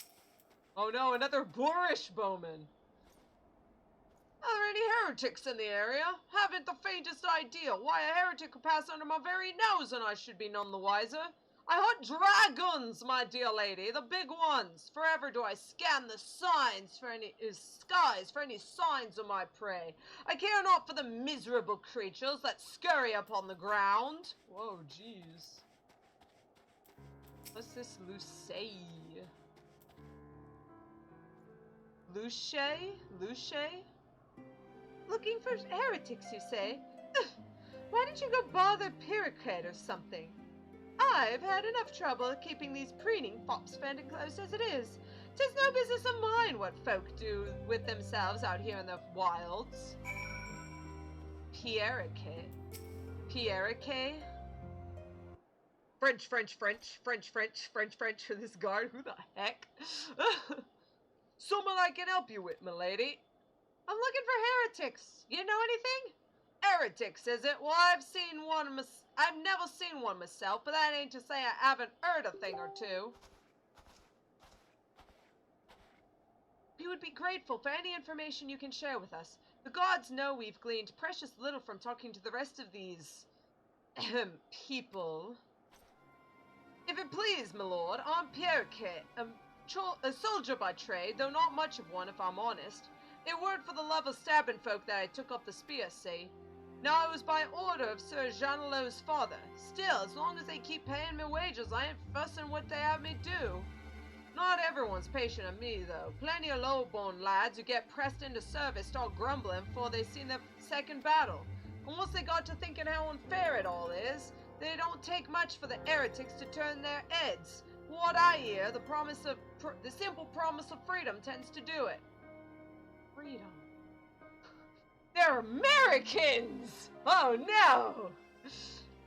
Oh no, another boorish bowman. Are there any heretics in the area? Haven't the faintest idea why a heretic could pass under my very nose and I should be none the wiser. I hunt dragons, my dear lady, the big ones. Forever do I scan the skies for any signs of my prey. I care not for the miserable creatures that scurry upon the ground. Whoa, jeez. What's this Luce? Luce? Looking for heretics, you say? Why don't you go bother Pyrrhicate or something? I've had enough trouble keeping these preening fops fed and close as it is. 'Tis no business of mine what folk do with themselves out here in the wilds. Pyrrhicate? French for this guard. Who the heck? Someone I can help you with, milady. I'm looking for heretics. You know anything? Heretics, is it? Well, I've never seen one myself, but that ain't to say I haven't heard a thing or two. We would be grateful for any information you can share with us. The gods know we've gleaned precious little from talking to the rest of these people. If it please, my lord, I'm Pierre Kay, a soldier by trade, though not much of one if I'm honest. A word for the love of stabbing folk that I took up the spear, see? Now, it was by order of Sir Janelo's father. Still, as long as they keep paying me wages, I ain't fussing what they have me do. Not everyone's patient of me, though. Plenty of low-born lads who get pressed into service start grumbling before they seen their second battle. And once they got to thinking how unfair it all is, they don't take much for the heretics to turn their heads. What I hear, the simple promise of freedom tends to do it. Freedom. They're Americans! Oh no!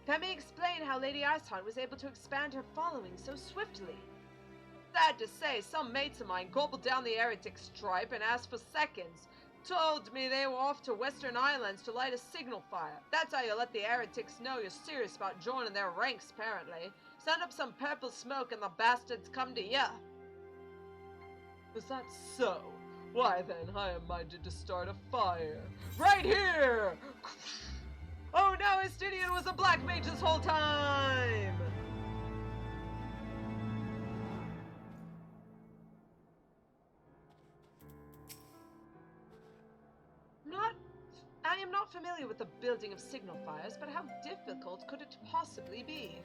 That may explain how Lady Iceheart was able to expand her following so swiftly. Sad to say, some mates of mine gobbled down the heretic stripe and asked for seconds. Told me they were off to Western Islands to light a signal fire. That's how you let the heretics know you're serious about joining their ranks, apparently. Send up some purple smoke and the bastards come to ya. Is that so? Why then, I am minded to start a fire. Right here! Oh no, Estinian was a black mage this whole time! I am not familiar with the building of signal fires, but how difficult could it possibly be?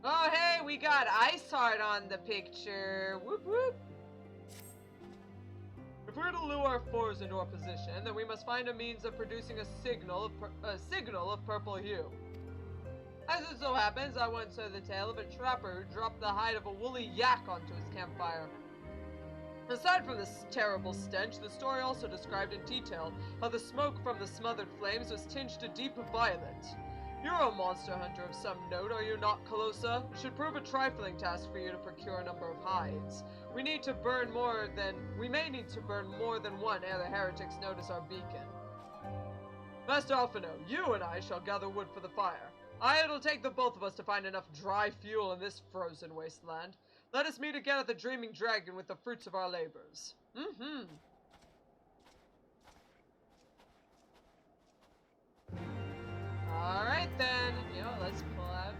Oh hey, we got Iceheart on the picture. Whoop whoop. If we're to lure our foes into our position, then we must find a means of producing a signal of purple hue. As it so happens, I once heard the tale of a trapper who dropped the hide of a woolly yak onto his campfire. Aside from this terrible stench, the story also described in detail how the smoke from the smothered flames was tinged a deep violet. You're a monster hunter of some note, are you not, Calosa? It should prove a trifling task for you to procure a number of hides. We may need to burn more than one ere the heretics notice our beacon. Master Alphino, you and I shall gather wood for the fire. It'll take the both of us to find enough dry fuel in this frozen wasteland. Let us meet again at the Dreaming Dragon with the fruits of our labors. Alright then. You know, let's pull out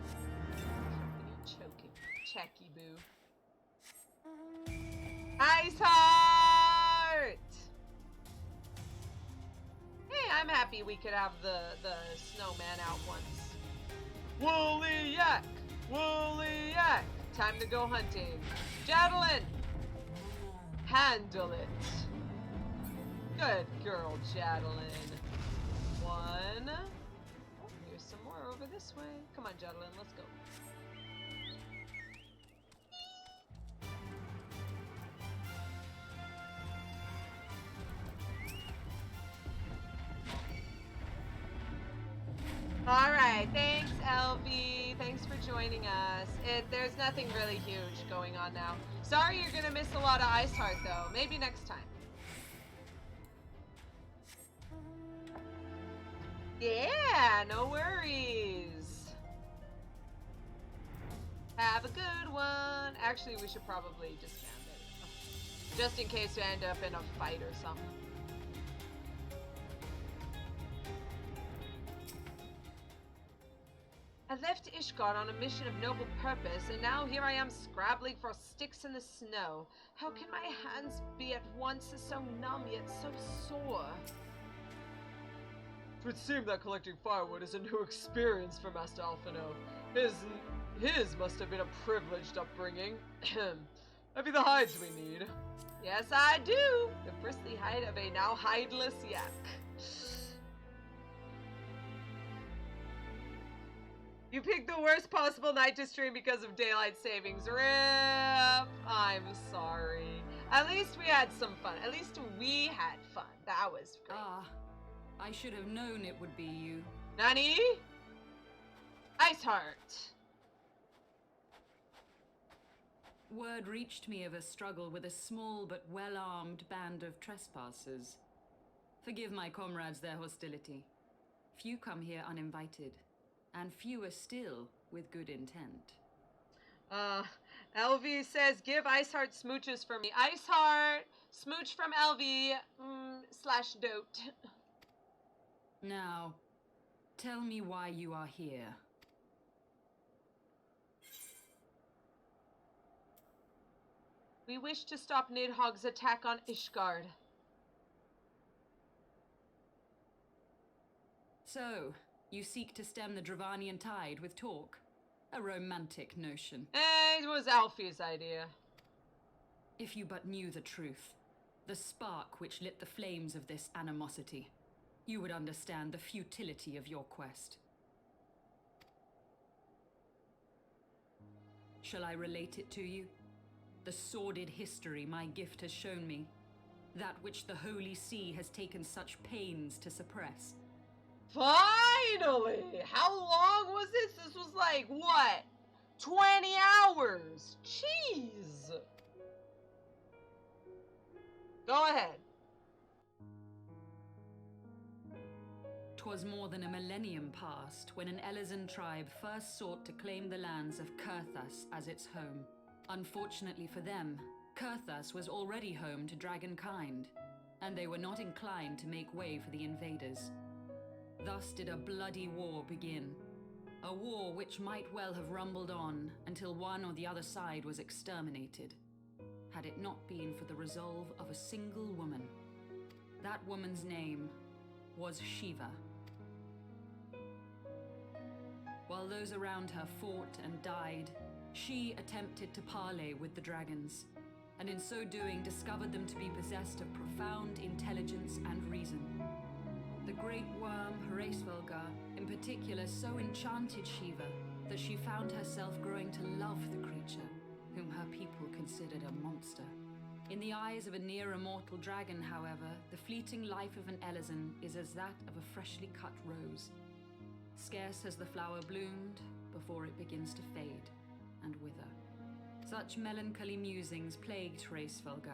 Checky Boo. Iceheart! Hey, I'm happy we could have the snowman out once. Woolly yak! Woolly yak! Time to go hunting. Jadelin! Handle it. Good girl, Jadelin. One. Oh, here's some more over this way. Come on, Jadelin, let's go. Alright, thanks, LV. Thanks for joining us. There's nothing really huge going on now. Sorry you're gonna miss a lot of Iceheart, though. Maybe next time. Yeah, no worries. Have a good one. Actually, we should probably disband it. Just in case we end up in a fight or something. I left Ishgard on a mission of noble purpose, and now here I am scrabbling for sticks in the snow. How can my hands be at once so numb yet so sore? It would seem that collecting firewood is a new experience for Master Alphino. His must have been a privileged upbringing. Have you the hides we need? Yes, I do. The bristly hide of a now hideless yak. You picked the worst possible night to stream because of daylight savings. RIP! I'm sorry. At least we had some fun. At least we had fun. That was great. I should have known it would be you. Nani? Iceheart. Word reached me of a struggle with a small but well-armed band of trespassers. Forgive my comrades their hostility. Few come here uninvited. And fewer still with good intent. LV says, give Iceheart smooches for me. Iceheart, smooch from LV, / dote. Now, tell me why you are here. We wish to stop Nidhogg's attack on Ishgard. So, you seek to stem the Dravanian tide with talk? A romantic notion. It was Alfie's idea. If you but knew the truth, the spark which lit the flames of this animosity, you would understand the futility of your quest. Shall I relate it to you? The sordid history my gift has shown me. That which the Holy See has taken such pains to suppress. Finally! How long was this? This was like, what? 20 hours! Jeez! Go ahead. 'Twas more than a millennium past when an Elizan tribe first sought to claim the lands of Coerthas as its home. Unfortunately for them, Coerthas was already home to dragonkind, and they were not inclined to make way for the invaders. Thus did a bloody war begin. A war which might well have rumbled on until one or the other side was exterminated, had it not been for the resolve of a single woman. That woman's name was Shiva. While those around her fought and died, she attempted to parley with the dragons, and in so doing discovered them to be possessed of profound intelligence and reason. The great worm Heavensward in particular so enchanted Shiva that she found herself growing to love the creature, whom her people considered a monster. In the eyes of a near-immortal dragon, however, the fleeting life of an Elezen is as that of a freshly cut rose. Scarce has the flower bloomed before it begins to fade and wither. Such melancholy musings plagued Heavensward,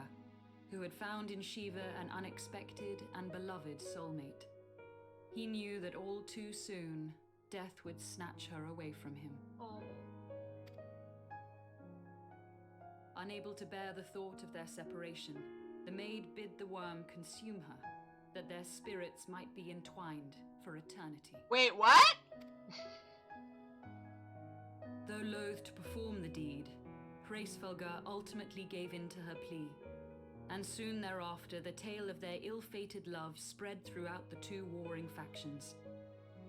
who had found in Shiva an unexpected and beloved soulmate. He knew that all too soon, death would snatch her away from him. Oh. Unable to bear the thought of their separation, the maid bid the worm consume her, that their spirits might be entwined for eternity. Wait, what? Though loath to perform the deed, Heavensward ultimately gave in to her plea, and soon thereafter the tale of their ill-fated love spread throughout the two warring factions.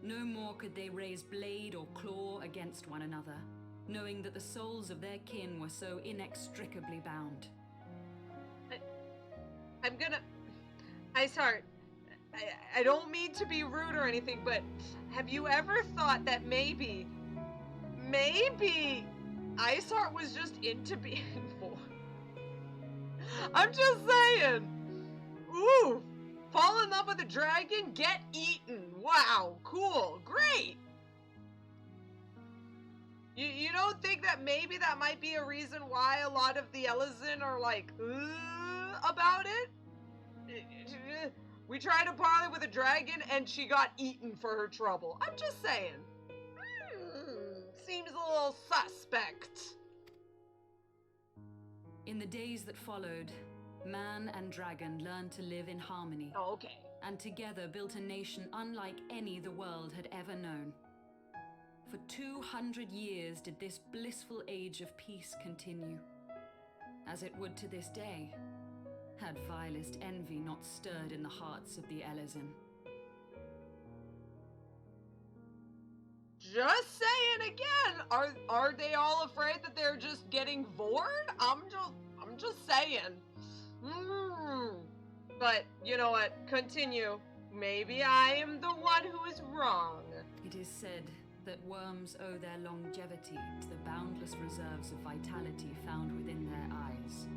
No more could they raise blade or claw against one another, knowing that the souls of their kin were so inextricably bound. I'm gonna... Iceheart, I don't mean to be rude or anything, but have you ever thought that maybe Iceheart was just into being born? I'm just saying. Ooh, fall in love with a dragon, get eaten. Wow, cool, great. You don't think that maybe that might be a reason why a lot of the Elezen are like, about it? We tried to parlay with a dragon and she got eaten for her trouble. I'm just saying. Seems a little suspect. In the days that followed, man and dragon learned to live in harmony. Oh, okay. And together built a nation unlike any the world had ever known. For 200 years did this blissful age of peace continue, as it would to this day, had vilest envy not stirred in the hearts of the Elezen. Just saying again, are they all afraid that they're just getting vored? I'm just saying. But you know what? Continue. Maybe I am the one who is wrong. It is said that worms owe their longevity to the boundless reserves of vitality found within their eyes.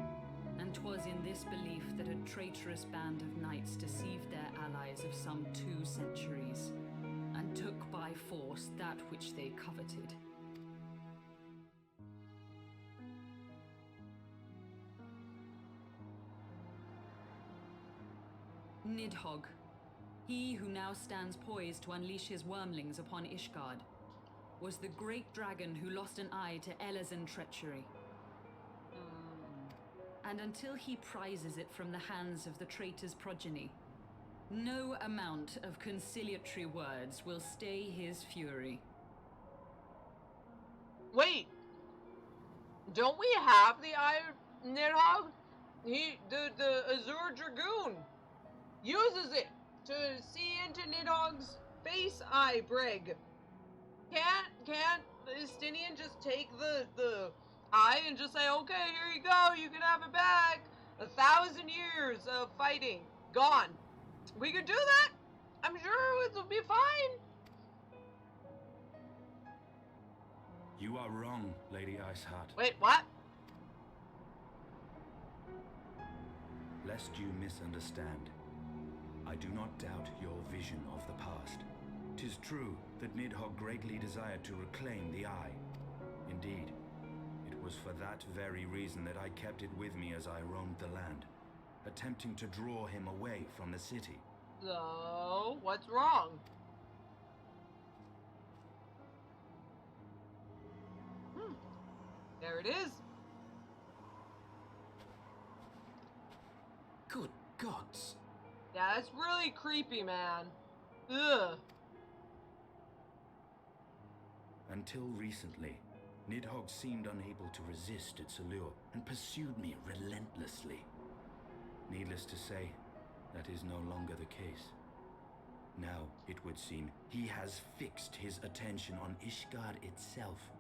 And 'twas in this belief that a traitorous band of knights deceived their allies of some 2 centuries, and took by force that which they coveted. Nidhogg, he who now stands poised to unleash his wormlings upon Ishgard, was the great dragon who lost an eye to Elezen treachery. And until he prizes it from the hands of the traitor's progeny, no amount of conciliatory words will stay his fury. Wait, don't we have the Iron Nidhogg? The Azure Dragoon uses it to see into Nidhogg's face eye brig. Can't Estinian just take the eye and just say, okay, here you go, you can have it back. 1,000 years of fighting, gone. We could do that. I'm sure it will be fine. You are wrong, Lady Iceheart. Wait, what? Lest you misunderstand, I do not doubt your vision of the past. 'Tis true that Nidhogg greatly desired to reclaim the eye. Indeed, it was for that very reason that I kept it with me as I roamed the land, attempting to draw him away from the city. So, what's wrong? There it is. Good gods. Yeah, that's really creepy, man. Ugh. Until recently, Nidhogg seemed unable to resist its allure and pursued me relentlessly. Needless to say, that is no longer the case. Now, it would seem, he has fixed his attention on Ishgard itself,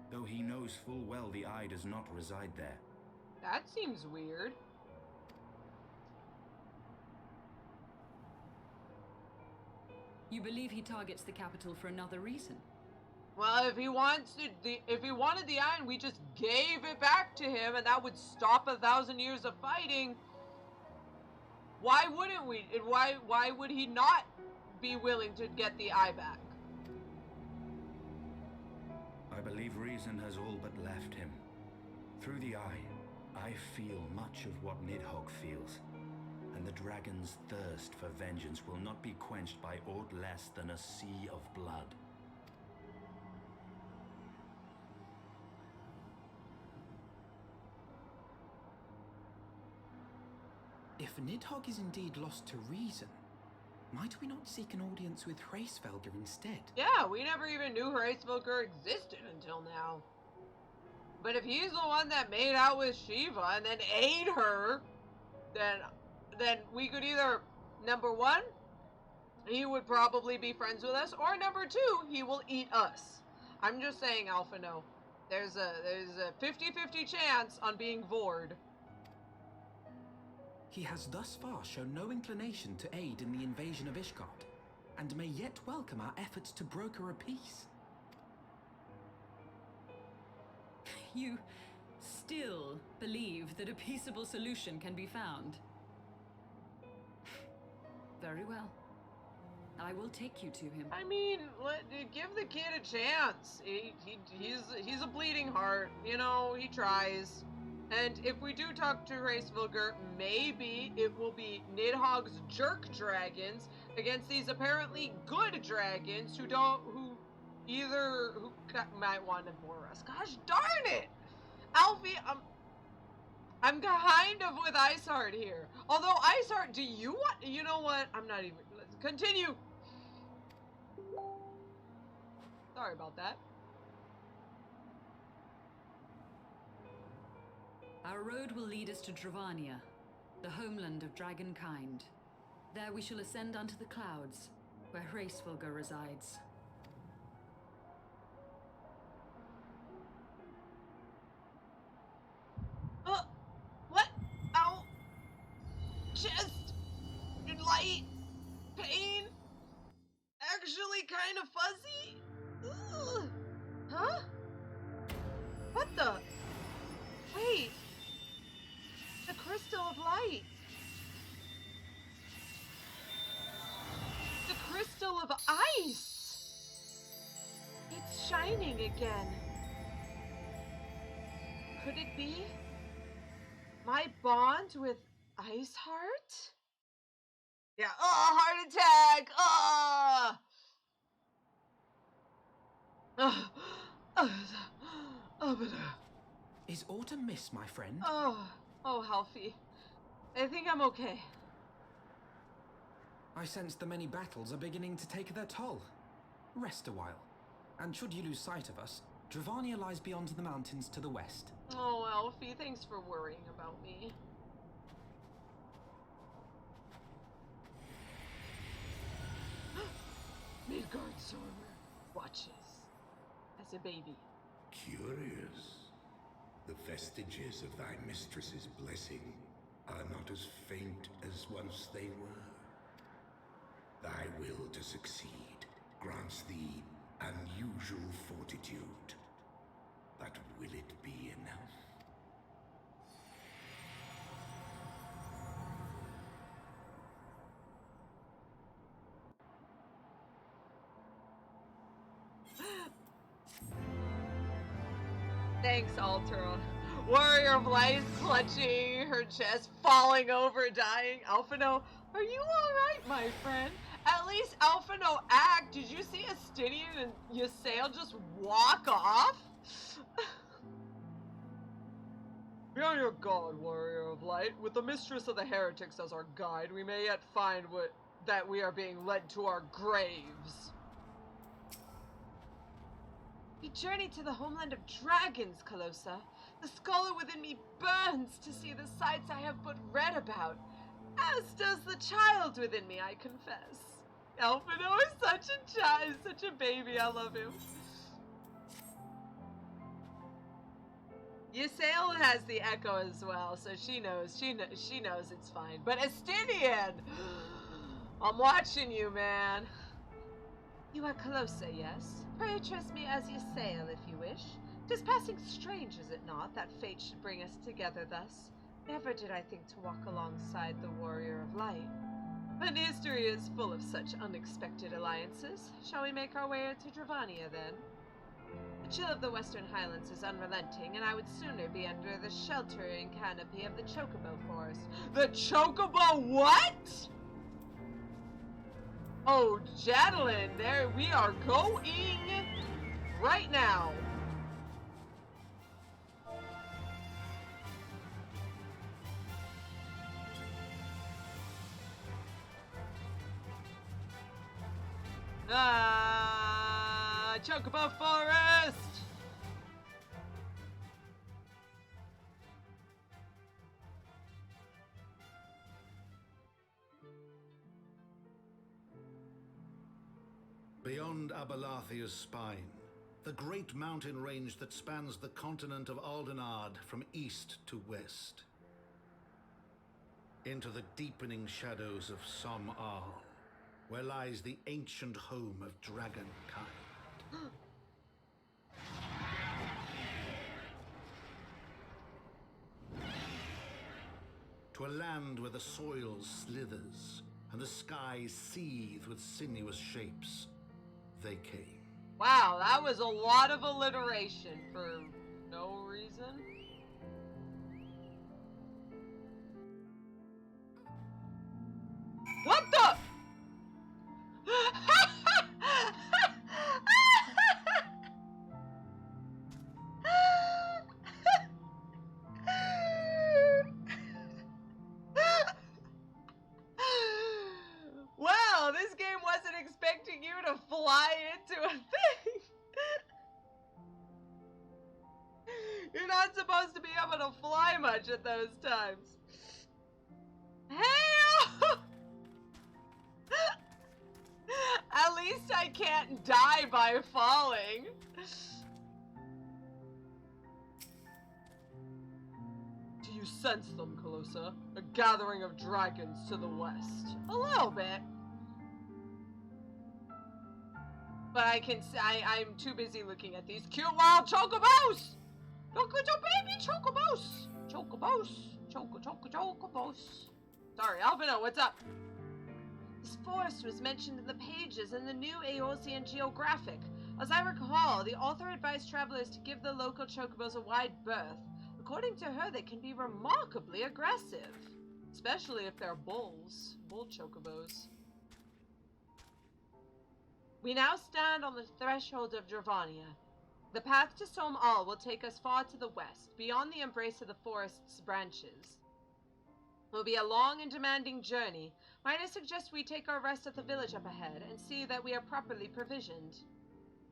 though he knows full well the eye does not reside there. That seems weird. You believe he targets the capital for another reason? Well, if he wanted the eye and we just gave it back to him and that would stop 1,000 years of fighting, why wouldn't we? Why would he not be willing to get the eye back? I believe reason has all but left him. Through the eye, I feel much of what Nidhogg feels, and the dragon's thirst for vengeance will not be quenched by aught less than a sea of blood. If Nidhogg is indeed lost to reason, might we not seek an audience with Hraesvelgr instead? Yeah, we never even knew Hraesvelgr existed until now. But if he's the one that made out with Shiva and then ate her, then we could either, number one, he would probably be friends with us, or number two, he will eat us. I'm just saying, Alphino. There's a 50-50 chance on being Vord. He has thus far shown no inclination to aid in the invasion of Ishgard, and may yet welcome our efforts to broker a peace. You still believe that a peaceable solution can be found? Very well. I will take you to him. I mean, give the kid a chance. He's a bleeding heart. You know, he tries. And if we do talk to Hraesvelgr, maybe it will be Nidhogg's jerk dragons against these apparently good dragons who might want to bore us. Gosh darn it! Alfie, I'm kind of with Iceheart here. Although, Iceheart, do you want... You know what? I'm not even... Let's continue. Sorry about that. Our road will lead us to Dravania, the homeland of dragonkind. There we shall ascend unto the clouds, where Hraesvelgr resides. What? Ow! Chest! Light! Pain! Actually kind of fuzzy? Ugh. Huh? What the? Wait! The crystal of light! The crystal of ice! It's shining again. Could it be my bond with Iceheart? Yeah, heart attack! Is aught amiss, my friend? Oh, Halfie. I think I'm okay. I sense the many battles are beginning to take their toll. Rest a while, and should you lose sight of us, Dravania lies beyond the mountains to the west. Oh, Alfie, thanks for worrying about me. Midgardsormr watches as a baby. Curious. The vestiges of thy mistress's blessing are not as faint as once they were. Thy will to succeed grants thee unusual fortitude. But will it be enough? Thanks, Altera. Warrior of Light clutching her chest, falling over, dying. Alphino, are you alright, my friend? At least Alphino act. Did you see Estinian and Ysael just walk off? Be on your guard, warrior of light. With the mistress of the heretics as our guide, we may yet find that we are being led to our graves. We journey to the homeland of dragons, Calosa. The scholar within me burns to see the sights I have but read about, as does the child within me, I confess. Elfino is such a child, such a baby. I love him. Ysael has the echo as well, so she knows it's fine. But Estinian, I'm watching you, man. You are Calosa, yes? Pray address me as Ysael, if you wish. 'Tis passing strange, is it not, that fate should bring us together thus? Never did I think to walk alongside the warrior of light. But history is full of such unexpected alliances. Shall we make our way to Dravania, then? The chill of the Western Highlands is unrelenting, and I would sooner be under the sheltering canopy of the Chocobo Forest. The Chocobo what? Oh, Jadelin, there we are going right now. Chocobo Forest! Beyond Abalathia's spine, the great mountain range that spans the continent of Aldenard from east to west. Into the deepening shadows of Som Al, where lies the ancient home of dragonkind. To a land where the soil slithers and the skies seethe with sinuous shapes, they came. Wow, that was a lot of alliteration for no reason. What the? Wow, this game wasn't expecting you to fly into a thing. You're not supposed to be able to fly much at those times. Hey! At least I can't die by falling. Do you sense them, Calosa? A gathering of dragons to the west. A little bit. But I'm too busy looking at these cute wild chocobos! Look at your baby chocobos! Chocobos! Chocobos! Sorry, Alvino, what's up? This forest was mentioned in the pages in the new Eosian Geographic. As I recall, the author advised travelers to give the local chocobos a wide berth. According to her, they can be remarkably aggressive. Especially if they're bulls. Bull chocobos. We now stand on the threshold of Dravania. The path to Som Al will take us far to the west, beyond the embrace of the forest's branches. It will be a long and demanding journey. Might I suggest we take our rest at the village up ahead and see that we are properly provisioned?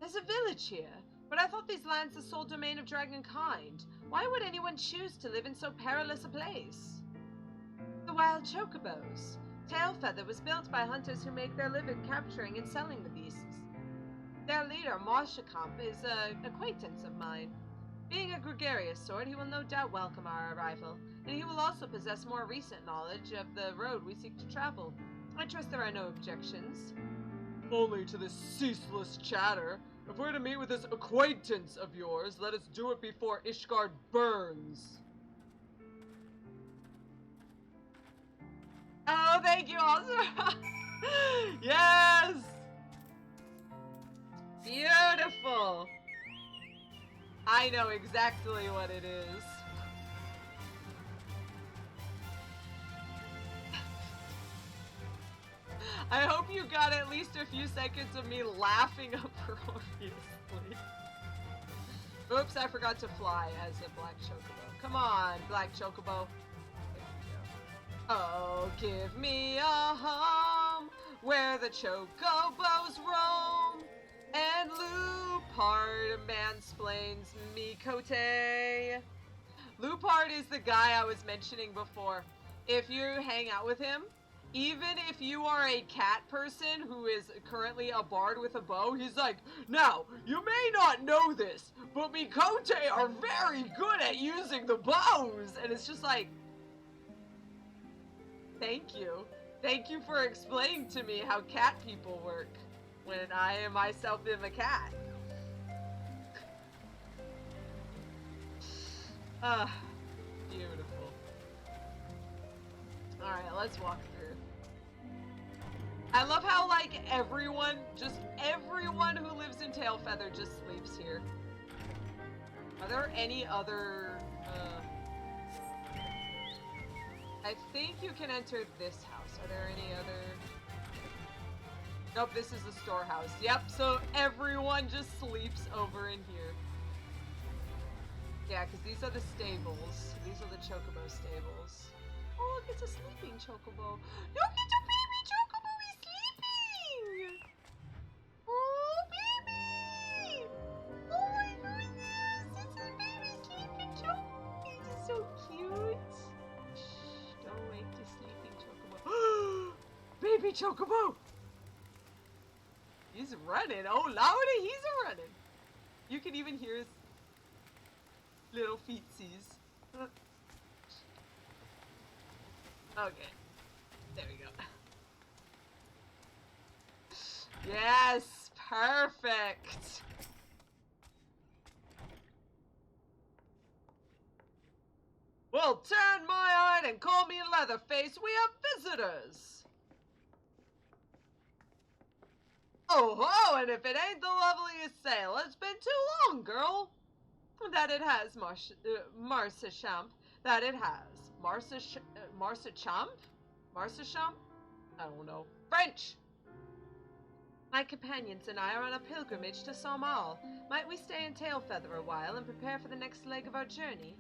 There's a village here, but I thought these lands the sole domain of dragonkind. Why would anyone choose to live in so perilous a place? The wild chocobos. Tailfeather was built by hunters who make their living capturing and selling the beasts. Their leader, Marshakamp, is an acquaintance of mine. Being a gregarious sort, he will no doubt welcome our arrival, and he will also possess more recent knowledge of the road we seek to travel. I trust there are no objections. Only to this ceaseless chatter. If we're to meet with this acquaintance of yours, let us do it before Ishgard burns. Oh, thank you, Azra. Yes! Beautiful! I know exactly what it is. I hope you got at least a few seconds of me laughing uproariously. Oops, I forgot to fly as a black chocobo. Come on, Black Chocobo. Oh, give me a home where the chocobos roam, and Lupard mansplains me Cote. Lupard is the guy I was mentioning before. If you hang out with him, even if you are a cat person who is currently a bard with a bow, he's like, now, you may not know this, but Mikote are very good at using the bows. And it's just like, thank you. Thank you for explaining to me how cat people work when I myself am a cat. Beautiful. Alright, let's walk through. I love how, like, everyone who lives in Tailfeather just sleeps here. Are there any other, I think you can enter this house. Are there any other? Nope, this is the storehouse. Yep, so everyone just sleeps over in here. Yeah, because these are the stables. These are the chocobo stables. Oh, look, it's a sleeping chocobo. Look, it's a baby chocobo. He's sleeping. Oh, baby. Oh my goodness. It's a baby sleeping chocobo. He's so cute. Shh, don't wake the sleeping chocobo. Baby chocobo. He's running. Oh, Lordy, he's a running. You can even hear his little feetsies. Okay. There we go. Yes! Perfect! Well, turn my eye and call me Leatherface. We have visitors! Oh ho! And if it ain't the loveliest sail, it's been too long, girl! That it has, Marcia Champ. That it has. Marcia Champ? Marcia Champ? I don't know. French! My companions and I are on a pilgrimage to Samal. Might we stay in Tailfeather a while and prepare for the next leg of our journey?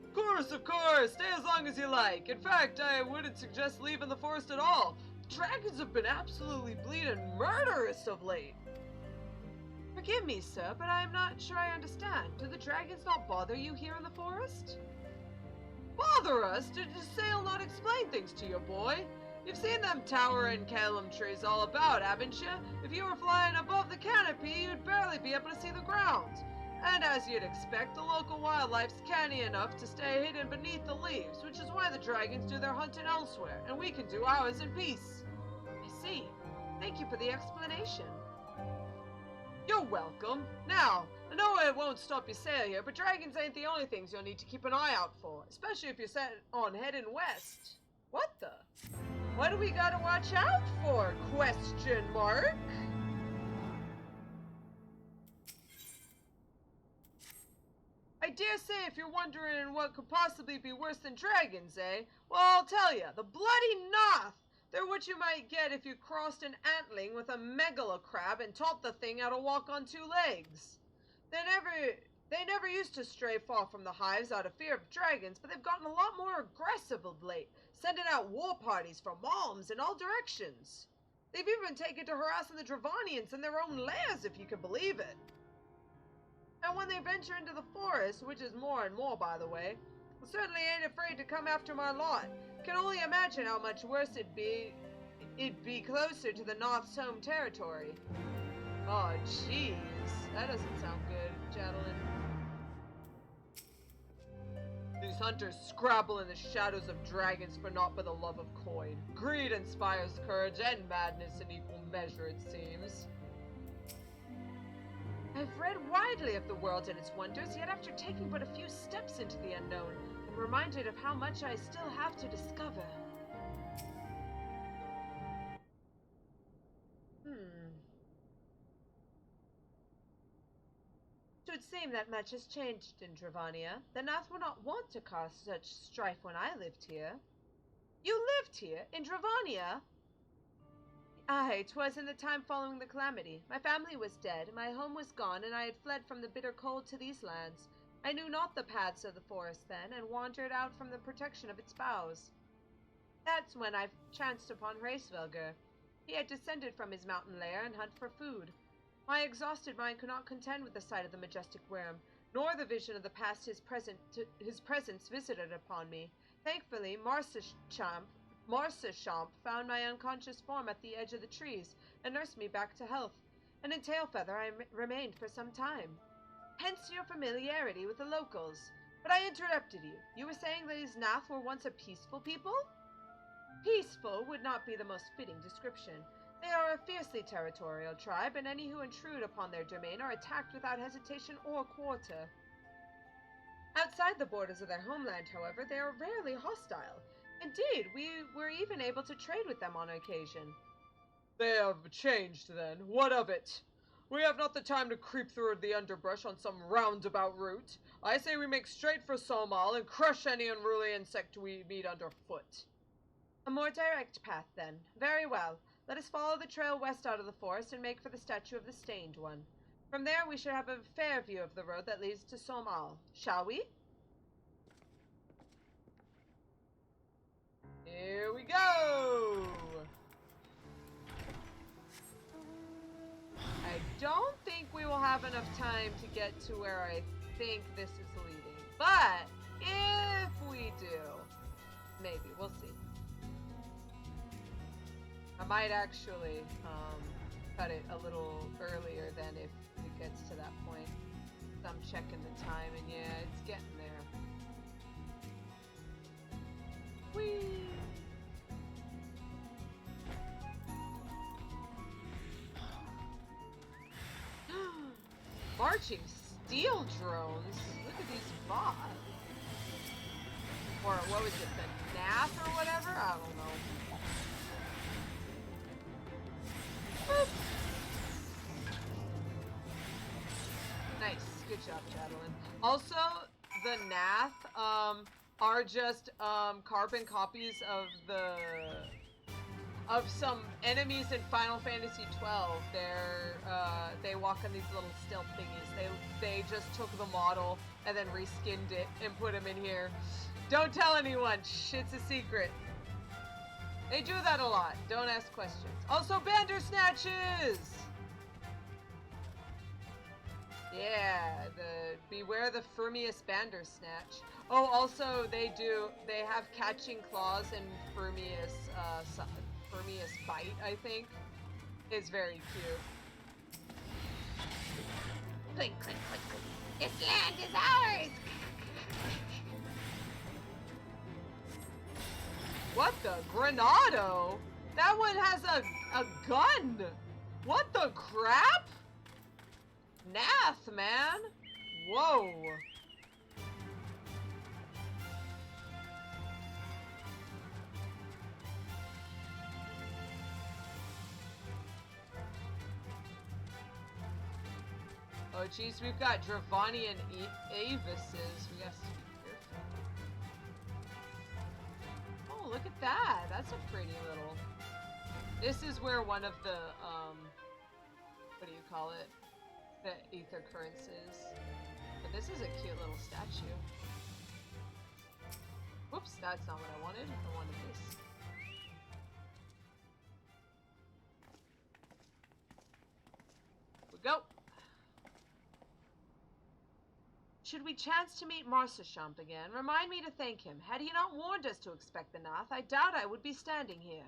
Of course! Stay as long as you like. In fact, I wouldn't suggest leaving the forest at all. Dragons have been absolutely bleeding murderous of late. Forgive me, sir, but I am not sure I understand. Do the dragons not bother you here in the forest? Bother us? Did the sail not explain things to you, boy? You've seen them tower and calum trees all about, haven't you? If you were flying above the canopy, you'd barely be able to see the ground. And as you'd expect, the local wildlife's canny enough to stay hidden beneath the leaves, which is why the dragons do their hunting elsewhere, and we can do ours in peace. I see. Thank you for the explanation. You're welcome. Now, I know it won't stop your sail here, but dragons ain't the only things you'll need to keep an eye out for, especially if you're set on heading west. What the? What do we gotta watch out for? Question mark? I dare say if you're wondering what could possibly be worse than dragons, eh? Well, I'll tell you, the bloody Noth! They're what you might get if you crossed an antling with a megalocrab and taught the thing how to walk on two legs. They never used to stray far from the hives out of fear of dragons, but they've gotten a lot more aggressive of late, sending out war parties from Malms in all directions. They've even taken to harassing the Dravanians in their own lairs, if you can believe it. And when they venture into the forest, which is more and more, by the way, certainly ain't afraid to come after my lot. Can only imagine how much worse it'd be closer to the Noth's home territory. Oh, jeez. That doesn't sound good, Jadelyn. These hunters scrabble in the shadows of dragons for naught but the love of coin. Greed inspires courage and madness in equal measure, it seems. I've read widely of the world and its wonders, yet after taking but a few steps into the unknown, I'm reminded of how much I still have to discover. It would seem that much has changed in Dravania. The Noth will not want to cause such strife when I lived here. You lived here? In Dravania? Aye, 'twas in the time following the calamity. My family was dead, my home was gone, and I had fled from the bitter cold to these lands. I knew not the paths of the forest then, and wandered out from the protection of its boughs. That's when I chanced upon Hraesvelgr. He had descended from his mountain lair and hunt for food. My exhausted mind could not contend with the sight of the majestic worm, nor the vision of the past his presence visited upon me. Thankfully, Marsashamp found my unconscious form at the edge of the trees and nursed me back to health, and in Tailfeather I remained for some time. Hence your familiarity with the locals. But I interrupted you. You were saying that these Nath were once a peaceful people? Peaceful would not be the most fitting description. They are a fiercely territorial tribe, and any who intrude upon their domain are attacked without hesitation or quarter. Outside the borders of their homeland, however, they are rarely hostile. Indeed, we were even able to trade with them on occasion. They have changed, then. What of it? We have not the time to creep through the underbrush on some roundabout route. I say we make straight for Somal and crush any unruly insect we meet underfoot. A more direct path, then. Very well. Let us follow the trail west out of the forest and make for the statue of the Stained One. From there we should have a fair view of the road that leads to Somal. Shall we? Here we go! I don't think we will have enough time to get to where I think this is leading. But, if we do, maybe. We'll see. I might actually cut it a little earlier than if it gets to that point. I'm checking the time, and yeah, it's getting there. Whee! Marching steel drones? Look at these bots. Or what was it, the Nath or whatever? I don't know. Boop. Nice. Good job, Chatelain. Also, the Nath are just carbon copies of some enemies in Final Fantasy XII. They walk on these little stealth thingies. They just took the model and then reskinned it and put them in here. Don't tell anyone. It's a secret. They do that a lot. Don't ask questions. Also, Bandersnatches! Yeah, beware the Firmius Bandersnatch. Oh, also, they have Catching Claws and Firmius Bite, I think. It's very cute. Clink, clink, clink, clink. This land is ours! What the? Granado? That one has a gun! What the crap? Nath, man! Whoa! Oh jeez, we've got Dravanian Avises. We got to be careful. Oh, look at that! That's a pretty little... This is where one of the, what do you call it? The ether currents is. But this is a cute little statue. Whoops, that's not what I wanted. I wanted this. Here we go. Should we chance to meet Marsashamp again, remind me to thank him. Had he not warned us to expect the Nath, I doubt I would be standing here.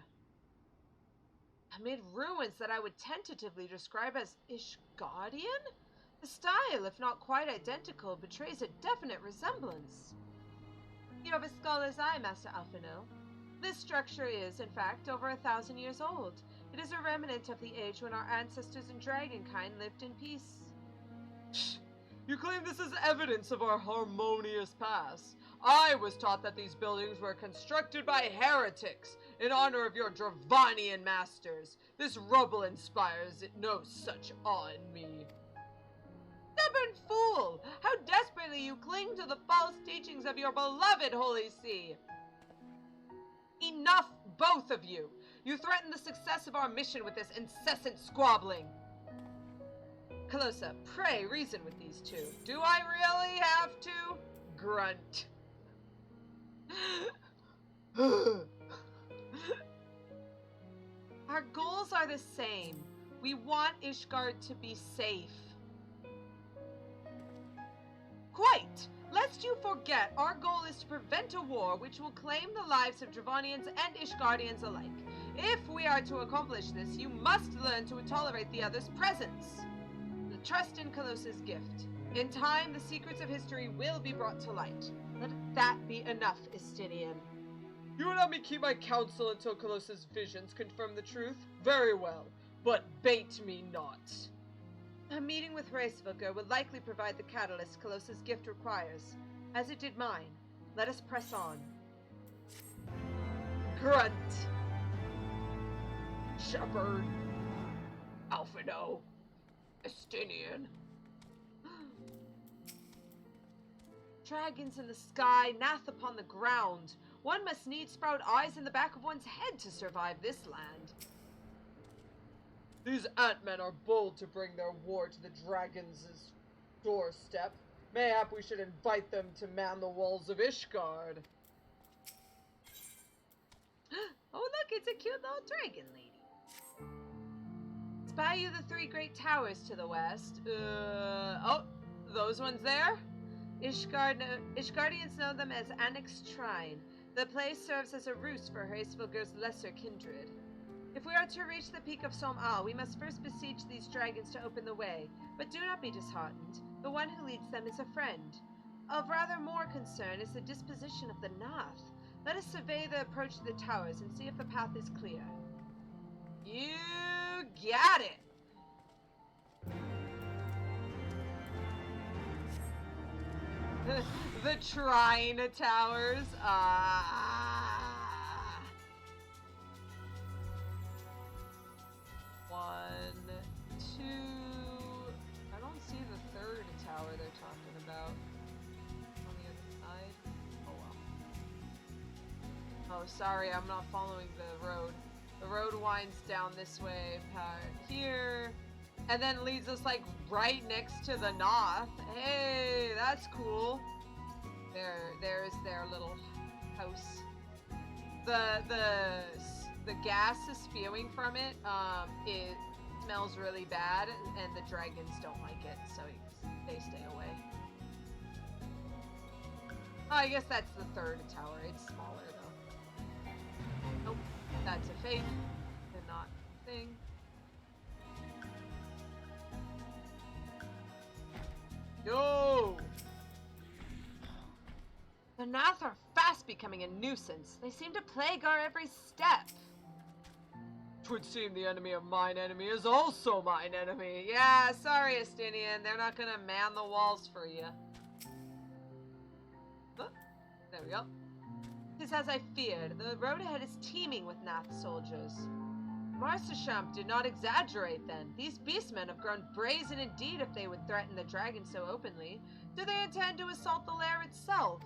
Amid ruins that I would tentatively describe as Ishgardian? The style, if not quite identical, betrays a definite resemblance. You have a scholar's eye, Master Alphinaud. This structure is, in fact, over 1,000 years old. It is a remnant of the age when our ancestors in Dragonkind lived in peace. You claim this is evidence of our harmonious past. I was taught that these buildings were constructed by heretics in honor of your Dravanian masters. This rubble inspires no such awe in me. Stubborn fool! How desperately you cling to the false teachings of your beloved Holy See! Enough, both of you! You threaten the success of our mission with this incessant squabbling. Calosa, pray reason with these two. Do I really have to? Grunt. Our goals are the same. We want Ishgard to be safe. Quite! Lest you forget, our goal is to prevent a war which will claim the lives of Dravonians and Ishgardians alike. If we are to accomplish this, you must learn to tolerate the other's presence. Trust in Calosa's gift. In time, the secrets of history will be brought to light. Let that be enough, Estinian. You will let me keep my counsel until Calosa's visions confirm the truth? Very well, but bait me not. A meeting with Reisvögr would likely provide the catalyst Calosa's gift requires, as it did mine. Let us press on. Grunt. Shepherd. Alphino. Estinian. Dragons in the sky, Nath upon the ground. One must needs sprout eyes in the back of one's head to survive this land. These ant-men are bold to bring their war to the dragons' doorstep. Mayhap we should invite them to man the walls of Ishgard. Oh look, it's a cute little dragon lady. Spy you the three great towers to the west. Oh, those ones there? Ishgardians know them as Annexed Shrine. The place serves as a roost for Reisvögr's lesser kindred. If we are to reach the peak of Som-Al, we must first besiege these dragons to open the way. But do not be disheartened. The one who leads them is a friend. Of rather more concern is the disposition of the Nath. Let us survey the approach to the towers and see if the path is clear. You got it! The Trine Towers. One, two. I don't see the third tower they're talking about. On the other side. Oh well. Oh, sorry, I'm not following the road. The road winds down this way, here, and then leads us like right next to the Nath. Hey, that's cool. There's their little house. The gas is spewing from it. It smells really bad, and the dragons don't like it, so they stay away. Oh, I guess that's the third tower. It's smaller though. Nope. That's a fake and not a thing. Yo! The Nath are fast becoming a nuisance. They seem to plague our every step. 'Twould seem the enemy of mine enemy is also mine enemy. Yeah, sorry, Estinian. They're not gonna man the walls for you. Oh, there we go. Tis as I feared. The road ahead is teeming with Nath soldiers. Marsashamp did not exaggerate then. These beastmen have grown brazen indeed if they would threaten the dragon so openly. Do they intend to assault the lair itself?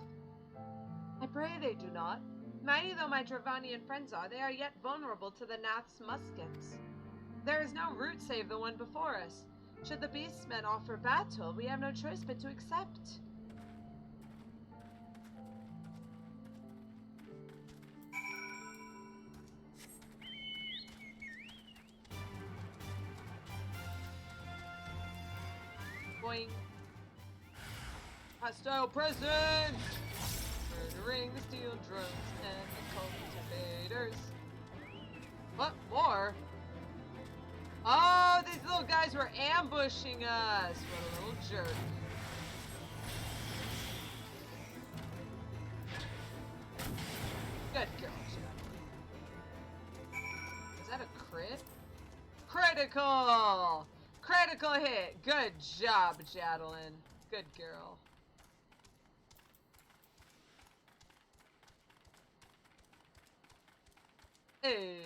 I pray they do not. Mighty though my Dravonian friends are, they are yet vulnerable to the Nath's muskets. There is no route save the one before us. Should the beastmen offer battle, we have no choice but to accept. Boing. Hostile presence! Murdering the steel drums and the cultivators. What more? Oh, these little guys were ambushing us! What a little jerk. Good girl, Jadelin. Is that a crit? Critical! Critical hit! Good job, Jadelin. Good girl. Hey.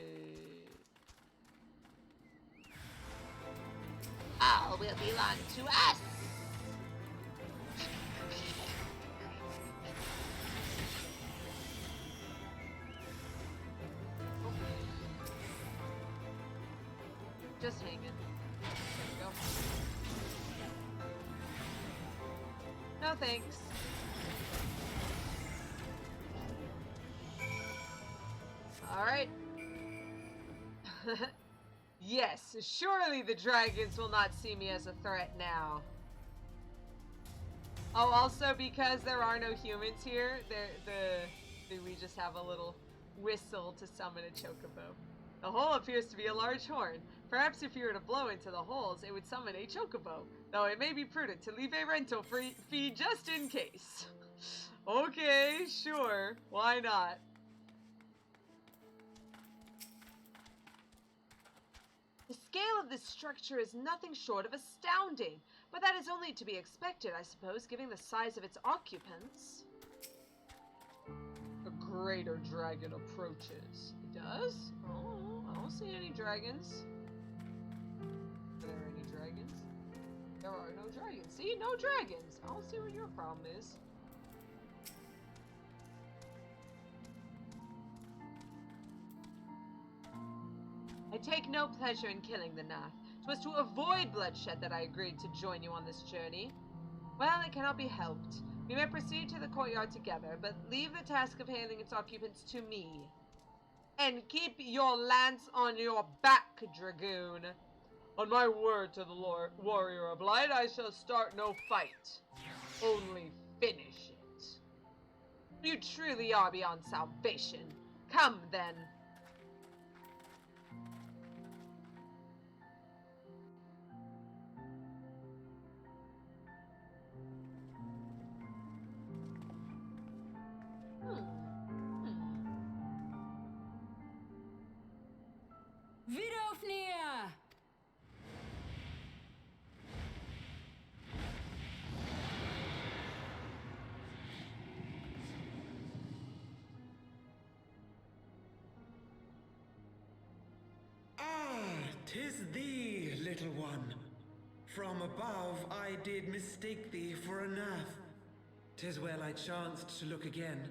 All will belong to us! Just hanging. There we go. No thanks. Alright. Yes, surely the dragons will not see me as a threat now. Oh, also because there are no humans here, we just have a little whistle to summon a chocobo. The hole appears to be a large horn. Perhaps if you were to blow into the holes, it would summon a chocobo, though it may be prudent to leave a rental fee just in case. Okay, sure, why not? The scale of this structure is nothing short of astounding, but that is only to be expected, I suppose, given the size of its occupants. A greater dragon approaches. It does? Oh, I don't see any dragons. Are there any dragons? There are no dragons. See? No dragons! I don't see what your problem is. I take no pleasure in killing the Nath. 'Twas to avoid bloodshed that I agreed to join you on this journey. Well, it cannot be helped. We may proceed to the courtyard together, but leave the task of hailing its occupants to me. And keep your lance on your back, dragoon. On my word to the warrior of light, I shall start no fight. Only finish it. You truly are beyond salvation. Come, then. Vidofnir! Ah, 'tis thee, little one. From above I did mistake thee for a Nath. 'Tis well I chanced to look again,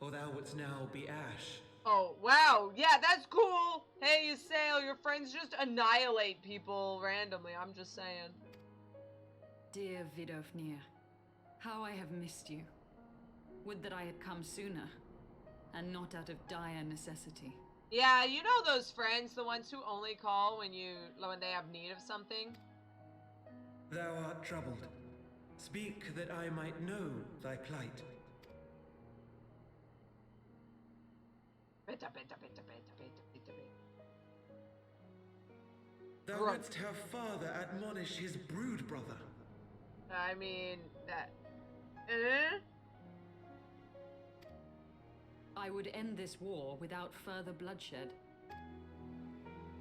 or thou wouldst now be ash. Oh, wow. Yeah, that's cool. Hey, you sail, your friends just annihilate people randomly. I'm just saying. Dear Vidofnir, how I have missed you. Would that I had come sooner, and not out of dire necessity. Yeah, you know those friends, the ones who only call when they have need of something? Thou art troubled. Speak that I might know thy plight. Thou wouldst have father admonish his brood brother. I mean, that... I would end this war without further bloodshed.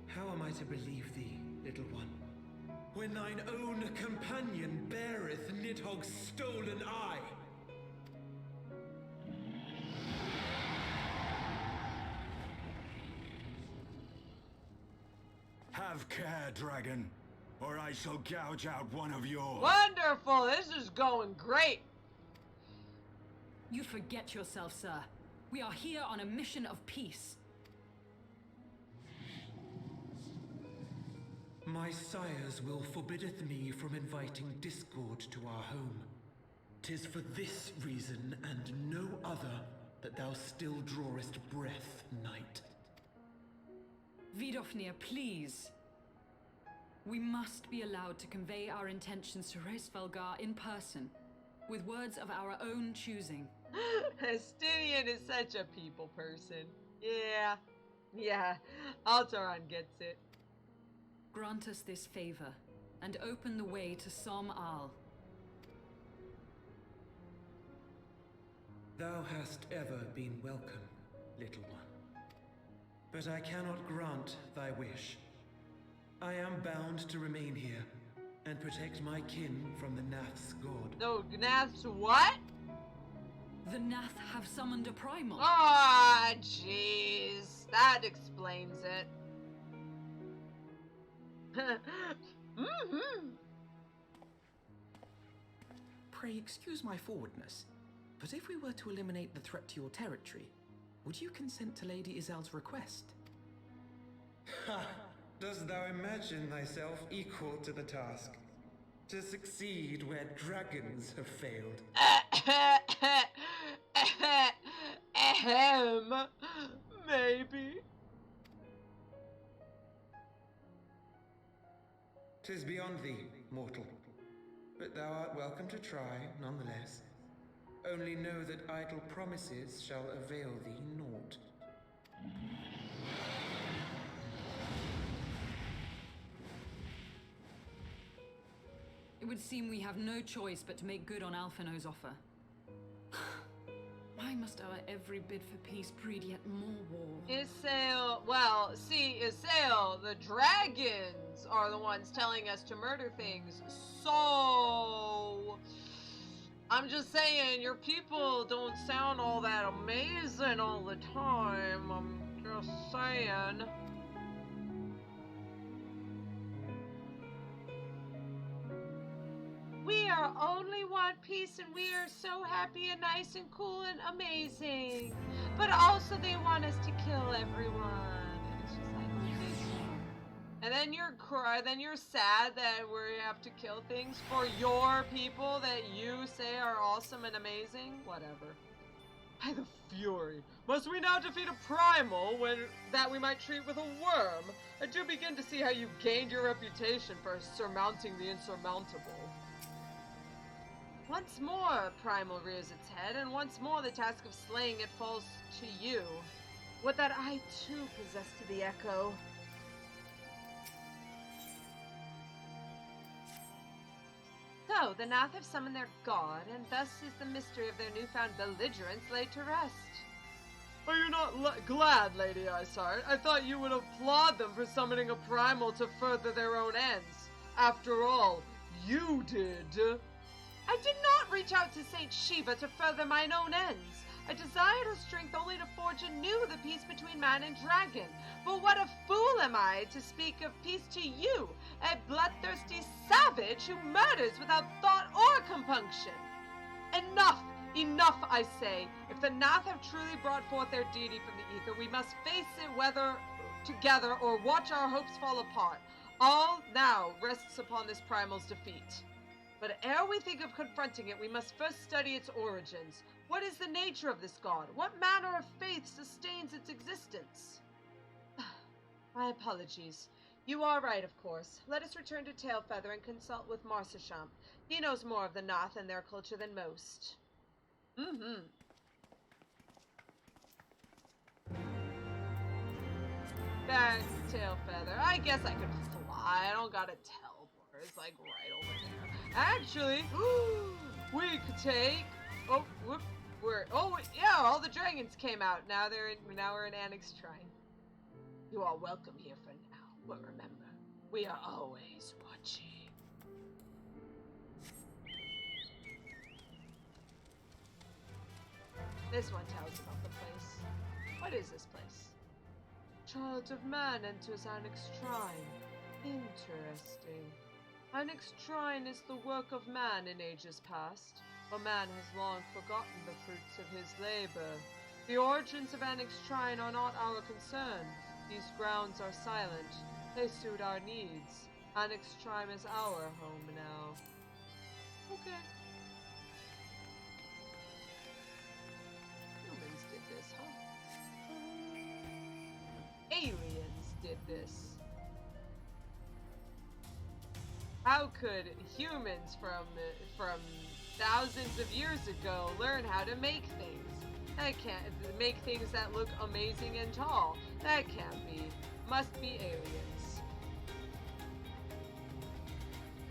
How am I to believe thee, little one, when thine own companion beareth Nidhogg's stolen eye? Have care, dragon, or I shall gouge out one of yours. Wonderful! This is going great! You forget yourself, sir. We are here on a mission of peace. My sires will forbiddeth me from inviting discord to our home. 'Tis for this reason and no other that thou still drawest breath, knight. Vidofnir, please. We must be allowed to convey our intentions to Hraesvelgar in person, with words of our own choosing. Estinian is such a people person. Yeah, Altaron gets it. Grant us this favor, and open the way to Som Al. Thou hast ever been welcome, little one. But I cannot grant thy wish. I am bound to remain here and protect my kin from the Nath's god. No, Nath's what? The Nath have summoned a primal. Ah, jeez. That explains it. Pray excuse my forwardness, but if we were to eliminate the threat to your territory, would you consent to Lady Izel's request? Ha! Dost thou imagine thyself equal to the task? To succeed where dragons have failed. Ahem. Maybe. 'Tis beyond thee, mortal. But thou art welcome to try, nonetheless. Only know that idle promises shall avail thee naught. It would seem we have no choice but to make good on Alphino's offer. Why must our every bid for peace breed yet more war? Isael, well, see, Isael, the dragons are the ones telling us to murder things. So, I'm just saying, your people don't sound all that amazing all the time. I'm just saying. We are only want peace, and we are so happy and nice and cool and amazing. But also they want us to kill everyone. And it's just like, okay. And then you're sad that we have to kill things for your people that you say are awesome and amazing? Whatever. By the fury, must we now defeat a primal that we might treat with a worm? I do begin to see how you gained your reputation for surmounting the insurmountable. Once more, Primal rears its head, and once more the task of slaying it falls to you. Would that I too possess to the echo. So, the Nath have summoned their god, and thus is the mystery of their newfound belligerence laid to rest. Are you not glad, Lady Iceheart? I thought you would applaud them for summoning a primal to further their own ends. After all, you did. I did not reach out to Saint Shiva to further mine own ends. I desired her strength only to forge anew the peace between man and dragon. But what a fool am I to speak of peace to you, a bloodthirsty savage who murders without thought or compunction. Enough! Enough, I say. If the Nath have truly brought forth their deity from the ether, we must face it whether together or watch our hopes fall apart. All now rests upon this primal's defeat. But ere we think of confronting it, we must first study its origins. What is the nature of this god? What manner of faith sustains its existence? My apologies. You are right, of course. Let us return to Tailfeather and consult with Marsachamp. He knows more of the Nath and their culture than most. Back to Tailfeather. I guess I could fly. I don't gotta teleport. It's like right over there. Actually, we could take. Oh, whoop. Yeah, all the dragons came out. Now we're in Annex Shrine. You are welcome here for now, but remember, we are always watching. This one tells about the place. What is this place? Child of Man enters Annex Shrine. Interesting. Annex Shrine is the work of man in ages past, but man has long forgotten the fruits of his labor. The origins of Annex Shrine are not our concern. These grounds are silent. They suit our needs. Annex Shrine is our home now. Okay. Humans did this, huh? Aliens did this. How could humans from thousands of years ago learn how to make things? That can't make things that look amazing and tall. That can't be. Must be aliens.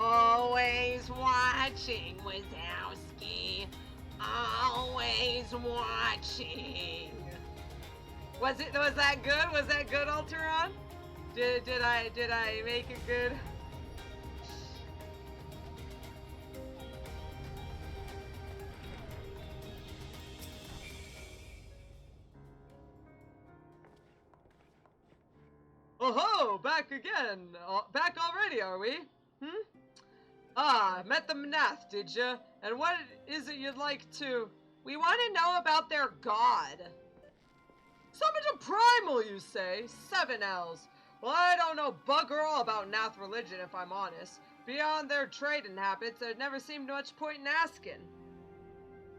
Always watching, Wazowski. Always watching. Was that good? Was that good, Alteron? Did I make it good? Oh-ho! Back again! Back already, are we? Met the Nath, did ya? And what is it you'd like to... We want to know about their god. Summoned a primal, you say? 7 L's. Well, I don't know bugger all about Nath religion, if I'm honest. Beyond their trading habits, there never seemed much point in asking.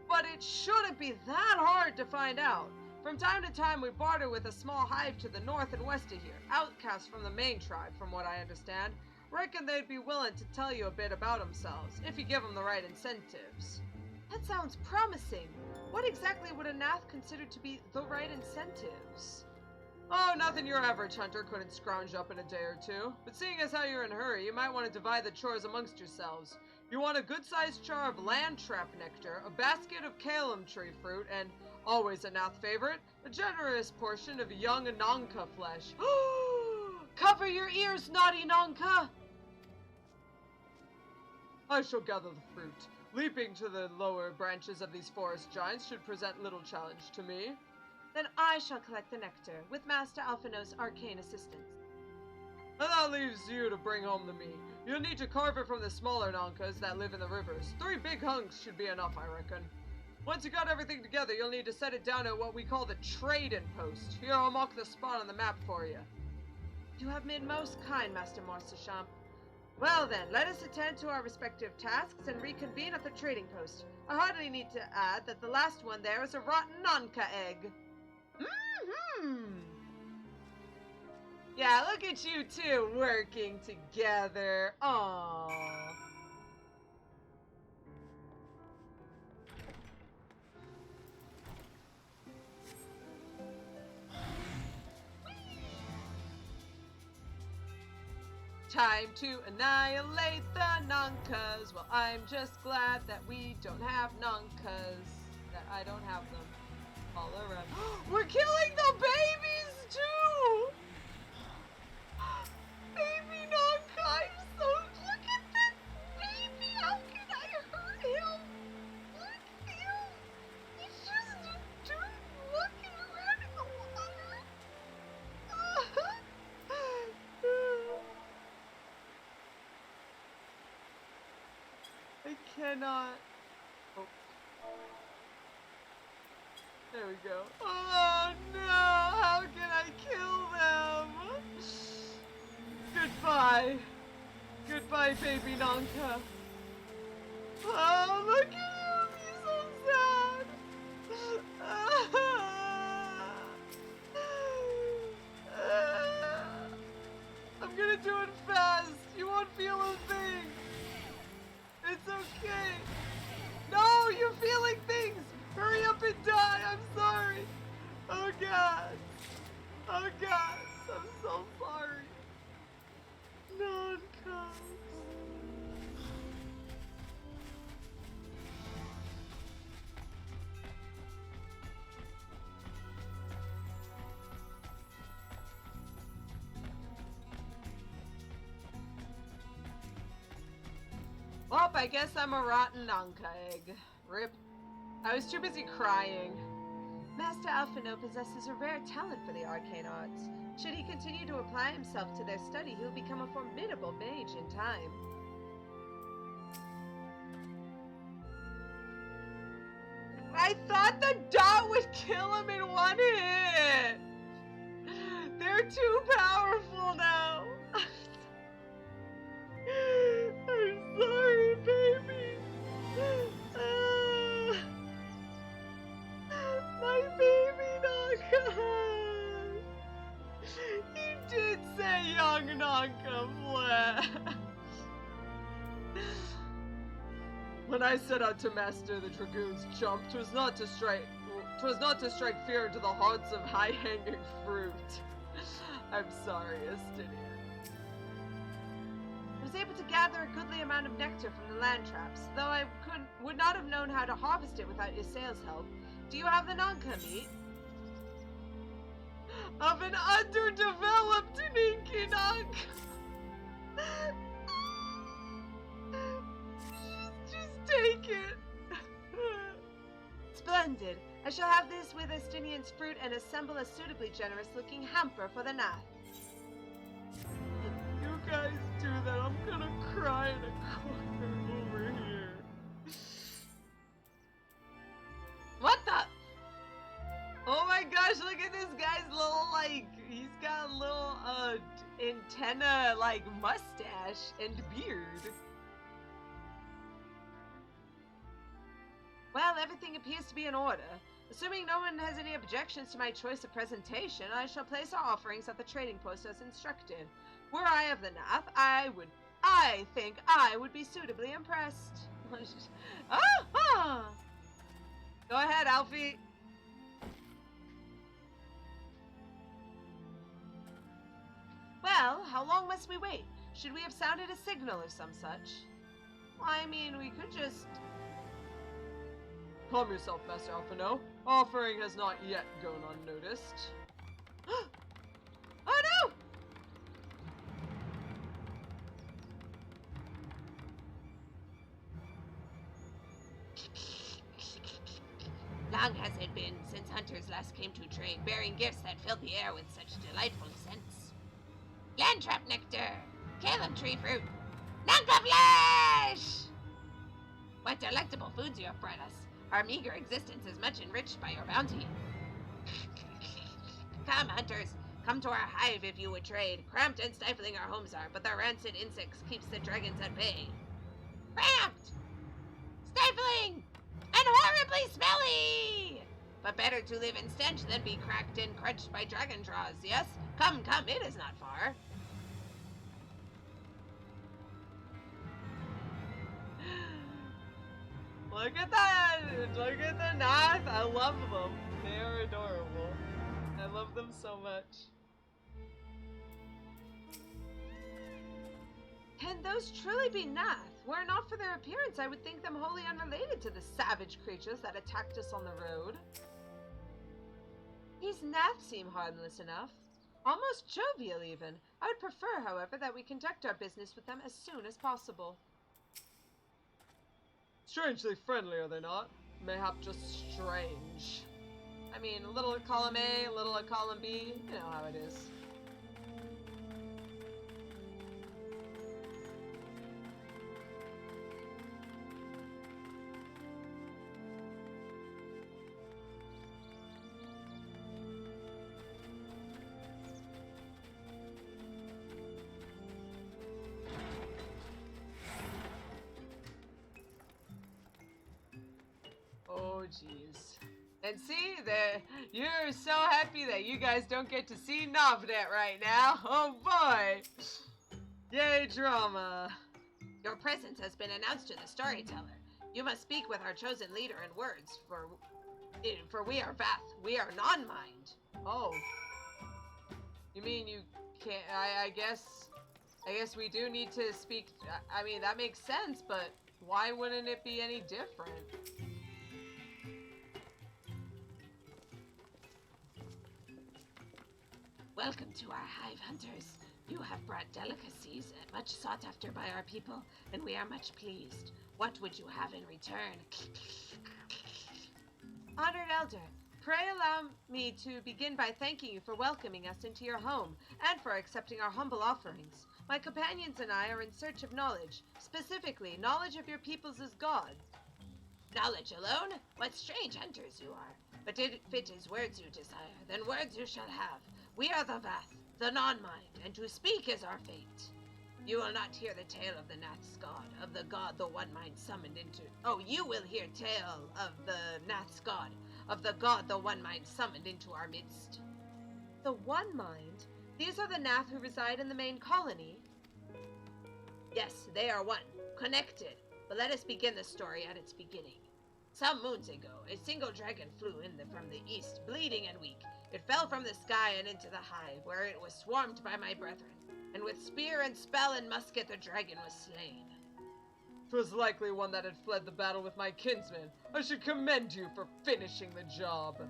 But it shouldn't be that hard to find out. From time to time, we barter with a small hive to the north and west of here, outcasts from the main tribe, from what I understand. Reckon they'd be willing to tell you a bit about themselves, if you give them the right incentives. That sounds promising. What exactly would a Nath consider to be the right incentives? Oh, nothing your average hunter couldn't scrounge up in a day or two. But seeing as how you're in a hurry, you might want to divide the chores amongst yourselves. You want a good-sized jar of land trap nectar, a basket of Kalum tree fruit, and, always a Nath favorite, a generous portion of young Ananka flesh. Cover your ears, naughty Nonka! I shall gather the fruit. Leaping to the lower branches of these forest giants should present little challenge to me. Then I shall collect the nectar, with Master Alphino's arcane assistance. And that leaves you to bring home the meat. You'll need to carve it from the smaller Nonkas that live in the rivers. 3 big hunks should be enough, I reckon. Once you got everything together, you'll need to set it down at what we call the trading post. Here, I'll mark the spot on the map for you. You have been most kind, Master Morsachamp. Well then, let us attend to our respective tasks and reconvene at the trading post. I hardly need to add that the last one there is a rotten Nonka egg. Yeah, look at you two working together. Aww. Time to annihilate the Nonkas. Well, I'm just glad that we don't have Nonkas. That I don't have them all around. We're killing the babies too! Baby Nonka, I'm so... Look at this baby! How can I hurt him? Look at him! He's just a dude looking around in the water. I cannot. Oh. There we go. Oh no! How can I kill them? Goodbye. Goodbye, baby Nonka. Oh, look at him! He's so sad. I'm gonna do it fast. You won't feel a thing. It's okay. No, you're feeling things. Hurry up and die. I'm sorry. Oh, God. Oh, God. I'm so sorry. Non-cows. Well, I guess I'm a rotten Nonka egg. Rip. I was too busy crying. Master Alphino possesses a rare talent for the arcane arts. Should he continue to apply himself to their study, he'll become a formidable mage in time. I thought the dot would kill him in one hit! They're too powerful now! I'm sorry, baby! My baby Nonka! He did say young Nonka flesh! When I set out to master the Dragoon's jump, 'twas not to strike fear into the hearts of high-hanging fruit. I'm sorry, Estinian. I was able to gather a goodly amount of nectar from the land traps, though I would not have known how to harvest it without your sales help. Do you have the Nonka meat? Of an underdeveloped Ninky Nonka! Just take it! Splendid! I shall have this with Estinian's fruit and assemble a suitably generous-looking hamper for the Nath. You guys do that, I'm gonna cry in a corner over here. What the? Oh my gosh, look at this guy's little, like, he's got a little, antenna, like, mustache and beard. Well, everything appears to be in order. Assuming no one has any objections to my choice of presentation, I shall place our offerings at the trading post as instructed. Were I of the Nath, I think I would be suitably impressed. Go ahead, Alfie. Well, how long must we wait? Should we have sounded a signal or some such? I mean, we could just... Calm yourself, Master Alphino. Offering has not yet gone unnoticed. Oh no! Long has it been since hunters last came to trade, bearing gifts that filled the air with such delightful scents. Landtrap nectar, Calum tree fruit, Nanka flesh! What delectable foods you have brought us. Our meager existence is much enriched by your bounty. Come, hunters, come to our hive if you would trade. Cramped and stifling our homes are, but the rancid insects keeps the dragons at bay. Cramped! Stifling! And horribly smelly! But better to live in stench than be cracked and crunched by dragon draws, yes? Come, it is not far. Look at that! Look at the Nath! I love them. They are adorable. I love them so much. Can those truly be Nath? Were it not for their appearance, I would think them wholly unrelated to the savage creatures that attacked us on the road. These Nath seem harmless enough. Almost jovial, even. I would prefer, however, that we conduct our business with them as soon as possible. Strangely friendly, are they not? Mayhap just strange. I mean, a little at column A, a little at column B. You know how it is. Oh, jeez. And see, you're so happy that you guys don't get to see Novnet right now. Oh, boy. Yay, drama. Your presence has been announced to the storyteller. You must speak with our chosen leader in words, for we are Vath. We are non-mind. Oh. You mean you can't... I guess we do need to speak... I mean, that makes sense, but why wouldn't it be any different? Welcome to our hive, hunters. You have brought delicacies, much sought after by our people, and we are much pleased. What would you have in return? Honored Elder, pray allow me to begin by thanking you for welcoming us into your home, and for accepting our humble offerings. My companions and I are in search of knowledge, specifically knowledge of your peoples as gods. Knowledge alone? What strange hunters you are. But if it is words you desire, then words you shall have. We are the Vath, the non-mind, and to speak is our fate. You will not hear the tale of the Nath's god, of the god the one mind summoned into... Oh, you will hear tale of the Nath's god, of the god the one mind summoned into our midst. The one mind? These are the Nath who reside in the main colony? Yes, they are one, connected. But let us begin the story at its beginning. Some moons ago, a single dragon flew in from the east, bleeding and weak. It fell from the sky and into the hive, where it was swarmed by my brethren. And with spear and spell and musket, the dragon was slain. 'Twas likely one that had fled the battle with my kinsmen. I should commend you for finishing the job.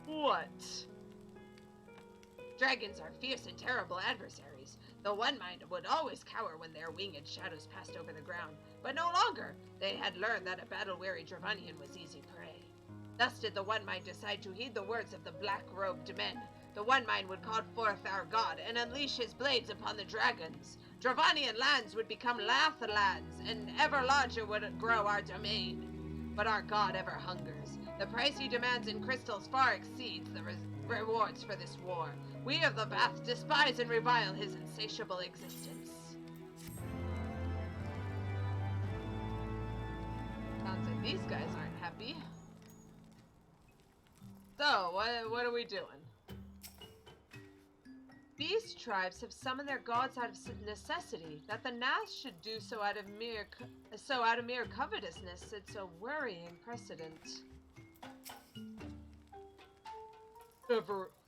What? Dragons are fierce and terrible adversaries. The One Mind would always cower when their winged shadows passed over the ground, but no longer. They had learned that a battle-weary Dravanian was easy prey. Thus did the One Mind decide to heed the words of the black-robed men. The One Mind would call forth our god and unleash his blades upon the dragons. Dravanian lands would become Lath lands, and ever larger would grow our domain. But our god ever hungers, The price he demands in crystals far exceeds the rewards for this war. We of the Bath despise and revile his insatiable existence. Sounds like these guys aren't happy. So, what are we doing? These tribes have summoned their gods out of necessity. That the Nath should do so out of mere covetousness, it's a worrying precedent.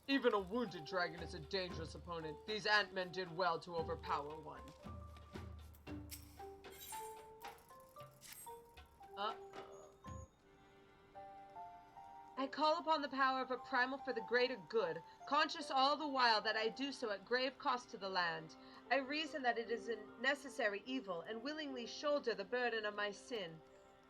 Even a wounded dragon is a dangerous opponent. These ant-men did well to overpower one. I call upon the power of a primal for the greater good, conscious all the while that I do so at grave cost to the land. I reason that it is a necessary evil, and willingly shoulder the burden of my sin.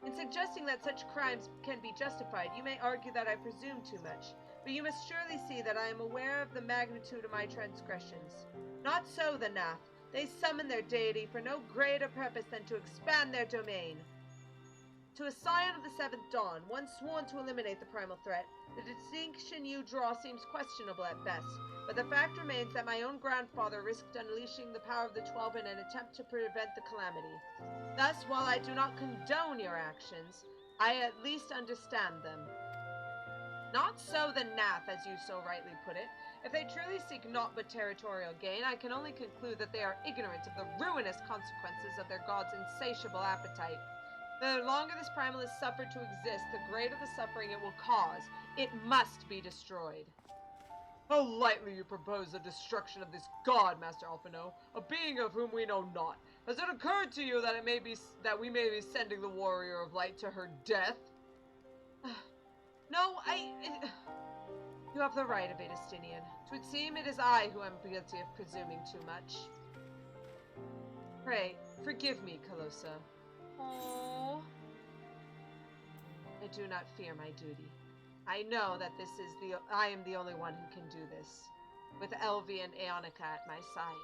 In suggesting that such crimes can be justified, you may argue that I presume too much, but you must surely see that I am aware of the magnitude of my transgressions. Not so the Nath. They summon their deity for no greater purpose than to expand their domain. To a scion of the Seventh Dawn, one sworn to eliminate the primal threat, the distinction you draw seems questionable at best, but the fact remains that my own grandfather risked unleashing the power of the 12 in an attempt to prevent the calamity. Thus, while I do not condone your actions, I at least understand them. Not so the Nath, as you so rightly put it. If they truly seek naught but territorial gain, I can only conclude that they are ignorant of the ruinous consequences of their god's insatiable appetite. The longer this primal is suffered to exist, the greater the suffering it will cause. It must be destroyed. How lightly you propose the destruction of this god, Master Alphino, a being of whom we know not. Has it occurred to you that we may be sending the warrior of light to her death? No, you have the right of it, Estinian. 'Twould seem it is I who am guilty of presuming too much. Pray, forgive me, Calosa. Oh, I do not fear my duty. I know that I am the only one who can do this, with Elvie and Aeonica at my side.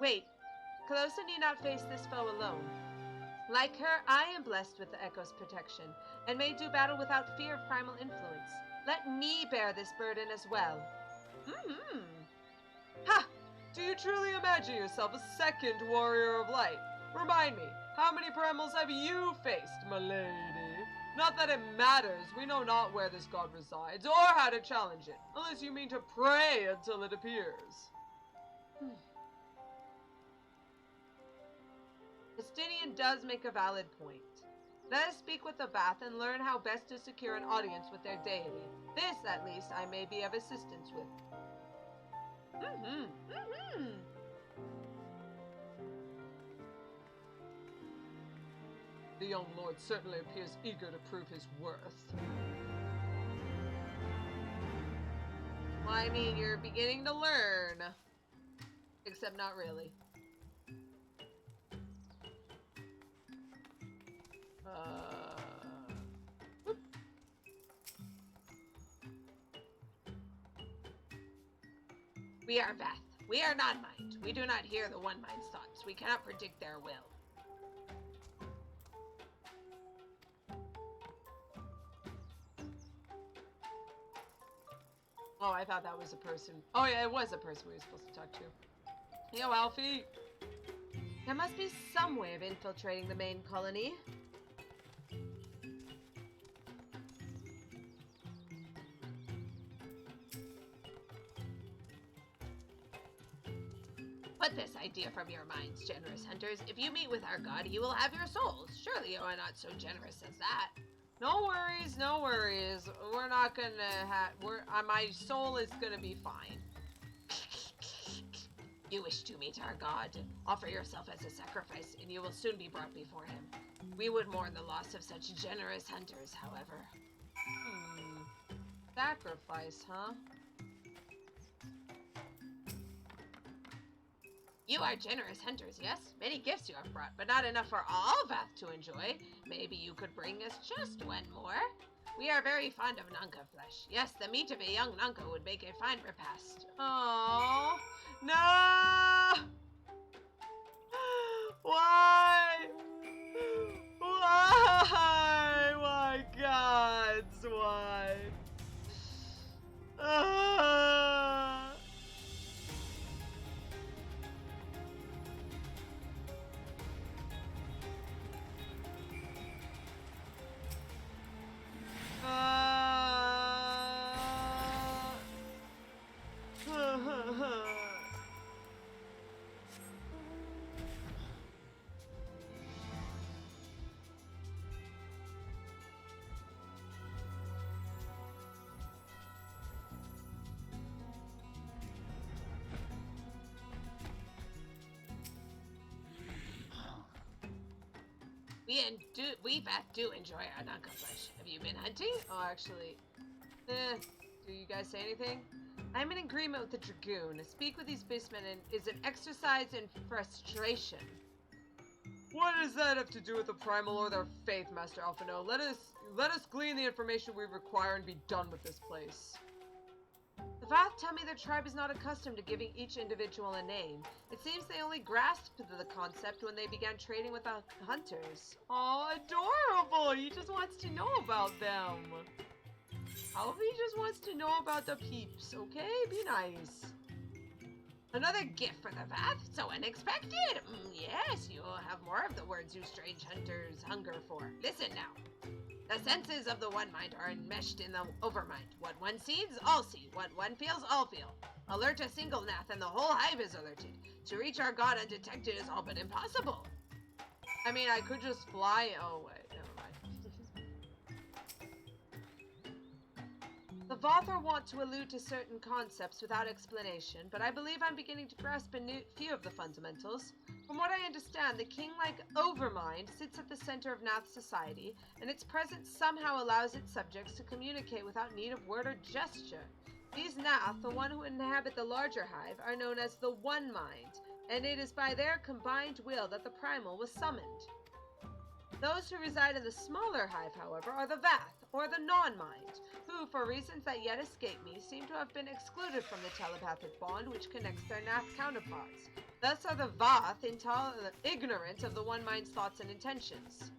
Wait, Calosa need not face this foe alone. Like her, I am blessed with the Echo's protection, and may do battle without fear of primal influence. Let me bear this burden as well. Ha! Do you truly imagine yourself a second warrior of light? Remind me, how many primals have you faced, my lady? Not that it matters, we know not where this god resides, or how to challenge it, unless you mean to pray until it appears. Estinian does make a valid point. Let us speak with the Bath and learn how best to secure an audience with their deity. This, at least, I may be of assistance with. The young lord certainly appears eager to prove his worth. Well, I mean, you're beginning to learn. Except not really. We are Vath. We are non-mind. We do not hear the One Mind's thoughts. We cannot predict their will. Oh, I thought that was a person. Oh yeah, it was a person we were supposed to talk to. Yo, Alfie! There must be some way of infiltrating the main colony. Put this idea from your minds, generous hunters. If you meet with our god, he will have your souls. Surely you are not so generous as that. No worries, no worries. We're not gonna my soul is gonna be fine. You wish to meet our god. Offer yourself as a sacrifice, and you will soon be brought before him. We would mourn the loss of such generous hunters, however. Sacrifice, huh? You are generous hunters, yes? Many gifts you have brought, but not enough for all Vath to enjoy. Maybe you could bring us just one more? We are very fond of Nanka flesh. Yes, the meat of a young Nanka would make a fine repast. Oh no! Why? We do enjoy our Naka flesh. Have you been hunting? Oh, actually, do you guys say anything? I'm in agreement with the Dragoon. Speak with these beastmen is an exercise in frustration. What does that have to do with the primal or their faith, Master Alphino? Let us glean the information we require and be done with this place. The Vath tell me their tribe is not accustomed to giving each individual a name. It seems they only grasped the concept when they began trading with the hunters. Oh, adorable! He just wants to know about them. Alfie just wants to know about the peeps, okay? Be nice. Another gift for the Vath? So unexpected! Yes, you'll have more of the words you strange hunters hunger for. Listen now. The senses of the One Mind are enmeshed in the Overmind. What one sees, all see. What one feels, all feel. Alert a single Nath and the whole hive is alerted. To reach our god undetected is all but impossible. I mean, I could just fly. Oh, wait, never mind. The Vathor want to allude to certain concepts without explanation, but I believe I'm beginning to grasp a few of the fundamentals. From what I understand, the king-like Overmind sits at the center of Nath society, and its presence somehow allows its subjects to communicate without need of word or gesture. These Nath, the one who inhabit the larger hive, are known as the One Mind, and it is by their combined will that the primal was summoned. Those who reside in the smaller hive, however, are the Vath, or the Non-Mind, who, for reasons that yet escape me, seem to have been excluded from the telepathic bond which connects their Nath counterparts. Thus are the Vath ignorant of the One Mind's thoughts and intentions.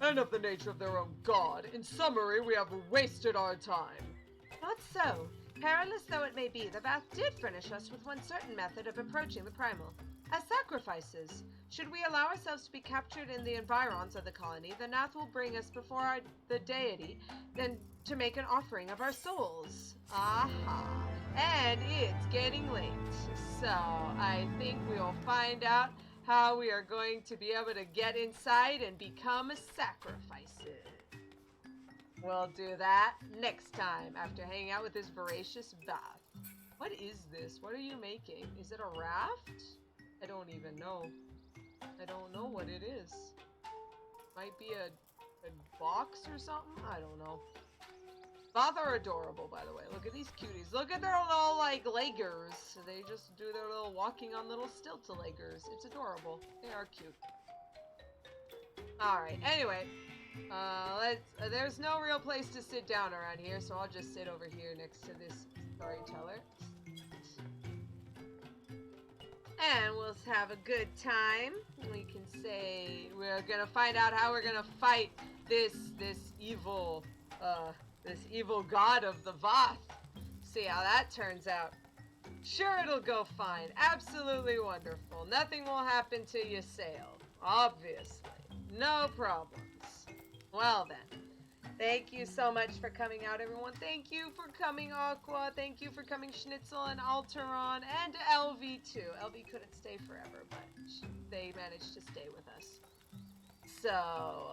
And of the nature of their own god. In summary, we have wasted our time. Not so. Perilous though it may be, the Vath did furnish us with one certain method of approaching the primal. As sacrifices. Should we allow ourselves to be captured in the environs of the colony, the Nath will bring us before the deity and to make an offering of our souls. Aha. And it's getting late. So I think we'll find out how we are going to be able to get inside and become sacrifices. We'll do that next time after hanging out with this voracious Vath. What is this? What are you making? Is it a raft? I don't even know. I don't know what it is. Might be a box or something? I don't know. Vath are adorable, by the way. Look at these cuties. Look at their little, like, leggers. They just do their little walking on little stilt-leggers. It's adorable. They are cute. Alright, anyway. There's no real place to sit down around here, so I'll just sit over here next to this storyteller. And we'll have a good time. We can say we're gonna find out how we're gonna fight this evil god of the Vath. See how that turns out. Sure, it'll go fine. Absolutely wonderful. Nothing will happen till you sail. Obviously. No problems. Well then. Thank you so much for coming out, everyone. Thank you for coming, Aqua. Thank you for coming, Schnitzel and Alteron, and LV too. LV couldn't stay forever, but they managed to stay with us. So,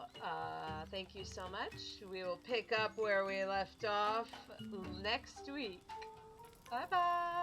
thank you so much. We will pick up where we left off next week. Bye-bye.